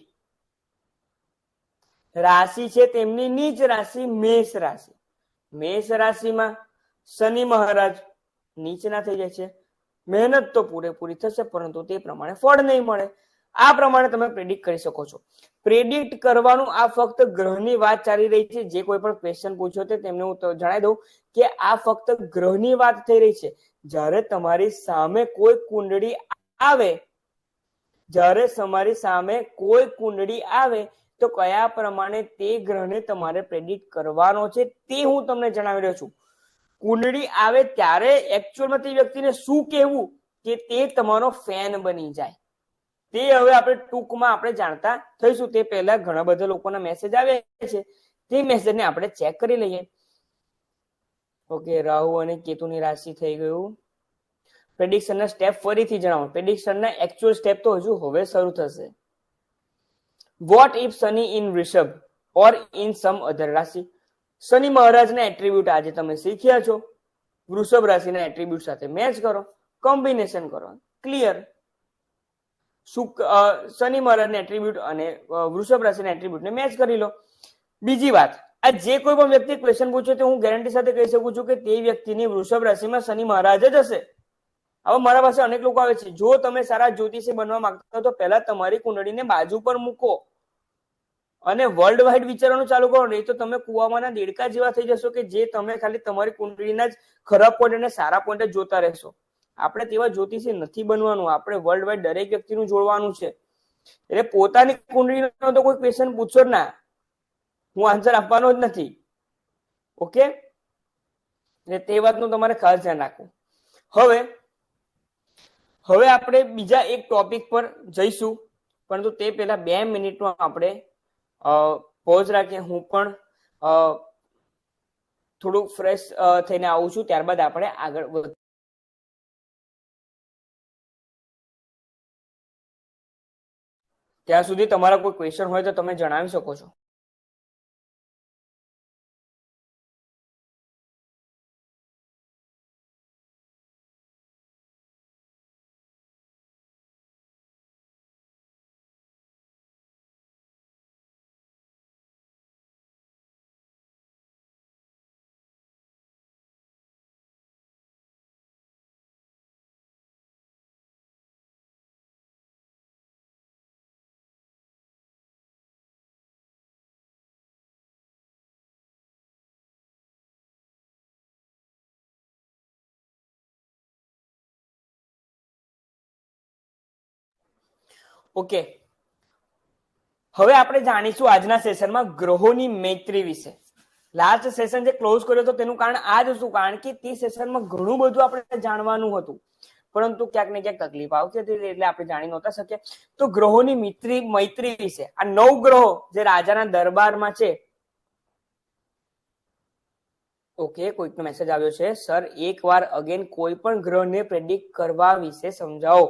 રાશિ છે તેમની નીચ રાશિ મેષ રાશિ. મેષ રાશિમાં શનિ મહારાજ નીચના થઈ જાય છે. મહેનત તો પૂરેપૂરી થશે પરંતુ તે પ્રમાણે ફળ નહીં મળે. આ પ્રમાણે તમે પ્રેડિક્ટ કરી શકો છો. પ્રેડિક્ટ કરવાનું આ ફક્ત ગ્રહની વાત ચાલી રહી છે. જે કોઈ પણ ક્વેશ્ચન પૂછ્યો છે તેમને હું જણાવી દઉં કે આ ફક્ત ગ્રહની વાત થઈ રહી છે. જ્યારે તમારી સામે કોઈ કુંડળી આવે, જ્યારે તમારી સામે કોઈ કુંડળી આવે તો કયા પ્રમાણે તે ગ્રહને તમારે પ્રેડિક્ટ કરવાનો છે તે હું તમને જણાવી રહ્યો છું. કુંડળી આવે ત્યારે એકચ્યુઅલમાં તે વ્યક્તિને શું કહેવું કે તે તમારો ફેન બની જાય, તે હવે આપણે ટૂંકમાં આપણે જાણતા થઈશું. તે પહેલા ઘણા બધા લોકોના મેસેજ આવ્યા છે, તે મેસેજને આપણે ચેક કરી લઈએ. ઓકે, રાહુ અને કેતુની રાશિ થઈ ગયું. પ્રેડિક્શનના સ્ટેપ ફરીથી જણાવો. પ્રેડિક્શનના એકચ્યુઅલ સ્ટેપ તો હજુ હવે શરૂ થશે. વોટ ઇફ શનિ ઇન વૃષભ ઓર ઇન સમ અધર રાશિ. શનિ મહારાજના એટ્રીબ્યુટ આજે તમે શીખ્યા છો. વૃષભ રાશિના એટ્રીબ્યુટ સાથે મેચ કરો, કોમ્બિનેશન કરો, ક્લિયર. શનિ મહારાજના એટ્રીબ્યુટ અને વૃષભ રાશિના એટ્રીબ્યુટને મેચ કરી લો. બીજી વાત, આ જે કોઈ પણ વ્યક્તિ ક્વેશ્ચન પૂછે તો હું ગેરંટી સાથે કહી શકું છું કે તે વ્યક્તિની વૃષભ રાશિમાં શનિ મહારાજ જ હશે. હવે મારા પાસે અનેક લોકો આવે છે, જો તમે સારા જ્યોતિષી બનવા માંગતા હો તો પહેલા તમારી કુંડળીને બાજુ પર મૂકો અને વર્લ્ડ વાઇડ વિચારવાનું ચાલુ કરો. નહીં તો તમે કુવામાંના દેડકા જેવા થઈ જશો કે જે તમે ખાલી તમારી કુંડળીના જ ખરાબ પોઈન્ટ અને સારા પોઈન્ટ જોતા રહેશો. આપણે તેવા જ્યોતિષી નથી બનવાનું. આપણે વર્લ્ડ વાઇડ દરેક વ્યક્તિનું જોડવાનું છે. એટલે પોતાની કુંડળીનો તો કોઈ ક્વેશ્ચન પૂછો જ ના, હું આન્સર આપવાનો જ નથી. ઓકે, એટલે તે વાતનું તમારે ખાસ ધ્યાન રાખવું. હવે આપણે બીજા એક ટોપિક પર જઈશું, પરંતુ તે પહેલા 2 મિનિટમાં આપણે પોઝ રાખીએ. હું પણ થોડું ફ્રેશ થઈને આવું છું, ત્યારબાદ આપણે આગળ વધીએ. ત્યાં સુધી તમારા કોઈ ક્વેશ્ચન હોય તો તમે જણાવી શકો છો. ઓકે, હવે આપણે જાણીશું આજના સેશનમાં ગ્રહોની મૈત્રી વિશે. લાસ્ટ સેશન જે ક્લોઝ કર્યો હતો તેનું કારણ આ જ હતું, કારણ કે તે સેશનમાં ઘણું બધું આપણે જાણવાનું હતું, પરંતુ ક્યાંક ને ક્યાંક તકલીફ આવતી હતી એટલે આપણે જાણી નહોતા શક્યા. તો ગ્રહોની મૈત્રી વિશે, આ 9 ગ્રહો જે રાજાના દરબારમાં છે. ઓકે, કોઈકનો મેસેજ આવ્યો છે, સર એકવાર અગેન કોઈ પણ ગ્રહને પ્રેડિક્ટ કરવા વિશે સમજાવો.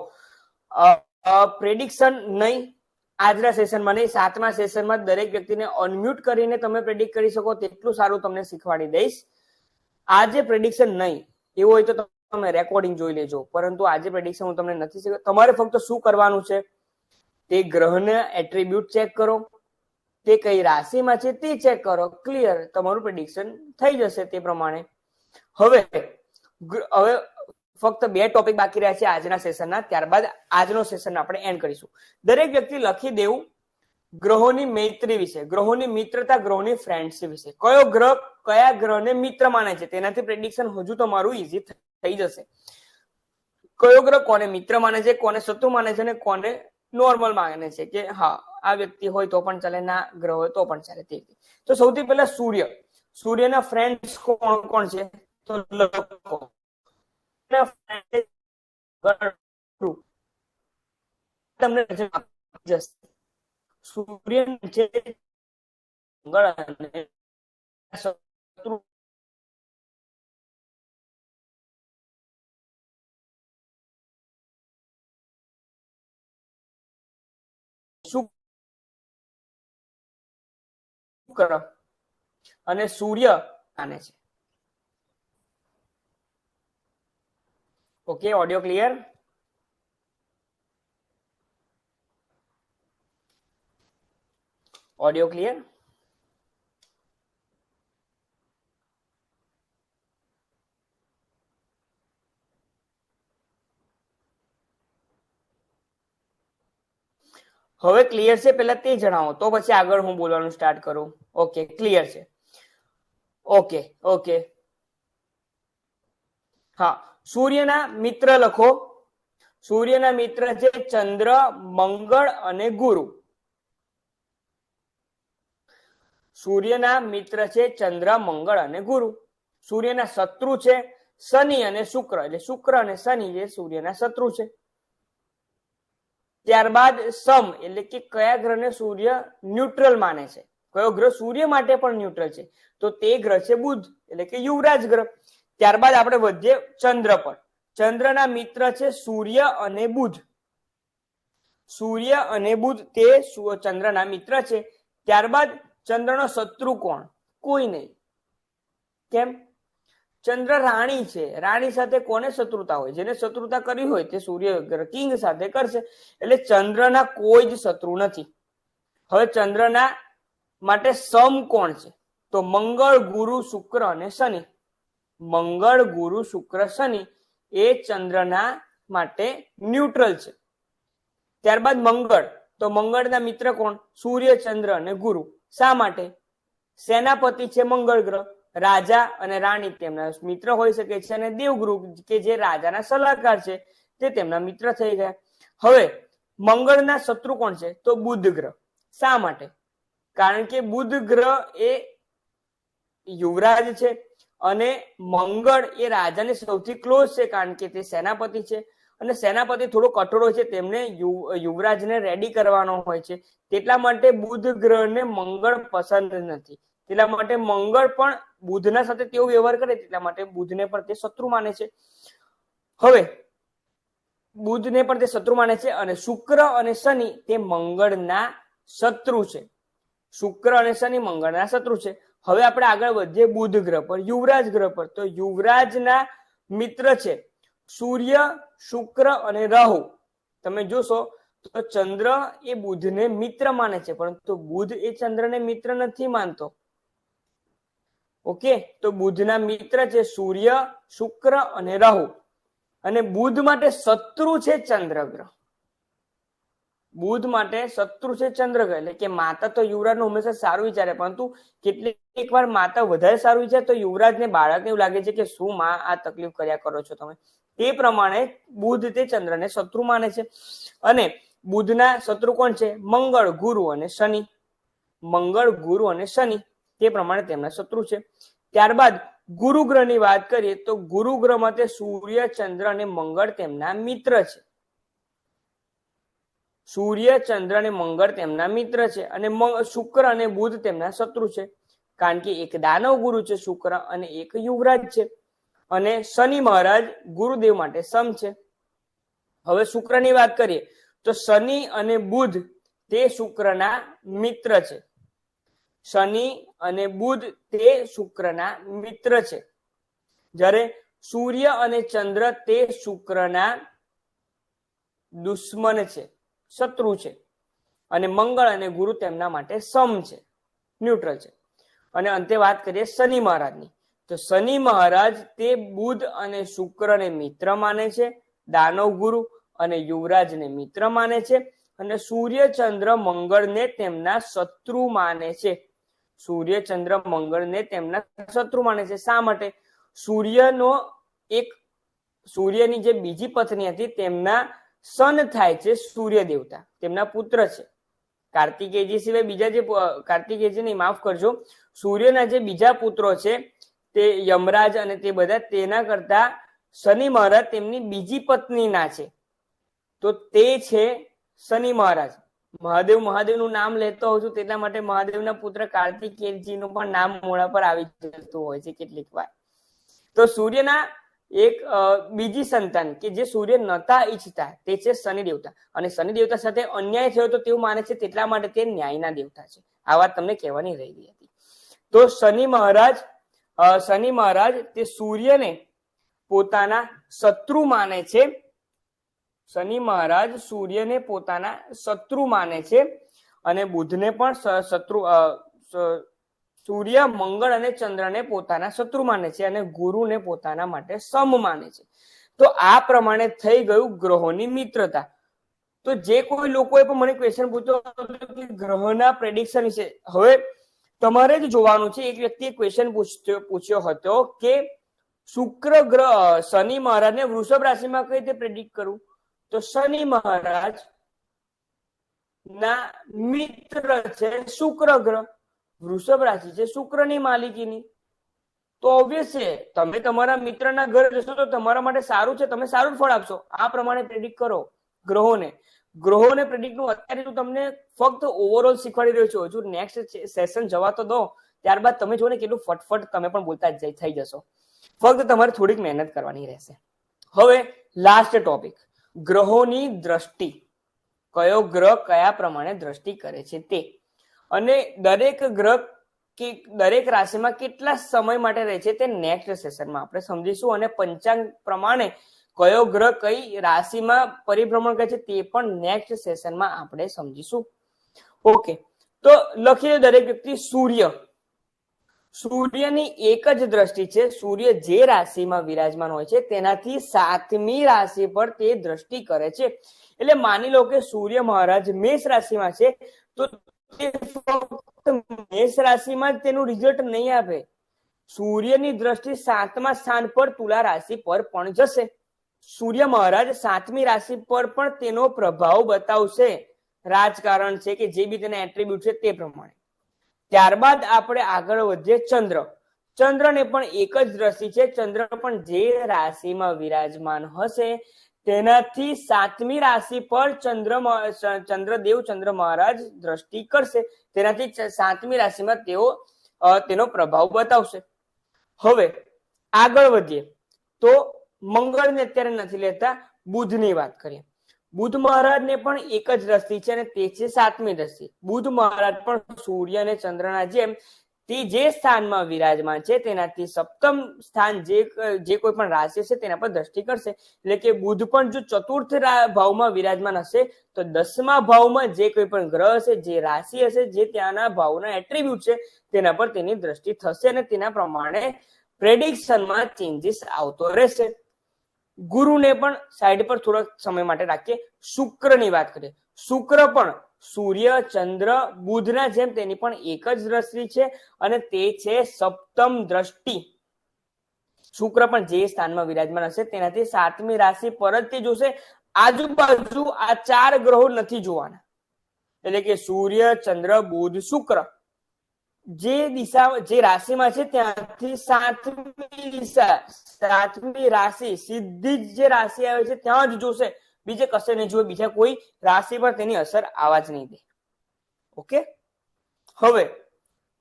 પ્રેડિક્શન નહીં આજના સેશનમાં નહીં, 7મા સેશનમાં દરેક વ્યક્તિને અનમ્યુટ કરીને તમે પ્રેડિક્ટ કરી શકો તેટલું સારું તમને શીખવાડી દઈશ. આજે પ્રેડિક્શન નહીં, એવું હોય તો તમે રેકોર્ડિંગ જોઈ લેજો, પરંતુ આજે પ્રેડિક્શન હું તમને નથી શીખવા. તમારે ફક્ત શું કરવાનું છે, તે ગ્રહના એટ્રીબ્યુટ ચેક કરો, તે કઈ રાશિમાં છે તે ચેક કરો, ક્લિયર. તમારું પ્રેડિક્શન થઈ જશે તે પ્રમાણે. હવે ફક્ત 2 ટોપિક બાકી રહ્યા છે આજના સેશનના, ત્યારબાદ આજનો સેશન આપણે એન્ડ કરીશું. દરેક વ્યક્તિ લખી દેવું ગ્રહોની મૈત્રી વિશે, ગ્રહોની મિત્રતા, ગ્રહોની ફ્રેન્ડશિપ વિશે. કયો ગ્રહ કયા ગ્રહને મિત્ર માને છે તેનાથી પ્રેડિક્શન હજુ તમારું ઈઝી થઈ જશે. કયો ગ્રહ કોને મિત્ર માને છે, કોને શત્રુ માને છે અને કોને નોર્મલ માને છે, કે હા આ વ્યક્તિ હોય તો પણ ચાલે, ના ગ્રહ હોય તો પણ ચાલે. તો સૌથી પહેલા સૂર્ય. સૂર્યના ફ્રેન્ડ્સ કોણ કોણ છે, તો લખો. તમને સૂર્ય શુક્ર અને સૂર્ય આને છે. Okay, audio clear? Audio clear? હવે ક્લિયર છે? પહેલા તે જણાવો તો પછી આગળ હું બોલવાનું સ્ટાર્ટ કરું. ઓકે, ક્લિયર છે. ઓકે ઓકે, હા. સૂર્યના મિત્ર લખો. સૂર્યના મિત્ર છે ચંદ્ર, મંગળ અને ગુરુ. સૂર્યના મિત્ર છે ચંદ્ર, મંગળ અને ગુરુ. સૂર્યના શત્રુ છે શનિ અને શુક્ર, એટલે શુક્ર અને શનિ જે સૂર્યના શત્રુ છે. ત્યારબાદ સમ એટલે કે કયા ગ્રહને સૂર્ય ન્યુટ્રલ માને છે, કયો ગ્રહ સૂર્ય માટે પણ ન્યુટ્રલ છે, તો તે ગ્રહ છે બુધ એટલે કે યુવરાજ ગ્રહ. ત્યારબાદ આપણે વધીએ ચંદ્ર પર. ચંદ્રના મિત્ર છે સૂર્ય અને બુધ. સૂર્ય અને બુધ તે ચંદ્રના મિત્ર છે. ત્યારબાદ ચંદ્રનો શત્રુ કોણ? કોઈ નહીં. કેમ? ચંદ્ર રાણી છે. રાણી સાથે કોને શત્રુતા હોય? જેને શત્રુતા કરી હોય તે સૂર્ય કિંગ સાથે કરશે. એટલે ચંદ્રના કોઈ જ શત્રુ નથી. હવે ચંદ્રના માટે સમ કોણ છે? તો મંગળ, ગુરુ, શુક્ર અને શનિ. મંગળ, ગુરુ, શુક્ર, શનિ એ ચંદ્રના માટે ન્યુટ્રલ છે. ત્યારબાદ મંગળ, તો મંગળના મિત્ર કોણ? સૂર્ય, ચંદ્ર અને ગુરુ. શા માટે? સેનાપતિ છે મંગળ ગ્રહ, રાજા અને રાણી તેમના મિત્ર હોઈ શકે છે, અને દેવગુરુ કે જે રાજાના સલાહકાર છે તે તેમના મિત્ર થઈ ગયા. હવે મંગળના શત્રુ કોણ છે? તો બુધ ગ્રહ. શા માટે? કારણ કે બુધ ગ્રહ એ યુવરાજ છે અને મંગળ એ રાજાને સૌથી ક્લોઝ છે, કારણ કે તે સેનાપતિ છે. અને સેનાપતિ થોડો કઠોર હોય છે, તેમને યુવરાજને રેડી કરવાનો હોય છે. તેટલા માટે બુધ ગ્રહને મંગળ પસંદ નથી. એટલા માટે મંગળ પણ બુધના સાથે તેવો વ્યવહાર કરે, એટલા માટે બુધને પણ તે શત્રુ માને છે. હવે બુધને પણ તે શત્રુ માને છે. અને શુક્ર અને શનિ તે મંગળના શત્રુ છે. શુક્ર અને શનિ મંગળના શત્રુ છે. હવે આપણે આગળ વધીએ બુધ ગ્રહ પર, યુવરાજ ગ્રહ પર. તો યુવરાજના મિત્ર છે સૂર્ય, શુક્ર અને રાહુ. તમે જોશો તો ચંદ્ર એ બુધને મિત્ર માને છે, પરંતુ બુધ એ ચંદ્રને મિત્ર નથી માનતો. ઓકે, તો બુધના મિત્ર છે સૂર્ય, શુક્ર અને રાહુ. અને બુધ માટે શત્રુ છે ચંદ્ર ગ્રહ. બુધ માટે શત્રુ છે ચંદ્ર ગ્રહ. એટલે કે માતા તો યુવરાજનું હંમેશા સારું વિચારે, પરંતુ કેટલીક વાર માતા વધારે સારું વિચારે તો યુવરાજને બાળકને એવું લાગે છે કે શું માં આ તકલીફ કર્યા કરો છો તમે. તે પ્રમાણે બુધ તે ચંદ્રને શત્રુ માને છે. અને બુધના શત્રુ કોણ છે? મંગળ, ગુરુ અને શનિ. મંગળ, ગુરુ અને શનિ તે પ્રમાણે તેમના શત્રુ છે. ત્યારબાદ ગુરુ ગ્રહની વાત કરીએ તો ગુરુ ગ્રહ માટે સૂર્ય, ચંદ્ર અને મંગળ તેમના મિત્ર છે. સૂર્ય, ચંદ્ર અને મંગળ તેમના મિત્ર છે. અને શુક્ર અને બુધ તેમના શત્રુ છે, કારણ કે એક દાનવ ગુરુ છે શુક્ર અને એક યુવરાજ છે. અને શનિ મહારાજ ગુરુદેવ માટે સમ છે. હવે શુક્રની વાત કરીએ તો શનિ અને બુધ તે શુક્રના મિત્ર છે. શનિ અને બુધ તે શુક્રના મિત્ર છે. જ્યારે સૂર્ય અને ચંદ્ર તે શુક્રના દુશ્મન છે, શત્રુ છે. અને મંગળ અને ગુરુ તેમના માટે સમ છે, ન્યુટ્રલ છે. અને અંતે વાત કરીએ શનિ મહારાજની. તો શનિ મહારાજ તે બુધ અને શુક્રને મિત્ર માને છે, દાનવ ગુરુ અને યુવરાજને મિત્ર માને છે. અને સૂર્ય, ચંદ્ર, મંગળને તેમના શત્રુ માને છે. સૂર્ય, ચંદ્ર, મંગળને તેમના શત્રુ માને છે. શા માટે? સૂર્યની જે બીજી પત્ની હતી તેમના સન થાય છે સૂર્ય દેવતા, તેમના પુત્ર છે. કાર્તિકેયજી સિવાય બીજા જે કાર્તિકેયજી નહીં, માફ કરજો, સૂર્યના જે બીજા પુત્રો છે તે યમરાજ અને તે બધા, તેના કરતા શનિ મહારાજ તેમની બીજી પત્નીના છે. તો તે છે શનિ મહારાજ. મહાદેવનું નામ લેતો હોઉં છું તેટલા માટે મહાદેવના પુત્ર કાર્તિકેયજીનું પણ નામ મોઢા પર આવી જતું હોય છે કેટલીક વાર. તો સૂર્યના એક બીજી સંતાન કે જે સૂર્ય નતા ઈચ્છતા તે છે શનિ દેવતા. અને શનિ દેવતા સાથે અન્યાય થયો તો તેવું માને છે, તેટલા માટે તે ન્યાયના દેવતા છે. આ વાત તમને કહેવાની રહી ગઈ હતી. તો શનિ મહારાજ તે સૂર્યને પોતાના શત્રુ માને છે. શનિ મહારાજ સૂર્યને પોતાના શત્રુ માને છે અને બુધને પણ શત્રુ સૂર્ય, મંગળ અને ચંદ્રને પોતાના શત્રુ માને છે અને ગુરુને પોતાના માટે સમ માને છે. તો આ પ્રમાણે થઈ ગયું ગ્રહોની મિત્રતા. તો જે કોઈ લોકોએ પણ મને ક્વેશ્ચન પૂછ્યો કે ગ્રહના પ્રેડિક્શન વિશે, હવે તમારે જ જોવાનું છે. એક વ્યક્તિએ ક્વેશ્ચન પૂછ્યો હતો કે શુક્ર ગ્રહ, શનિ મહારાજને વૃષભ રાશિમાં કઈ રીતે પ્રેડિક્ટ કરવું? તો શનિ મહારાજ ના મિત્ર છે શુક્ર ગ્રહ, વૃષભ રાશિ છે શુક્રની માલિકીની. તો ઓબ્વિયસ છે, તમે તમારા મિત્રના ઘર જશો તો તમારા માટે સારું છે, તમે સારું ફળ આપશો. આ પ્રમાણે પ્રેડિક્ટ કરો ગ્રહોને પ્રેડિક્ટ નું અત્યારે હું તમને ફક્ત ઓવરઓલ શીખવાડી રહ્યો છું. હજુ નેક્સ્ટ સેશન જવા તો દો, ત્યારબાદ તમે જો ને કેટલું ફટફટ તમે પણ બોલતા જ થઈ જશો. ફક્ત તમારે થોડીક મહેનત કરવાની રહેશે. હવે લાસ્ટ ટોપિક, ગ્રહોની દ્રષ્ટિ. કયો ગ્રહ કયા પ્રમાણે દ્રષ્ટિ કરે છે તે, અને દરેક ગ્રહ કે દરેક રાશિમાં કેટલા સમય માટે રહે છે તે નેક્સ્ટ સેશનમાં આપણે સમજીશું. અને પંચાંગ પ્રમાણે કયો ગ્રહ કઈ રાશિમાં પરિભ્રમણ કરે છે તે પણ નેક્સ્ટ સેશનમાં આપણે સમજીશું. ઓકે, તો લખીએ દરેક વ્યક્તિ. સૂર્યની એક જ દ્રષ્ટિ છે. સૂર્ય જે રાશિમાં વિરાજમાન હોય છે તેનાથી 7મી રાશિ પર તે દ્રષ્ટિ કરે છે. એટલે માની લો કે સૂર્ય મહારાજ મેષ રાશિમાં છે, તો તે ફક્ત મેષ રાશિમાં જ તેનું રિઝલ્ટ નહીં આપે. સૂર્યની દ્રષ્ટિ 7મા સ્થાન પર તુલા રાશિ પર પણ જશે. સૂર્ય મહારાજ 7મી રાશિ પર પણ તેનો પ્રભાવ બતાવશે. રાજકારણ છે કે જે બી તેના એટ્રીબ્યુટ છે તે પ્રમાણે. ત્યારબાદ આપણે આગળ વધીએ. ચંદ્રને પણ એક જ દ્રષ્ટિ છે. ચંદ્ર પણ જે રાશિમાં વિરાજમાન હશે તેનાથી 7મી રાશિ પર ચંદ્રદેવ ચંદ્ર મહારાજ દ્રષ્ટિ કરશે. તેનાથી 7મી રાશિમાં તેનો પ્રભાવ બતાવશે. હવે આગળ વધીએ તો મંગળને અત્યારે નથી લેતા, બુધની વાત કરીએ. બુધ મહારાજને પણ એક જ દ્રષ્ટિ છે અને તે છે 7મી દ્રષ્ટિ. બુધ મહારાજ પણ સૂર્ય અને ચંદ્રના જેમ તે જે સ્થાનમાં વિરાજમાન છે તેનાથી 7મ સ્થાન જે કોઈ પણ રાશિ છે તેના પર દ્રષ્ટિ કરશે. એટલે કે બુધ પણ જો ચતુર્થ ભાવમાં વિરાજમાન હશે તો 10મા ભાવમાં જે કોઈ પણ ગ્રહ હશે, જે રાશિ હશે, જે ત્યાંના ભાવના એટ્રીબ્યુટ છે તેના પર તેની દ્રષ્ટિ થશે અને તેના પ્રમાણે પ્રેડિક્શનમાં ચેન્જીસ આવતો રહેશે. ગુરુને પણ સાઈડ પર થોડા સમય માટે રાખીએ. શુક્રની વાત કરીએ. શુક્ર પણ સૂર્ય, ચંદ્ર, બુધના જેમ તેની પણ એક જ દ્રષ્ટિ છે અને તે છે 7મ દ્રષ્ટિ. શુક્ર પણ જે સ્થાનમાં વિરાજમાન હશે તેનાથી 7મી રાશિ પર જ તે જોશે. આજુબાજુ આ 4 ગ્રહો નથી જોવાના. એટલે કે સૂર્ય, ચંદ્ર, બુધ, શુક્ર જે રાશિમાં છે ત્યાંથી 7મી રાશિ સીધી જ જે રાશિ આવે છે ત્યાં જ જોશે. બીજે કશે નહીં જોવે. બીજા કોઈ રાશિ પર તેની અસર આવવા જ નહીં દે. ઓકે, હવે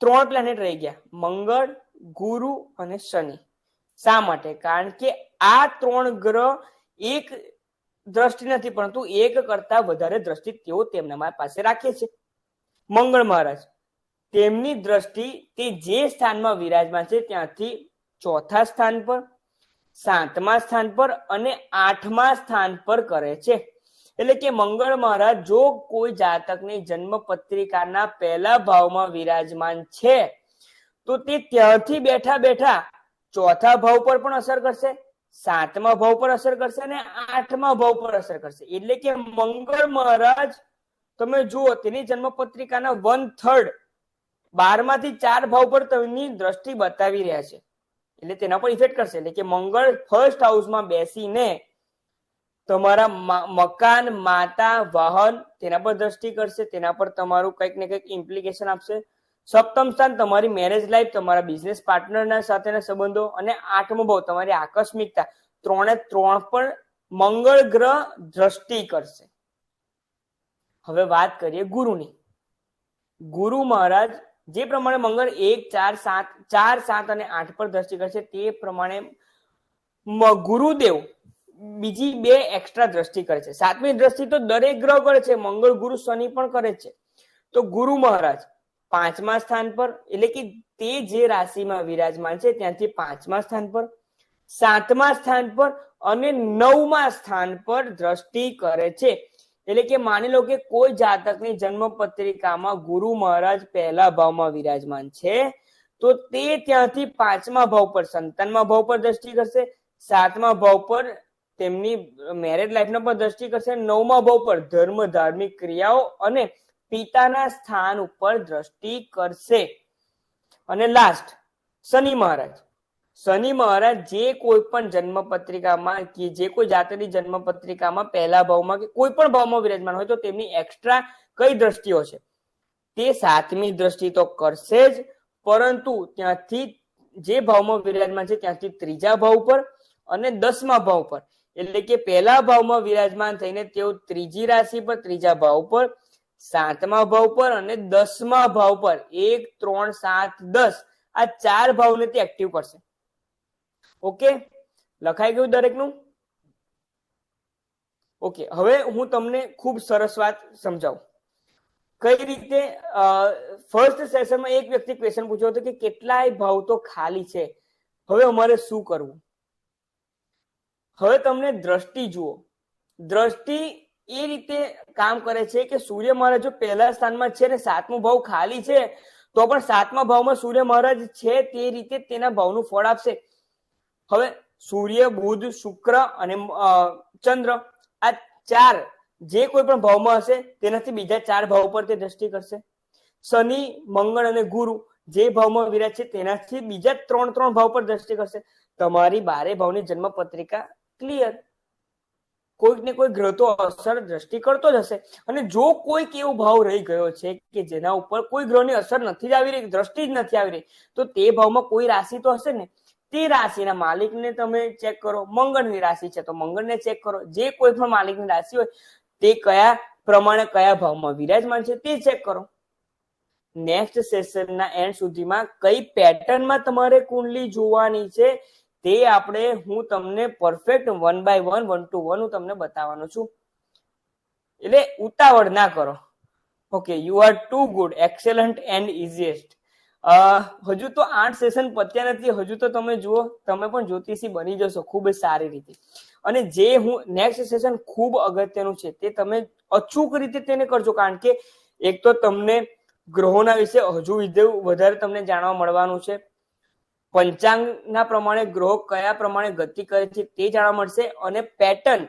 3 પ્લેનેટ રહી ગયા, મંગળ, ગુરુ અને શનિ. શા માટે? કારણ કે આ 3 ગ્રહ એક દ્રષ્ટિ નથી પરંતુ એક કરતા વધારે દ્રષ્ટિ તેઓ તેમના પાસે રાખે છે. મંગળ મહારાજ તેમની દ્રષ્ટિ તે જે સ્થાનમાં વિરાજમાન છે ત્યાંથી 4થા સ્થાન પર, 7મા સ્થાન પર અને 8મા સ્થાન પર કરે છે. એટલે કે મંગળ મહારાજ જો કોઈ જાતકની જન્મ પત્રિકાના પહેલા ભાવમાં વિરાજમાન છે તો તે ત્યાંથી બેઠા બેઠા 4થા ભાવ પર પણ અસર કરશે, 7મા ભાવ પર અસર કરશે અને 8મા ભાવ પર અસર કરશે. એટલે કે મંગળ મહારાજ તમે જુઓ તેની જન્મ પત્રિકાના 1/3 12માંથી 4 ભાવ પર તેની દ્રષ્ટિ બતાવી રહ્યા છે. એટલે તેના પર ઇફેક્ટ કરશે. એટલે કે મંગળ ફર્સ્ટ હાઉસમાં બેસીને તમારા મકાન, માતા, વાહન તેના પર દ્રષ્ટિ કરશે. તેના પર તમારું કંઈક ને કંઈક ઇમ્પ્લિકેશન આપશે. 7મ સ્થાન તમારી મેરેજ લાઈફ, તમારા બિઝનેસ પાર્ટનરના સાથેના સંબંધો અને 8મો ભાવ તમારી આકસ્મિકતા. 3 પર મંગળ ગ્રહ દ્રષ્ટિ કરશે. હવે વાત કરીએ ગુરુની. ગુરુ મહારાજ જે પ્રમાણે મંગળ 1, 4, 7 અને 8 પર દ્રષ્ટિ કરશે તે પ્રમાણે ગુરુદેવ બીજી 2 એક્સ્ટ્રા દ્રષ્ટિ કરે છે. 7મી દ્રષ્ટિ તો દરેક ગ્રહ કરે છે, મંગળ, ગુરુ, શનિ પણ કરે છે. તો ગુરુ મહારાજ 5મા સ્થાન પર, એટલે કે તે જે રાશિમાં વિરાજમાન છે ત્યાંથી 5મા સ્થાન પર, 7મા સ્થાન પર અને 9મા સ્થાન પર દ્રષ્ટિ કરે છે. એટલે કે માની લો કે કોઈ જાતકની જન્મ પત્રિકામાં ગુરુ મહારાજ પહેલા ભાવમાં વિરાજમાન છે, તો તે ત્યાંથી 5મા ભાવ પર સંતાનમાં ભાવ પર દ્રષ્ટિ કરશે, 7મા ભાવ પર તેમની મેરેજ લાઈફના પર દ્રષ્ટિ કરશે, 9મા ભાવ પર ધર્મ ધાર્મિક ક્રિયાઓ અને પિતાના સ્થાન ઉપર દ્રષ્ટિ કરશે. અને લાસ્ટ શનિ મહારાજ. શનિ મહારાજ જે કોઈ પણ જન્મ પત્રિકામાં કે જે કોઈ જાતકની જન્મ પત્રિકામાં પહેલા ભાવમાં કે કોઈ પણ ભાવમાં વિરાજમાન હોય તો તેમની એક્સ્ટ્રા કઈ દ્રષ્ટિઓ છે, તે 7મી દ્રષ્ટિ તો કરશે જ, પરંતુ ત્યાંથી જે ભાવમાં વિરાજમાન છે ત્યાંથી 3જા ભાવ પર અને 10મા ભાવ પર, એટલે કે પહેલા ભાવમાં વિરાજમાન થઈને તેઓ 3જી રાશિ પર, 3જા ભાવ પર, 7મા ભાવ પર અને 10મા ભાવ પર 1, 3, 7, 10 આ 4 ભાવને તે એક્ટિવ કરશે. ઓકે, લખાઈ ગયું દરેકનું? ઓકે, હવે હું તમને ખૂબ સરસ વાત સમજાવું. કઈ રીતે ફર્સ્ટ સેશનમાં એક વ્યક્તિ ક્વેશ્ચન પૂછ્યો હતો કે કેટલાય ભાવ તો ખાલી છે, હવે અમારે શું કરવું? હવે તમને દ્રષ્ટિ જુઓ. દ્રષ્ટિ એ રીતે કામ કરે છે કે સૂર્ય મહારાજ જો પહેલા સ્થાનમાં છે ને 7મો ભાવ ખાલી છે, તો પણ 7મા ભાવમાં સૂર્ય મહારાજ છે તે રીતે તેના ભાવનું ફળ આપશે. હવે સૂર્ય, બુધ, શુક્ર અને ચંદ્ર આ 4 જે કોઈ પણ ભાવમાં હશે તેનાથી બીજા 4 ભાવ પર તે દ્રષ્ટિ કરશે. શનિ, મંગળ અને ગુરુ જે ભાવમાં વિરાજ છે તેનાથી બીજા 3 ભાવ પર દ્રષ્ટિ કરશે. તમારી 12 ભાવની જન્મ પત્રિકા ક્લિયર. કોઈક ને કોઈ ગ્રહ તો અસર દ્રષ્ટિ કરતો જ હશે, અને જો કોઈક એવો ભાવ રહી ગયો છે કે જેના ઉપર કોઈ ગ્રહની અસર નથી જ આવી રહી, દ્રષ્ટિ જ નથી આવી રહી, તો તે ભાવમાં કોઈ રાશિ તો હશે ને. તે રાશિના માલિકને તમે ચેક કરો. મંગળની રાશિ છે તો મંગળને ચેક કરો. જે કોઈ પણ માલિકની રાશિ હોય તે કયા પ્રમાણે કયા ભાવમાં વિરાજમાન છે તે ચેક કરો. નેક્સ્ટ સેશનના એન્ડ સુધીમાં કઈ પેટર્નમાં તમારે કુંડલી જોવાની છે તે હું તમને પરફેક્ટ 1 by 1 1 to 1 હું તમને બતાવવાનો છું. એટલે ઉતાવળ ના કરો. Okay, you are too good, excellent and easiest. હજુ તો 8 સેશન પત્યા નથી. હજુ તો તમે જુઓ, તમે પણ જ્યોતિષી બની જશો ખૂબ જ સારી રીતે. અને જે હું નેક્સ્ટ સેશન ખૂબ અગત્યનું છે તે તમે અચૂક રીતે તેને કરજો, કારણ કે એક તો તમને ગ્રહોના વિશે હજુ વધારે તમને જાણવા મળવાનું છે. પંચાંગના પ્રમાણે ગ્રહો કયા પ્રમાણે ગતિ કરે છે તે જાણવા મળશે, અને પેટર્ન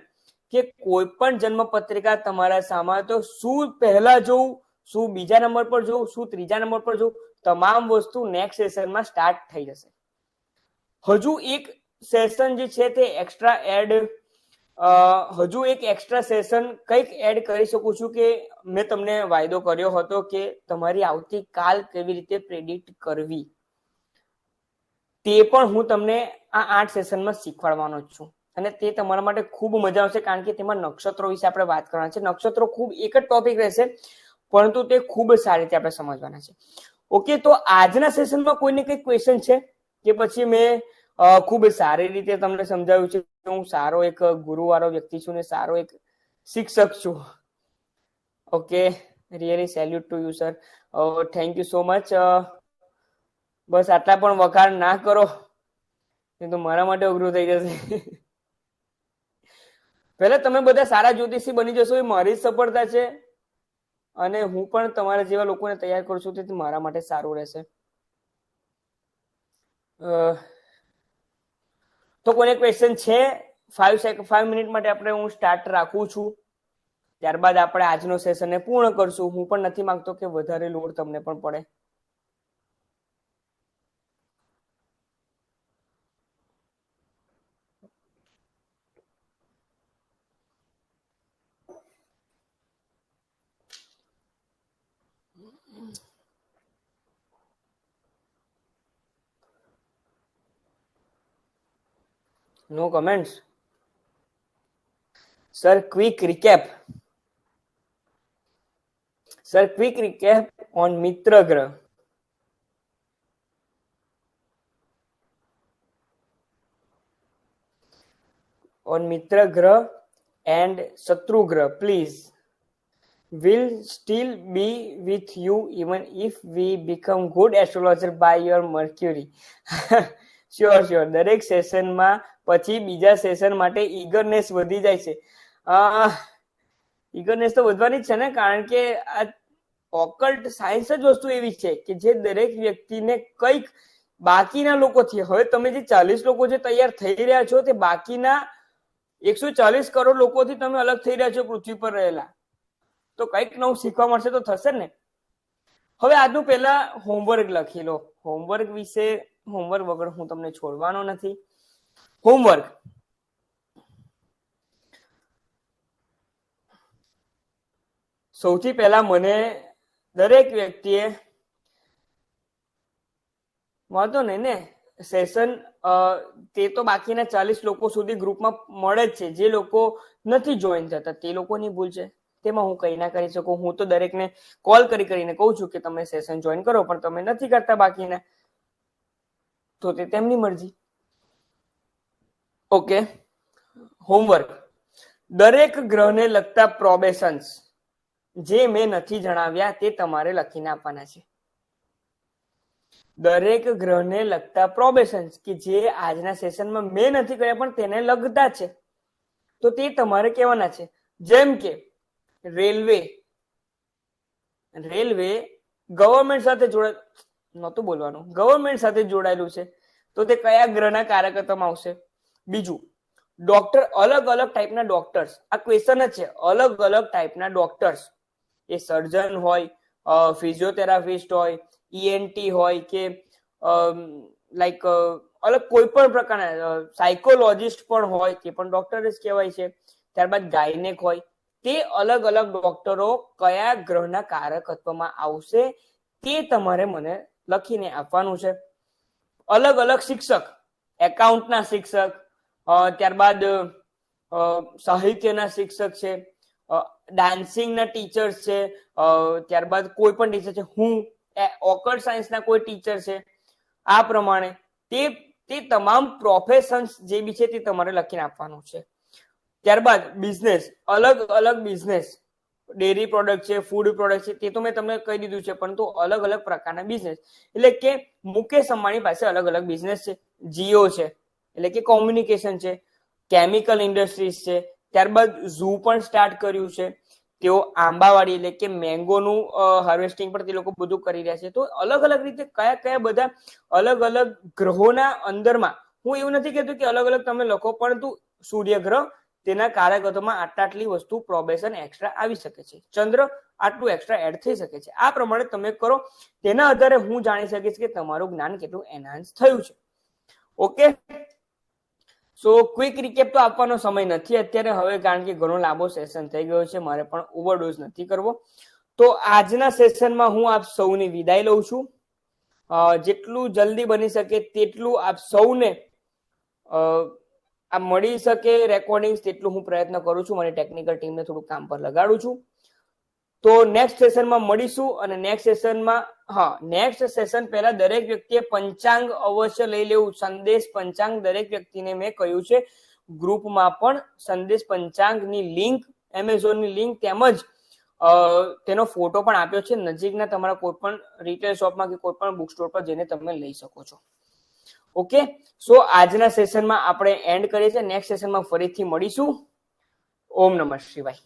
કે કોઈ પણ જન્મ પત્રિકા તમારા સામે તો શું પહેલા જોવું, શું બીજા નંબર પર જોવું, શું ત્રીજા નંબર પર જોવું, તમામ વસ્તુ નેક્સ્ટ સેશનમાં સ્ટાર્ટ થઈ જશે. હજુ એક સેશન જે છે તે એક્સ્ટ્રા એડ, હજુ એક એક્સ્ટ્રા સેશન કંઈક એડ કરી શકું છું કે મેં તમને વાયદો કર્યો હતો કે તમારી આવતીકાલ કેવી રીતે પ્રેડિક્ટ કરવી તે પણ હું તમને આ 8 સેશનમાં શીખવાડવાનો જ છું. અને તે તમારા માટે ખૂબ મજા આવશે, કારણ કે તેમાં નક્ષત્રો વિશે આપણે વાત કરવાના છે. નક્ષત્રો ખૂબ એક જ ટોપિક રહેશે, પરંતુ તે ખૂબ જ સારી રીતે આપણે સમજવાના છે. ઓકે, તો આજના સેશનમાં કોઈને કંઈ ક્વેશ્ચન છે કે પછી મેં ખૂબ સારી રીતે તમને સમજાવ્યું છે કે હું સારો એક ગુરુવાળો વ્યક્તિ છું ને સારો એક શિક્ષક છું? Okay, really salute to you sir, thank you so much. બસ આટલા પણ વખાણ ના કરો, એ તો મારા માટે અઘરું થઈ જશે. પહેલા તમે બધા સારા જ્યોતિષી બની જશો એ મારી જ સફળતા છે, અને હું પણ તમારા જેવા લોકોને તૈયાર કરું છું તેથી મારા માટે સારું રહેશે. તો કોઈને ક્વેશ્ચન છે? 5 મિનિટ માટે હું સ્ટાર્ટ રાખું છું, ત્યારબાદ આપણે આજનો સેશનને પૂર્ણ કરશું. હું પણ નથી માંગતો કે વધારે લોડ તમને પણ પડે. No comments. Sir, quick recap. Sir, quick recap on Mitra Grah. On Mitra Grah and Shatru Grah, please. Will still be with you even if we become good astrologer by your Mercury. Sure. દરેક સેશનમાં પછી બીજા session માટે ઈગરનેસ વધી જાય છે. ઇગરનેસ તો વધવાની જ છે ને, કારણ કે આ ઓકલ્ટ સાયન્સ જ વસ્તુ એવી છે કે જે દરેક વ્યક્તિને કંઈક બાકીના લોકોથી, હવે તમે જે 40 લોકો જે તૈયાર થઈ રહ્યા છો તે બાકીના 140 કરોડ લોકોથી તમે અલગ થઈ રહ્યા છો પૃથ્વી પર રહેલા, તો કંઈક નવું શીખવા મળશે તો થશે ને. હવે આજનું પહેલા હોમવર્ક લખી લો. હોમવર્ક વિશે, હોમવર્ક વગર હું તમને છોડવાનો નથી. હોમવર્ક, સૌથી પહેલા મને દરેક વ્યક્તિએ, વાંધો નહીં ને, સેશન તે તો બાકીના 40 લોકો સુધી ગ્રુપમાં મળે જ છે. જે લોકો નથી જોઈન થતા તે લોકોની ભૂલ છે, તેમાં હું કઈ ના કરી શકું. હું તો દરેકને કોલ કરીને કહું છું કે તમે સેશન જોઈન કરો, પણ તમે નથી કરતા બાકીના, તો તે તેમની મરજી. ઓકે, હોમવર્ક, દરેક ગ્રહને લગતા પ્રોબેશન્સ જે મેં નથી જણાવ્યા તે તમારે લખીને આપવાના છે. દરેક ગ્રહને લગતા પ્રોબેશન્સ કે જે આજના સેશનમાં મેં નથી કર્યા પણ તેને લગતા છે, તો તે તમારે કહેવાના છે. જેમ કે રેલવે, રેલવે ગવર્મેન્ટ સાથે નહોતું બોલવાનું, ગવર્મેન્ટ સાથે જોડાયેલું છે, તો તે કયા ગ્રહના કારકત્વમાં આવશે. બીજું, ડોક્ટર, અલગ અલગ ટાઈપના ડોક્ટર્સ, આ ક્વેશ્ચન જ છે. અલગ અલગ ટાઈપના ડોક્ટર્સ, એ સર્જન હોય, ફિઝિયોથેરાપિસ્ટ હોય, ઈએનટી હોય કે લાઈક અલગ કોઈ પણ પ્રકારના સાયકોલોજીસ્ટ પણ હોય, તે પણ ડોક્ટર જ કહેવાય છે. ત્યારબાદ ગાયનેક હોય, તે અલગ અલગ ડોક્ટરો કયા ગ્રહના કારકત્વમાં આવશે તે તમારે મને લખીને આપવાનું છે. અલગ અલગ શિક્ષક, એકાઉન્ટના શિક્ષક, ત્યારબાદ સાહિત્યના શિક્ષક છે, ડાન્સિંગના ટીચર્સ છે, ત્યારબાદ કોઈ પણ ટીચર છે, હું ઓકલ્ટ સાયન્સના કોઈ ટીચર છે. આ પ્રમાણે તે તમામ પ્રોફેશન્સ જે બી છે તે તમારે લખીને આપવાનું છે. ત્યારબાદ બિઝનેસ, અલગ અલગ બિઝનેસ, ડેરી પ્રોડક્ટ છે, ફૂડ પ્રોડક્ટ છે, તે તો મેં તમને કહી દીધું છે, પરંતુ અલગ અલગ પ્રકારના બિઝનેસ, એટલે કે મુકેશ અંબાણી પાસે અલગ અલગ બિઝનેસ છે. જીઓ છે એટલે કે કોમ્યુનિકેશન છે, કેમિકલ ઇન્ડસ્ટ્રીઝ છે, ત્યારબાદ ઝૂ પણ સ્ટાર્ટ કર્યું છે. તેઓ આંબાવાડી એટલે કે મેંગોનું હાર્વેસ્ટિંગ પણ તે લોકો બધું કરી રહ્યા છે. તો અલગ અલગ રીતે કયા કયા બધા અલગ અલગ ગ્રહોના અંદરમાં, હું એવું નથી કહેતો કે અલગ અલગ તમે લખો, પરંતુ સૂર્યગ્રહ તેના કારકત્વમાં આટલી વસ્તુ પ્રોબેશન એક્સ્ટ્રા આવી શકે છે, ચંદ્ર આટલું એક્સ્ટ્રા એડ થઈ શકે છે. આ પ્રમાણે તમે કરો, તેના આધારે હું જાણી શકીશ કે તમારું જ્ઞાન કેટલું એનહાન્સ થયું છે. ઓકે, સો ક્વિક રિકેપ તો આપવાનો સમય નથી અત્યારે હવે, કારણ કે ઘણો લાંબો સેશન થઈ ગયો છે, મારે પણ ઓવરડોઝ નથી કરવો. તો આજના સેશનમાં હું આપ સૌની વિદાય લઉં છું. જેટલું જલ્દી બની શકે તેટલું આપ સૌને આ મળી શકે રેકોર્ડિંગ્સ, તેટલું હું પ્રયત્ન કરું છું. મને ટેકનિકલ ટીમને થોડું કામ પર લગાડું છું. તો નેક્સ્ટ સેશનમાં મળીશું. અને નેક્સ્ટ સેશન પહેલા દરેક વ્યક્તિએ પંચાંગ અવશ્ય લઈ લેવું. સંદેશ પંચાંગ દરેક વ્યક્તિને મેં કહ્યું છે, ગ્રુપમાં પણ સંદેશ પંચાંગની લિંક, એમેઝોનની લિંક તેમજ તેનો ફોટો પણ આપ્યો છે. નજીકના તમારા કોઈ પણ રિટેલ શોપમાં કે કોઈ પણ બુક સ્ટોર પર જઈને તમે લઈ શકો છો. ઓકે, સો આજના સેશનમાં આપણે એન્ડ કરીએ છીએ. નેક્સ્ટ સેશનમાં ફરીથી મળીશું. ઓમ નમઃ શિવાય.